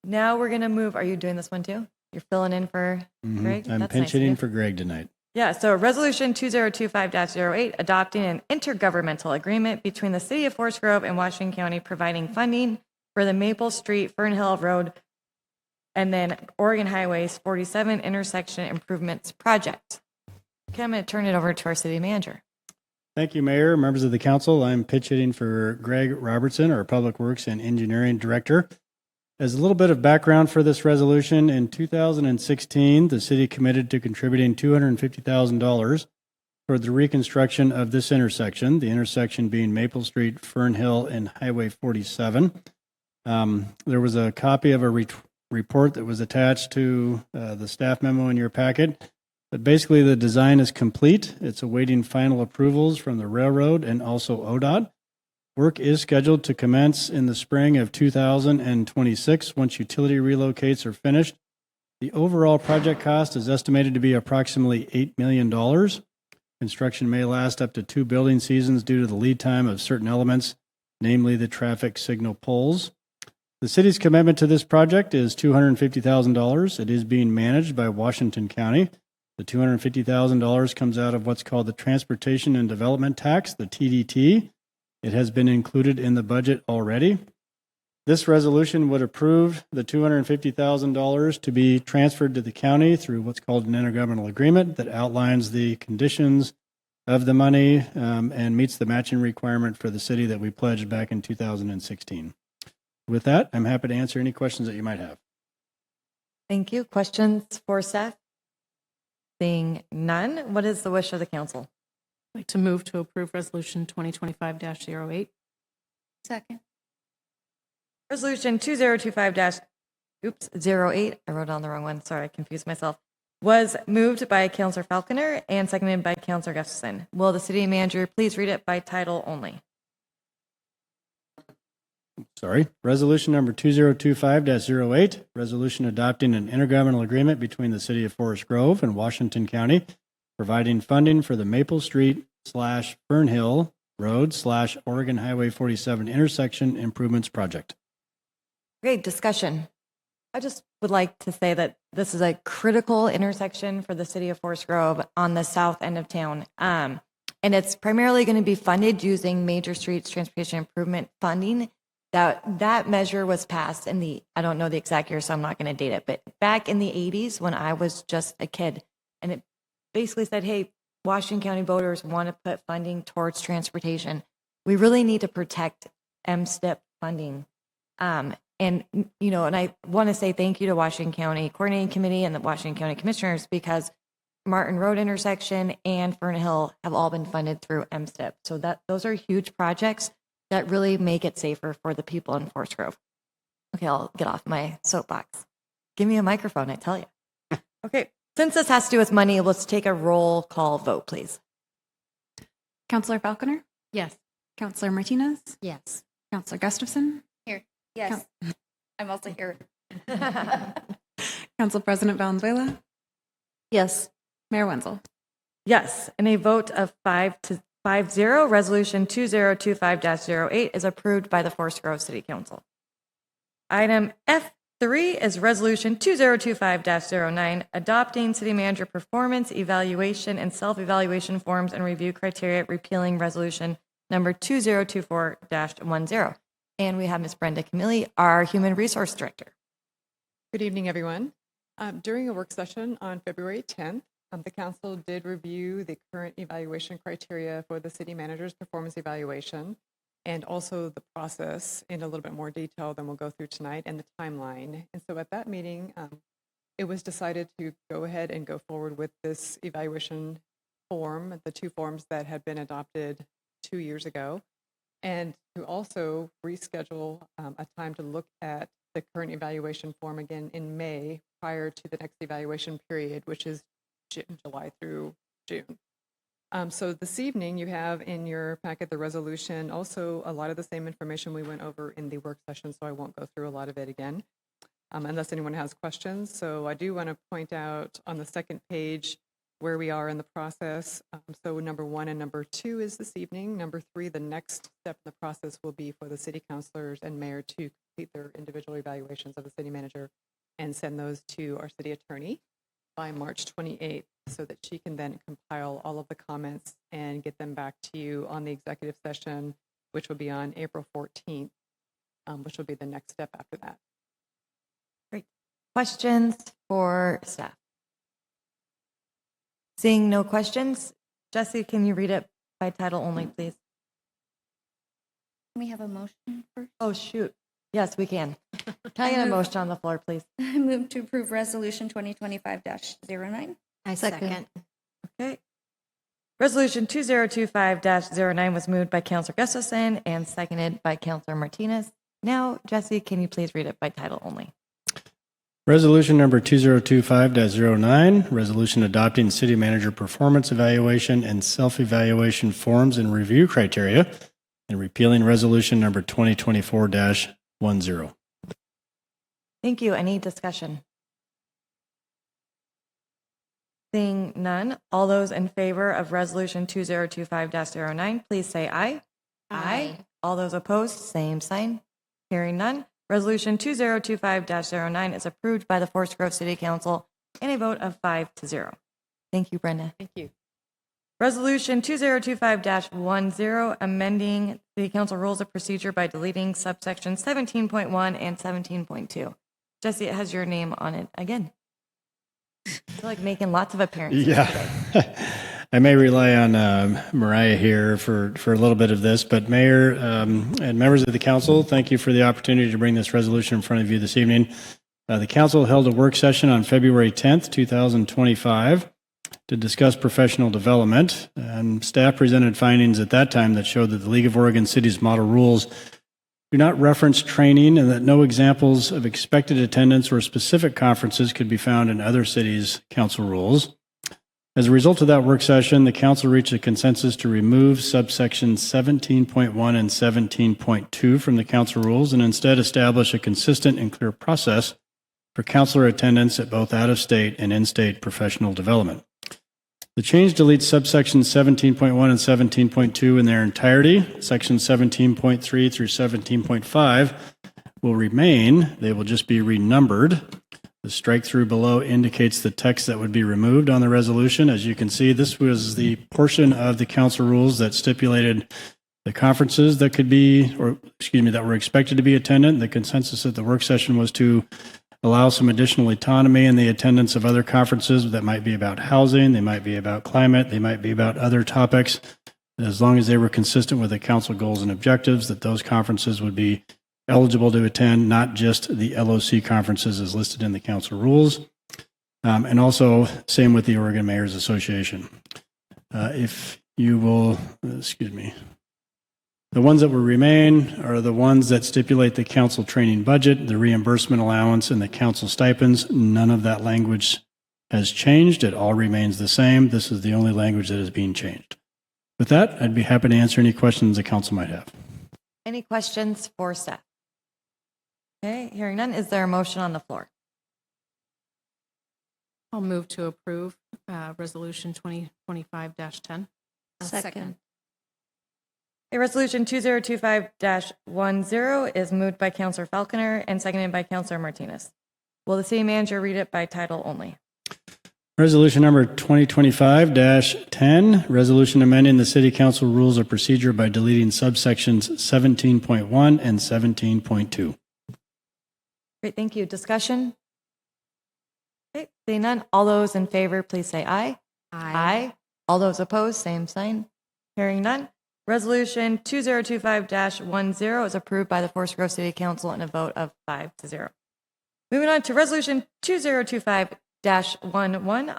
Now we're going to move. Are you doing this one too? You're filling in for Greg? I'm That's pinch nice of hitting you. for Greg tonight. Yeah, so resolution 2025-08, adopting an intergovernmental agreement between the city of Forest Grove and Washington County, providing funding for the Maple Street, Fern Hill Road, and then Oregon Highways 47 intersection improvements project. Okay, I'm going to turn it over to our city manager. Thank you, Mayor, members of the council. I'm pitch hitting for Greg Robertson, our Public Works and Engineering Director. As a little bit of background for this resolution, in 2016, the city committed to contributing $250,000 for the reconstruction of this intersection, the intersection being Maple Street, Fern Hill, and Highway 47. There was a copy of a report that was attached to the staff memo in your packet. But basically, the design is complete. It's awaiting final approvals from the railroad and also ODOT. Work is scheduled to commence in the spring of 2026 once utility relocates are finished. The overall project cost is estimated to be approximately $8 million. Construction may last up to 2 building seasons due to the lead time of certain elements, namely the traffic signal poles. The city's commitment to this project is $250,000. It is being managed by Washington County. The $250,000 comes out of what's called the Transportation and Development Tax, the TDT. It has been included in the budget already. This resolution would approve the $250,000 to be transferred to the county through what's called an intergovernmental agreement that outlines the conditions of the money and meets the matching requirement for the city that we pledged back in 2016. With that, I'm happy to answer any questions that you might have. Thank you. Questions for Seth? Seeing none, what is the wish of the council? I'd like to move to approve resolution 2025-08. Second. Resolution 2025-08, I wrote down the wrong one, sorry, I confused myself, was moved by Councilor Falconer and seconded by Councilor Gustafson. Will the city manager please read it by title only? Sorry. Resolution number 2025-08, resolution adopting an intergovernmental agreement between the city of Forest Grove and Washington County, providing funding for the Maple Street / Fern Hill Road / Oregon Highway 47 intersection improvements project. Great discussion. I just would like to say that this is a critical intersection for the city of Forest Grove on the south end of town. And it's primarily going to be funded using Major Streets Transportation Improvement funding. That measure was passed in the, I don't know the exact year, so I'm not going to date it, but back in the 80s when I was just a kid. And it basically said, hey, Washington County voters want to put funding towards transportation. We really need to protect MSTIP funding. And I want to say thank you to Washington County Coordinating Committee and the Washington County Commissioners, because Martin Road intersection and Fern Hill have all been funded through MSTIP. So those are huge projects that really make it safer for the people in Forest Grove. Okay, I'll get off my soapbox. Give me a microphone, I tell you. Okay, since this has to do with money, let's take a roll call vote, please. Counselor Falconer, Yes. Counselor Martinez, Yes. Counselor Gustafson, Here. Yes. I'm also here. Council President Valenzuela, Yes. Mayor Wenzel. Yes, in a vote of 5-0, Resolution 2025-08 is approved by the Forest Grove City Council. Item F3 is Resolution 2025-09, adopting city manager performance evaluation and self-evaluation forms and review criteria, repealing Resolution number 2024-10. And we have Ms. Brenda Camilli, our Human Resource Director. Good evening, everyone. During a work session on February 10th, the council did review the current evaluation criteria for the city manager's performance evaluation, and also the process in a little bit more detail than we'll go through tonight, and the timeline. And so at that meeting, it was decided to go ahead and go forward with this evaluation form, the two forms that had been adopted 2 years ago, and to also reschedule a time to look at the current evaluation form again in May, prior to the next evaluation period, which is July through June. So this evening, you have in your packet the resolution, also a lot of the same information we went over in the work session, so I won't go through a lot of it again, unless anyone has questions. So I do want to point out on the second page where we are in the process. So number 1 and number 2 is this evening. Number 3, the next step in the process will be for the city councilors and mayor to complete their individual evaluations of the city manager and send those to our city attorney by March 28th, so that she can then compile all of the comments and get them back to you on the executive session, which will be on April 14th, which will be the next step after that. Great. Questions for staff? Seeing no questions, Jesse, can you read it by title only, please? Can we have a motion first? Oh, shoot. Yes, we can. Can I get a motion on the floor, please? I move to approve Resolution 2025-09. I second. Okay. Resolution 2025-09 was moved by Councilor Gustafson and seconded by Councilor Martinez. Now, Jesse, can you please read it by title only? Resolution number 2025-09, resolution adopting city manager performance evaluation and self-evaluation forms and review criteria, and repealing resolution number 2024-10. Thank you. Any discussion? Seeing none, all those in favor of Resolution 2025-09, please say aye. Aye. All those opposed, same sign. Hearing none, Resolution 2025-09 is approved by the Forest Grove City Council in a vote of 5-0. Thank you, Brenda. Thank you. Resolution 2025-10, amending City Council Rules of Procedure by deleting subsections 17.1 and 17.2. Jesse, it has your name on it again. I feel like making lots of appearances. Yeah. I may rely on Mariah here for a little bit of this, but Mayor and members of the council, thank you for the opportunity to bring this resolution in front of you this evening. The council held a work session on February 10th, 2025 to discuss professional development, and staff presented findings at that time that showed that the League of Oregon Cities model rules do not reference training and that no examples of expected attendance or specific conferences could be found in other cities' council rules. As a result of that work session, the council reached a consensus to remove subsections 17.1 and 17.2 from the council rules and instead establish a consistent and clear process for councilor attendance at both out-of-state and in-state professional development. The change deletes subsections 17.1 and 17.2 in their entirety. Sections 17.3 through 17.5 will remain. They will just be renumbered. The strike through below indicates the text that would be removed on the resolution. As you can see, this was the portion of the council rules that stipulated the conferences that could be, that were expected to be attended. The consensus at the work session was to allow some additional autonomy in the attendance of other conferences that might be about housing, they might be about climate, they might be about other topics, as long as they were consistent with the council goals and objectives, that those conferences would be eligible to attend, not just the LOC conferences as listed in the council rules. And also, same with the Oregon Mayors Association. If you will, excuse me, the ones that will remain are the ones that stipulate the council training budget, the reimbursement allowance, and the council stipends. None of that language has changed. It all remains the same. This is the only language that is being changed. With that, I'd be happy to answer any questions the council might have. Any questions for staff? Okay, hearing none, is there a motion on the floor? I'll move to approve Resolution 2025-10. Second. A resolution 2025-10 is moved by Councilor Falconer and seconded by Councilor Martinez. Will the city manager read it by title only? Resolution number 2025-10, resolution amending the city council rules of procedure by deleting subsections 17.1 and 17.2. Great, thank you. Discussion? Okay, seeing none, all those in favor, please say aye. Aye. All those opposed, same sign. Hearing none. Resolution 2025-10 is approved by the Forest Grove City Council in a vote of 5-0. Moving on to Resolution 2025-11,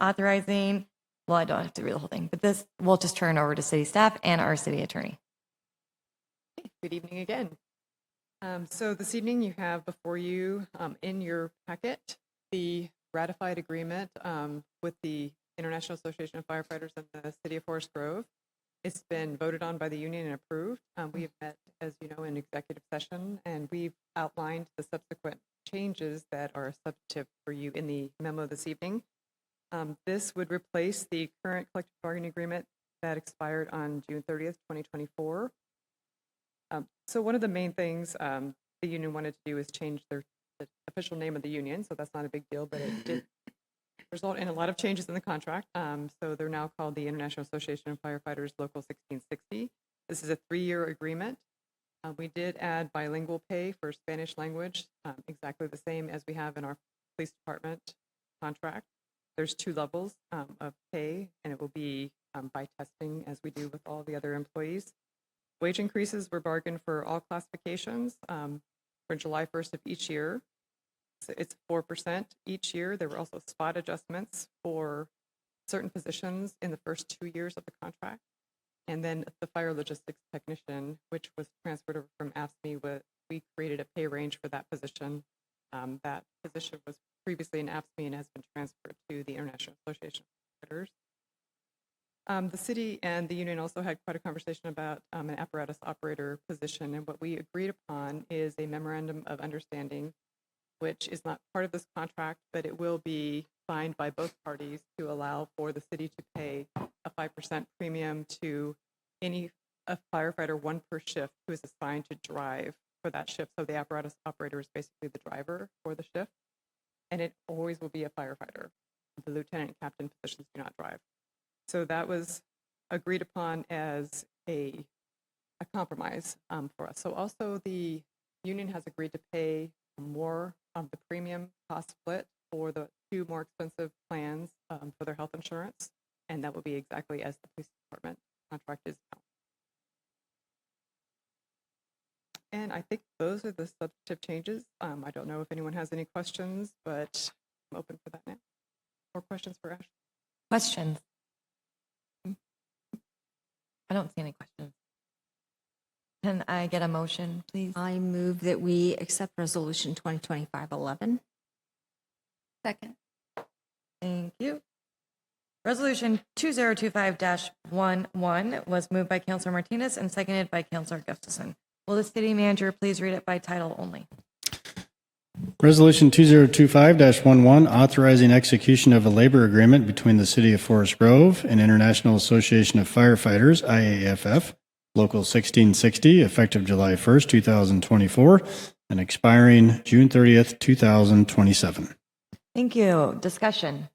authorizing, well, I don't have to read the whole thing, but this will just turn over to city staff and our city attorney. Good evening again. So this evening you have before you in your packet the ratified agreement with the International Association of Firefighters and the City of Forest Grove. It's been voted on by the union and approved. We have met, as you know, in executive session, and we've outlined the subsequent changes that are substantive for you in the memo this evening. This would replace the current collective bargaining agreement that expired on June 30th, 2024. So one of the main things the union wanted to do is change the official name of the union, so that's not a big deal, but it did result in a lot of changes in the contract. So they're now called the International Association of Firefighters Local 1660. This is a 3-year agreement. We did add bilingual pay for Spanish language, exactly the same as we have in our police department contract. There's 2 levels of pay, and it will be by testing as we do with all the other employees. Wage increases were bargained for all classifications for July 1st of each year. So it's 4% each year. There were also spot adjustments for certain positions in the first 2 years of the contract. And then the fire logistics technician, which was transferred over from AFSCME, we created a pay range for that position. That position was previously in AFSCME and has been transferred to the International Association of Firefighters. The city and the union also had quite a conversation about an apparatus operator position, and what we agreed upon is a memorandum of understanding, which is not part of this contract, but it will be signed by both parties to allow for the city to pay a 5% premium to a firefighter, 1 per shift, who is assigned to drive for that shift. So the apparatus operator is basically the driver for the shift, and it always will be a firefighter. The lieutenant and captain positions do not drive. So that was agreed upon as a compromise for us. So also the union has agreed to pay more of the premium cost split for the 2 more expensive plans for their health insurance, and that will be exactly as the police department contract is now. And I think those are the substantive changes. I don't know if anyone has any questions, but I'm open for that now. More questions for Ash? Questions? I don't see any questions. Can I get a motion, please? I move that we accept Resolution 2025-11. Second. Thank you. Resolution 2025-11 was moved by Councilor Martinez and seconded by Councilor Gustafson. Will the city manager please read it by title only? Resolution 2025-11, authorizing execution of a labor agreement between the City of Forest Grove and International Association of Firefighters, IAFF, Local 1660, effective July 1st, 2024, and expiring June 30th, 2027. Thank you. Discussion.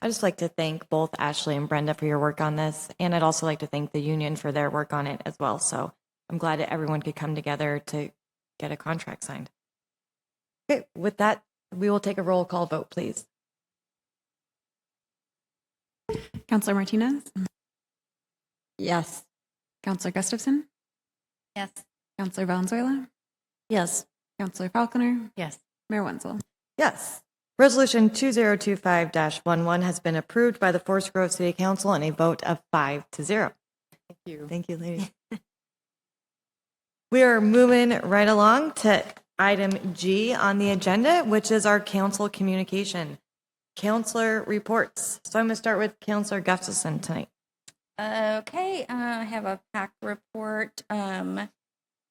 I'd just like to thank both Ashley and Brenda for your work on this, and I'd also like to thank the union for their work on it as well. So I'm glad that everyone could come together to get a contract signed. Okay, with that, we will take a roll call vote, please. Counselor Martinez, Yes. Counselor Gustafson, Yes. Counselor Valenzuela, Yes. Counselor Falconer, Yes. Mayor Wenzel. Yes. Resolution 2025-11 has been approved by the Forest Grove City Council on a vote of 5-0. Thank you. Thank you, ladies. We are moving right along to item G on the agenda, which is our council communication. Counselor reports. So I'm going to start with Counselor Gustafson tonight. Okay, I have a PAC report.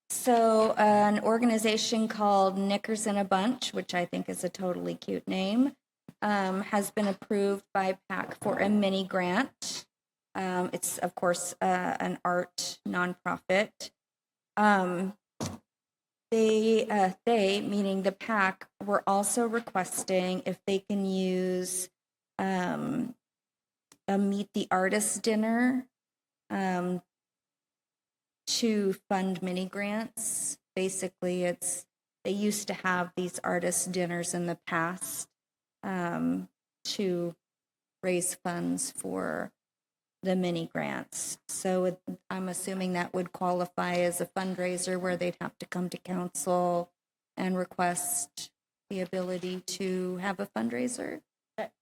So an organization called Knickers in a Bunch, which I think is a totally cute name, has been approved by PAC for a mini grant. It's, of course, an art nonprofit. They, meaning the PAC, were also requesting if they can use a Meet the Artist dinner to fund mini grants. Basically, they used to have these artist dinners in the past to raise funds for the mini grants. So I'm assuming that would qualify as a fundraiser where they'd have to come to council and request the ability to have a fundraiser.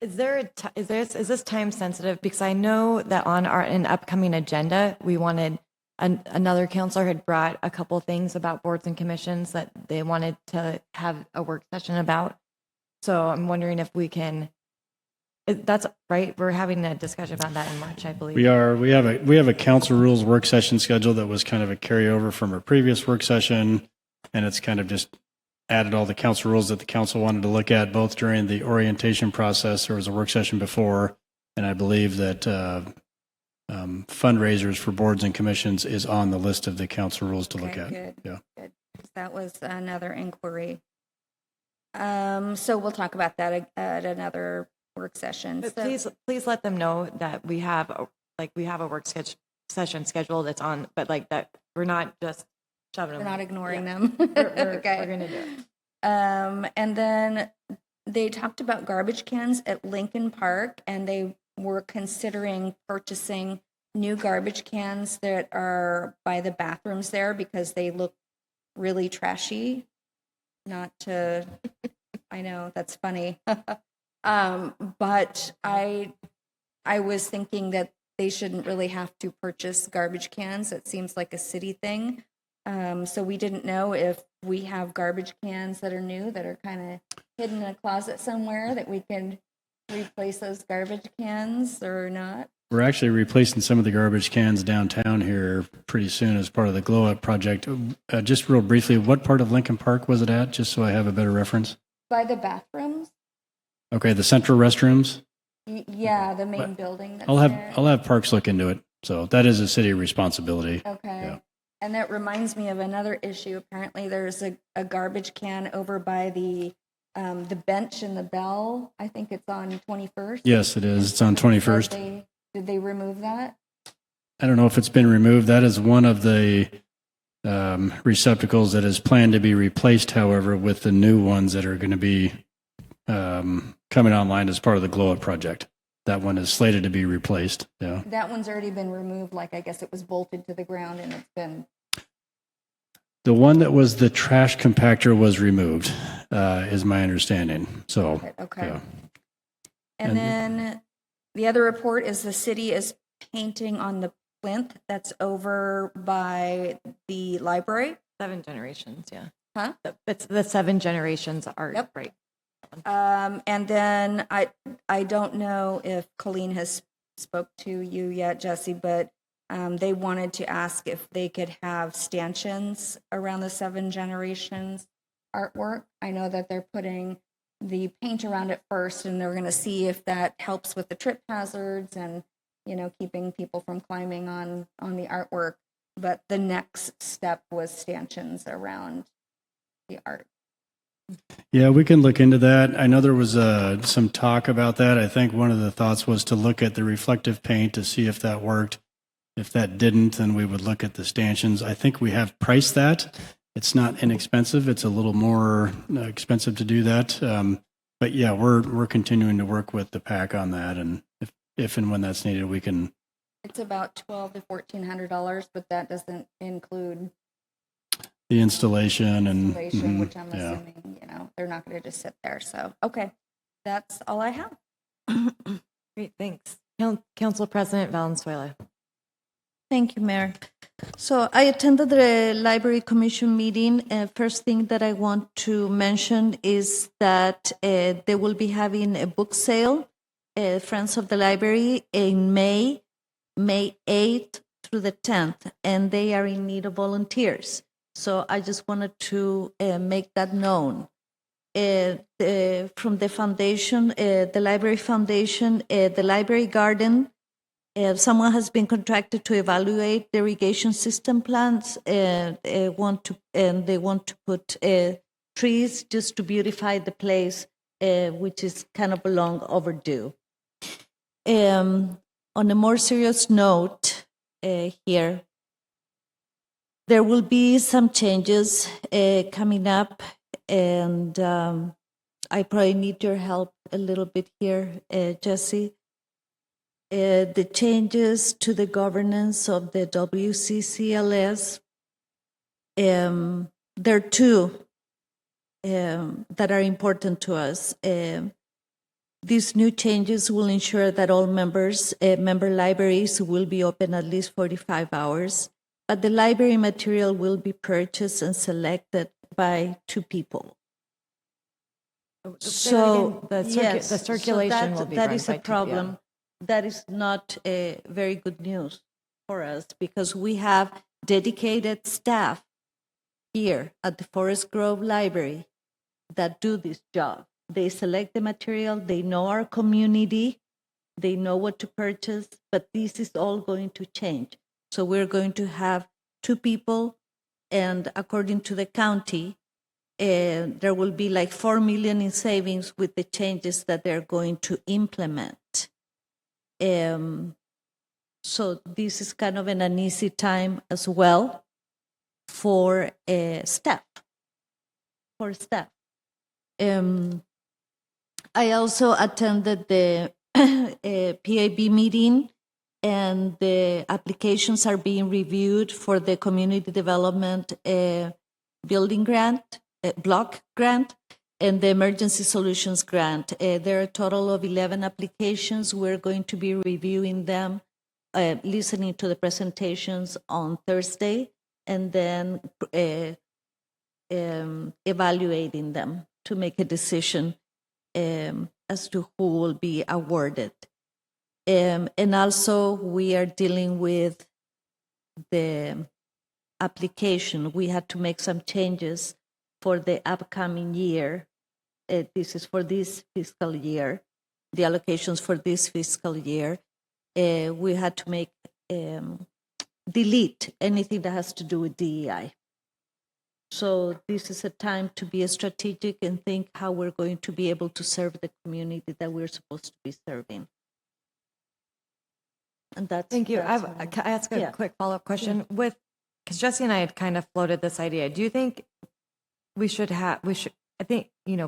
Is this time sensitive? Because I know that on an upcoming agenda, we wanted another counselor had brought a couple things about boards and commissions that they wanted to have a work session about. So I'm wondering if we can. That's right. We're having a discussion about that in March, I believe. We are. We have a council rules work session scheduled that was kind of a carryover from our previous work session, and it's kind of just added all the council rules that the council wanted to look at both during the orientation process. There was a work session before, and I believe that fundraisers for boards and commissions is on the list of the council rules to look at. Good, Yeah. good. That was another inquiry. So we'll talk about that at another work session. But So- please let them know that we have a work session scheduled. It's on, but like that we're not just shoving them. We're not ignoring them. We're Okay. going to do it. And then they talked about garbage cans at Lincoln Park, and they were considering purchasing new garbage cans that are by the bathrooms there because they look really trashy. Not to, I know that's funny. But I was thinking that they shouldn't really have to purchase garbage cans. It seems like a city thing. So we didn't know if we have garbage cans that are new that are kind of hidden in a closet somewhere that we can replace those garbage cans or not. We're actually replacing some of the garbage cans downtown here pretty soon as part of the Glow Up project. Just real briefly, what part of Lincoln Park was it at, just so I have a better reference? By the bathrooms? Okay, the central restrooms. Yeah, the main building that's I'll there. have Parks look into it. So that is a city responsibility. Okay. Yeah. And that reminds me of another issue. Apparently there's a garbage can over by the bench in the Bell. I think it's on 21st. Yes, it is. It's on 21st. Did they remove that? I don't know if it's been removed. That is one of the receptacles that is planned to be replaced, however, with the new ones that are going to be coming online as part of the Glow Up project. That one is slated to be replaced. Yeah. That one's already been removed. Like, I guess it was bolted to the ground and it's been. The one that was the trash compactor was removed, is my understanding. So, Okay. yeah. And then the other report is the city is painting on the plinth that's over by the library. 7 generations, yeah. Huh? It's the 7 generations art, Yep. right? And then I don't know if Colleen has spoke to you yet, Jesse, but they wanted to ask if they could have stanchions around the 7 generations artwork. I know that they're putting the paint around it first, and they're going to see if that helps with the trip hazards and, keeping people from climbing on the artwork. But the next step was stanchions around the art. Yeah, we can look into that. I know there was some talk about that. I think one of the thoughts was to look at the reflective paint to see if that worked. If that didn't, then we would look at the stanchions. I think we have priced that, It's not inexpensive. It's a little more expensive to do that. But yeah, we're continuing to work with the PAC on that, and if and when that's needed, we can. It's about $1,200 to $1,400, but that doesn't include The installation and installation, which I'm yeah. assuming, they're not going to just sit there. So, okay, that's all I have. Great, thanks. Council President Valenzuela. Thank you, Mayor. So I attended the Library Commission meeting. First thing that I want to mention is that they will be having a book sale, Friends of the Library, in May 8th through the 10th, and they are in need of volunteers. So I just wanted to make that known. From the foundation, the Library Foundation, the Library Garden, someone has been contracted to evaluate the irrigation system plans. They want to put trees just to beautify the place, which is kind of long overdue. On a more serious note, here, there will be some changes coming up, and I probably need your help a little bit here, Jesse. The changes to the governance of the WCCLS, there are two that are important to us. These new changes will ensure that all member libraries will be open at least 45 hours, but the library material will be purchased and selected by 2 people. So the circulation will be that run is by a 2 p.m. problem. That is not very good news for us because we have dedicated staff here at the Forest Grove Library that do this job. They select the material, they know our community, they know what to purchase, but this is all going to change. So we're going to have 2 people, and according to the county, there will be like $4 million in savings with the changes that they're going to implement. So this is kind of an easy time as well for staff. I also attended the PAB meeting, and the applications are being reviewed for the community development building grant, block grant, and the emergency solutions grant. There are a total of 11 applications. We're going to be reviewing them, listening to the presentations on Thursday, and then evaluating them to make a decision as to who will be awarded. And also, we are dealing with the application. We had to make some changes for the upcoming year. This is for this fiscal year, the allocations for this fiscal year. We had to make delete anything that has to do with DEI. So this is a time to be strategic and think how we're going to be able to serve the community that we're supposed to be serving. And that's Thank you. that's Can I ask a quick follow-up question? Because Jesse and I had kind of floated this idea. Do you think we should,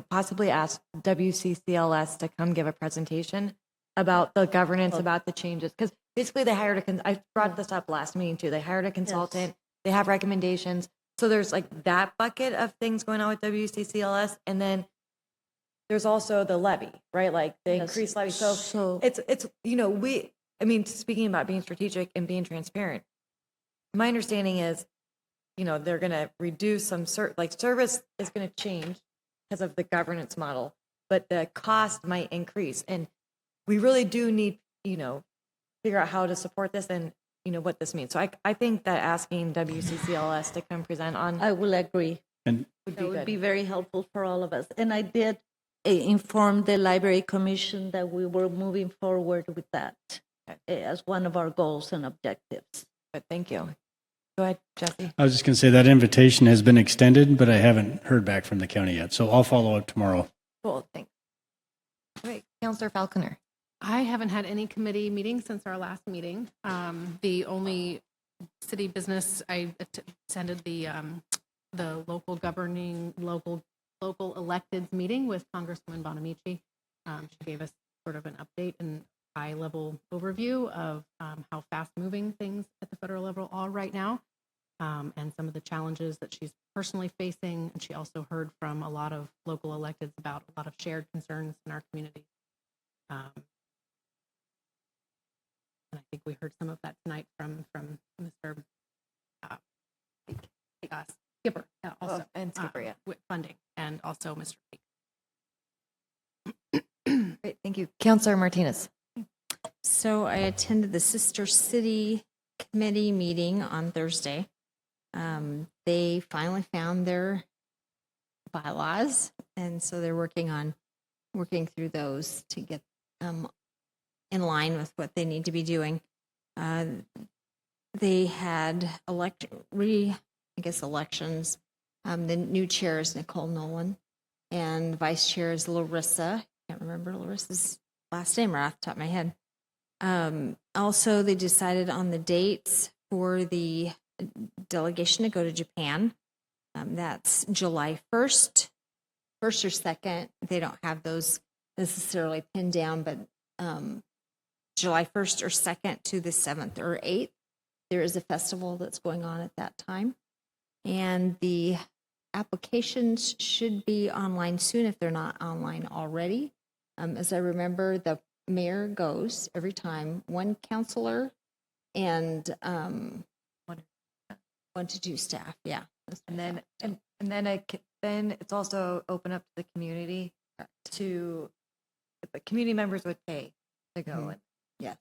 possibly ask WCCLS to come give a presentation about the governance, about the changes? Because basically they hired I brought this up last meeting too. They hired a consultant. They have recommendations. So there's like that bucket of things going on with WCCLS. And then there's also the levy, right? Like the increased levy. So it's speaking about being strategic and being transparent, my understanding is, they're going to reduce some service is going to change because of the governance model, but the cost might increase. And we really do need, figure out how to support this and, what this means. So I think that asking WCCLS to come present on. I will agree. And would be very helpful for all of us. And I did inform the Library Commission that we were moving forward with that as one of our goals and objectives. But thank you. Go ahead, Jesse. I was just going to say that invitation has been extended, but I haven't heard back from the county yet. So I'll follow up tomorrow. Cool, thanks. All right, Councilor Falconer. I haven't had any committee meetings since our last meeting. The only city business, I attended the the local governing, local electeds meeting with Congresswoman Bonamici. She gave us sort of an update and high-level overview of how fast-moving things at the federal level are right now, and some of the challenges that she's personally facing. And she also heard from a lot of local electeds about a lot of shared concerns in our community. And I think we heard some of that tonight from Mr. Skipper, also, and Skipper, yeah. with funding, and also Mr. Peak. Great, thank you. Councilor Martinez. So I attended the Sister City Committee meeting on Thursday. They finally found their bylaws, and so they're working through those to get in line with what they need to be doing. They had elections. The new chair is Nicole Nolan, and the vice chair is Larissa. Can't remember Larissa's last name right off the top of my head. Also, they decided on the dates for the delegation to go to Japan. That's July 1st or 2nd. They don't have those necessarily pinned down, but July 1st or 2nd to the 7th or 8th. There is a festival that's going on at that time. And the applications should be online soon if they're not online already. As I remember, the mayor goes every time, one counselor and 1 to 2 staff. Yeah. And then then it's also open up to the community to the community members would pay to go. Mhm. And, Yes. is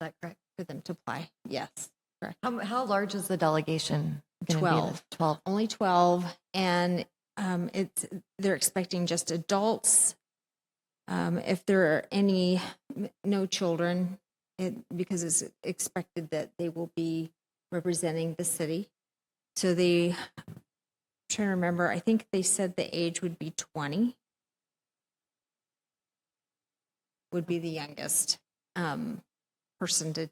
that correct? For them to apply. Yes. Correct. How large is the delegation? gonna be? 12. 12. Only 12. And they're expecting just adults. If there are no children, because it's expected that they will be representing the city. So I'm trying to remember, I think they said the age would be 20, would be the youngest person to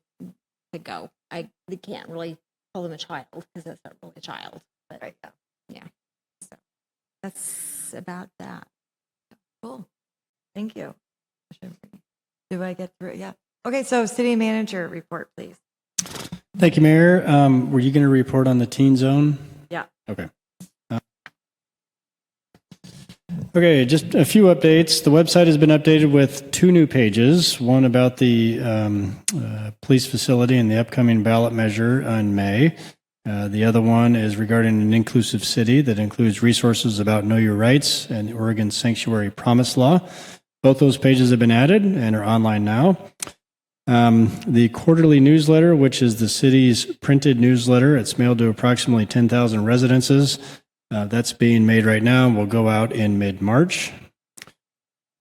go. They can't really call them a child because that's not really a child. But Right. yeah. So that's about that. Cool. Thank you. Do I get through it? Yeah. Okay, so city manager report, please. Thank you, Mayor. Were you going to report on the teen zone? Yeah. Okay. Okay, just a few updates. The website has been updated with 2 new pages, one about the police facility and the upcoming ballot measure in May. The other one is regarding an inclusive city that includes resources about Know Your Rights and the Oregon Sanctuary Promise Law. Both those pages have been added and are online now. The quarterly newsletter, which is the city's printed newsletter, it's mailed to approximately 10,000 residences. That's being made right now and will go out in mid-March.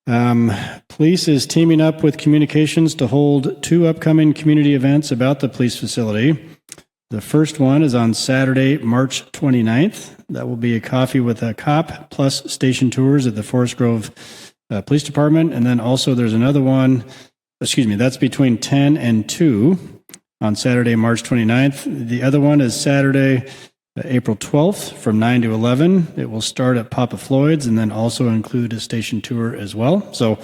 Police is teaming up with communications to hold 2 upcoming community events about the police facility. The first one is on Saturday, March 29th. That will be a coffee with a cop plus station tours at the Forest Grove Police Department. And then also there's another one, that's between 10 and 2 on Saturday, March 29th. The other one is Saturday, April 12th from 9 to 11. It will start at Papa Floyd's and then also include a station tour as well. So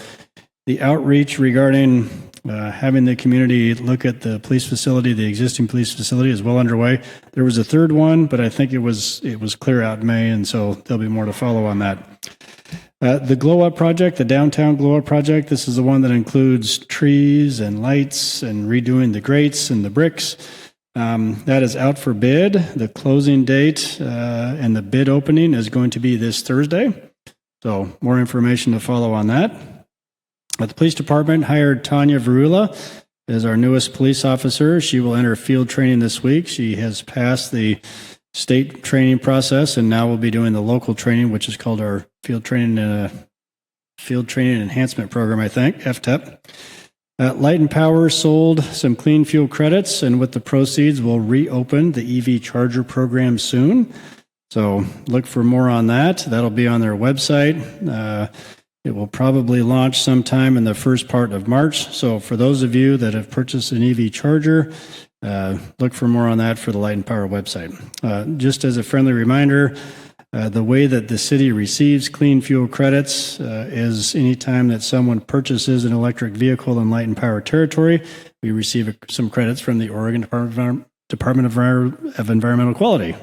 the outreach regarding having the community look at the police facility, the existing police facility, is well underway. There was a third one, but I think it was clear out in May, and so there'll be more to follow on that. The Glow Up Project, the Downtown Glow Up Project, this is the one that includes trees and lights and redoing the grates and the bricks. That is out for bid. The closing date and the bid opening is going to be this Thursday. So more information to follow on that. The police department hired Tanya Varula as our newest police officer. She will enter field training this week. She has passed the state training process and now will be doing the local training, which is called our Field Training Enhancement Program, I think, FTEP. Light and Power sold some clean fuel credits, and with the proceeds, we'll reopen the EV charger program soon. So look for more on that. That'll be on their website. It will probably launch sometime in the first part of March. So for those of you that have purchased an EV charger, look for more on that for the Light and Power website. Just as a friendly reminder, The way that the city receives clean fuel credits is anytime that someone purchases an electric vehicle in light and power territory, we receive some credits from the Oregon Department of Environmental Quality.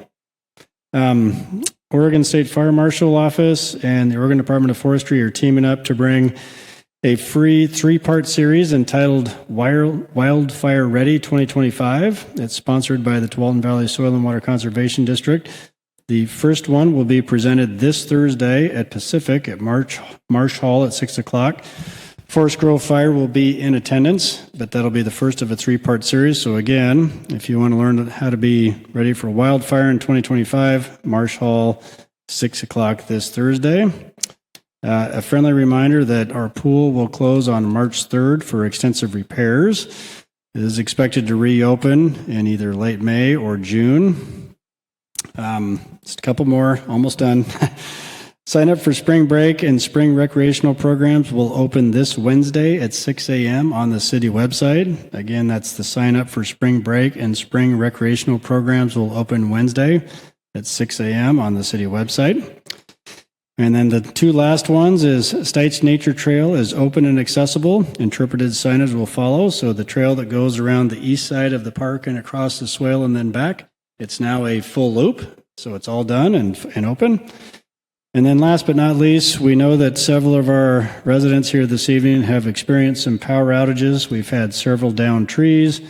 Oregon State Fire Marshal Office and the Oregon Department of Forestry are teaming up to bring a free 3-part series entitled Wildfire Ready 2025. It's sponsored by the Tualatin Valley Soil and Water Conservation District. The first one will be presented this Thursday at Pacific at Marsh Hall at 6 o'clock. Forest Grove Fire will be in attendance, but that'll be the first of a 3-part series. So again, if you want to learn how to be ready for wildfire in 2025, Marsh Hall, 6 o'clock this Thursday. A friendly reminder that our pool will close on March 3rd for extensive repairs. It is expected to reopen in either late May or June. Just a couple more, almost done. Sign up for spring break and spring recreational programs will open this Wednesday at 6 a.m. on the city website. Again, that's the sign up for spring break and spring recreational programs will open Wednesday at 6 a.m. on the city website. And then the 2 last ones is Stites Nature Trail is open and accessible. Interpreted signage will follow. So the trail that goes around the east side of the park and across the swale and then back, it's now a full loop. So it's all done and open. And then last but not least, we know that several of our residents here this evening have experienced some power outages. We've had several downed trees,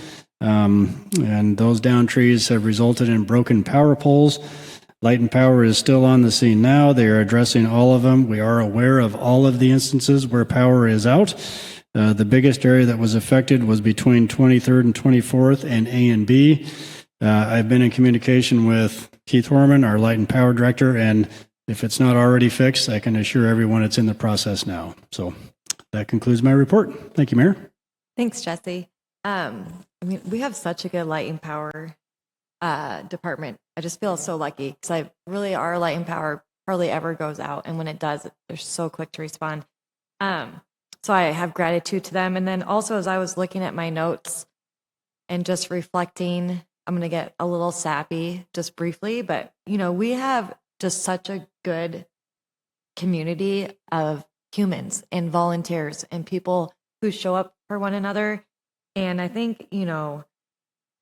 and those downed trees have resulted in broken power poles. Light and Power is still on the scene now. They are addressing all of them. We are aware of all of the instances where power is out. The biggest area that was affected was between 23rd and 24th and A and B. I've been in communication with Keith Horman, our Light and Power Director, and if it's not already fixed, I can assure everyone it's in the process now. So that concludes my report. Thank you, Mayor. Thanks, Jesse. We have such a good light and power department. I just feel so lucky because our light and power hardly ever goes out. And when it does, they're so quick to respond. So I have gratitude to them. And then also, as I was looking at my notes and just reflecting, I'm going to get a little sappy just briefly, but we have just such a good community of humans and volunteers and people who show up for one another. And I think, I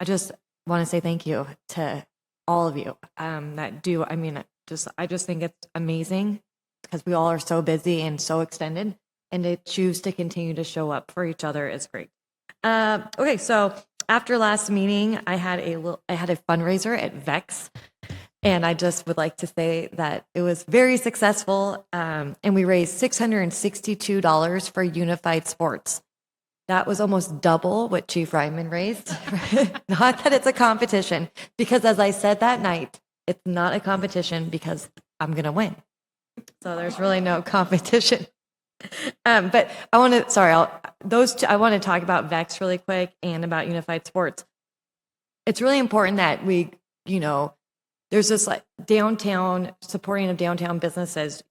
just want to say thank you to all of you that do. I just think it's amazing because we all are so busy and so extended, and to choose to continue to show up for each other is great. Okay, so after last meeting, I had a fundraiser at VEX. And I just would like to say that it was very successful, and we raised $662 for Unified Sports. That was almost double what Chief Ryman raised. Not that it's a competition, because as I said that night, it's not a competition because I'm going to win. So there's really no competition. But I want to talk about VEX really quick and about Unified Sports. It's really important that we, there's this downtown supporting of downtown businesses.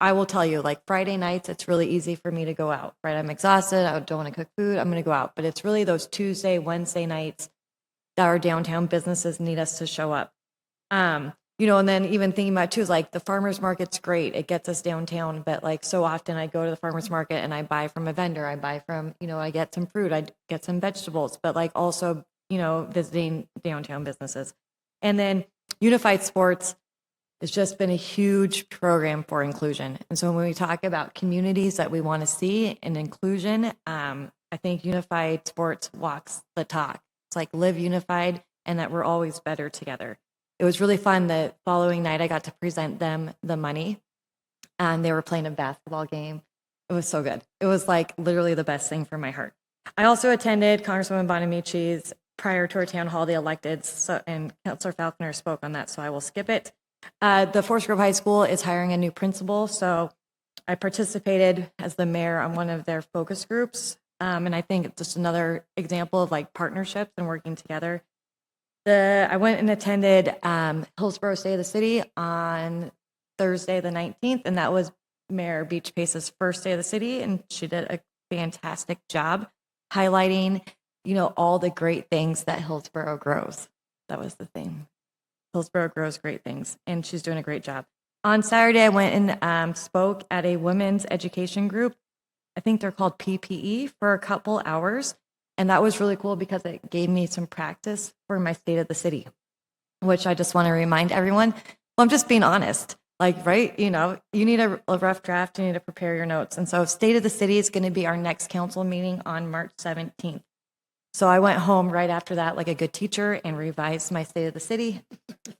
I will tell you, Friday nights, it's really easy for me to go out, right? I'm exhausted. I don't want to cook food. I'm going to go out. But it's really those Tuesday, Wednesday nights that our downtown businesses need us to show up. And then even thinking about too is the farmer's market's great. It gets us downtown. But so often I go to the farmer's market and I buy from a vendor. I buy from, I get some fruit. I get some vegetables. But also, visiting downtown businesses. And then Unified Sports has just been a huge program for inclusion. And so when we talk about communities that we want to see in inclusion, I think Unified Sports walks the talk. It's live unified and that we're always better together. It was really fun. The following night, I got to present them the money, and they were playing a basketball game. It was so good. It was literally the best thing for my heart. I also attended Congresswoman Bonamici's prior to our town hall, the electeds, and Councilor Falconer spoke on that, so I will skip it. The Forest Grove High School is hiring a new principal, so I participated as the mayor on one of their focus groups, and I think it's just another example of partnerships and working together. I went and attended Hillsborough State of the City on Thursday the 19th, and that was Mayor Beach Pace's first day of the city, and she did a fantastic job highlighting all the great things that Hillsborough grows. That was the thing. Hillsborough grows great things, and she's doing a great job. On Saturday, I went and spoke at a women's education group. I think they're called PPE for a couple hours. And that was really cool because it gave me some practice for my state of the city, which I just want to remind everyone. Well, I'm just being honest. Like, right, you know, you need a rough draft, you need to prepare your notes. And so State of the City is going to be our next council meeting on March 17th. So I went home right after that like a good teacher and revised my State of the City,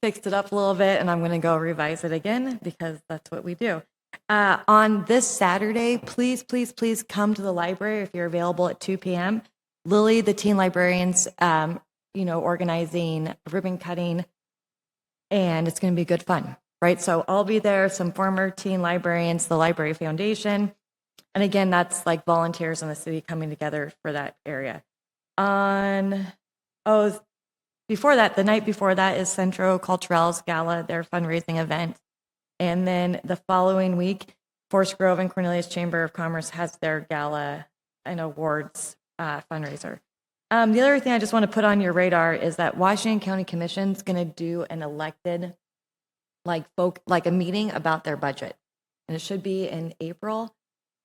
fixed it up a little bit, and I'm going to go revise it again because that's what we do. On this Saturday, please, please, please come to the library if you're available at 2 p.m. Lily, the teen librarians, organizing ribbon cutting, and it's going to be good fun, right? So I'll be there, some former teen librarians, the Library Foundation, and again, that's like volunteers in the city coming together for that area. Before that, the night before that is Centro Cultural's Gala, their fundraising event. And then the following week, Forest Grove and Cornelius Chamber of Commerce has their gala and awards fundraiser. The other thing I just want to put on your radar is that Washington County Commission is going to do an elected, like a meeting about their budget. And it should be in April.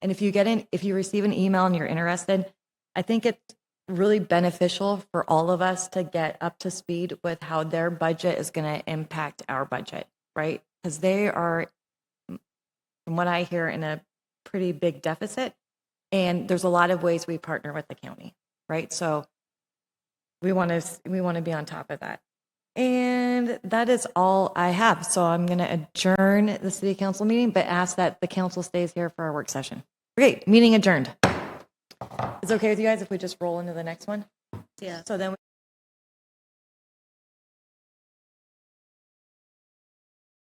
And if you receive an email and you're interested, I think it's really beneficial for all of us to get up to speed with how their budget is going to impact our budget, right? Because they are, from what I hear, in a pretty big deficit. And there's a lot of ways we partner with the county, right? So we want to be on top of that. And that is all I have. So I'm going to adjourn the city council meeting, but ask that the council stays here for our work session. Great, meeting adjourned. Is it okay with you guys if we just roll into the next one? Yeah. So then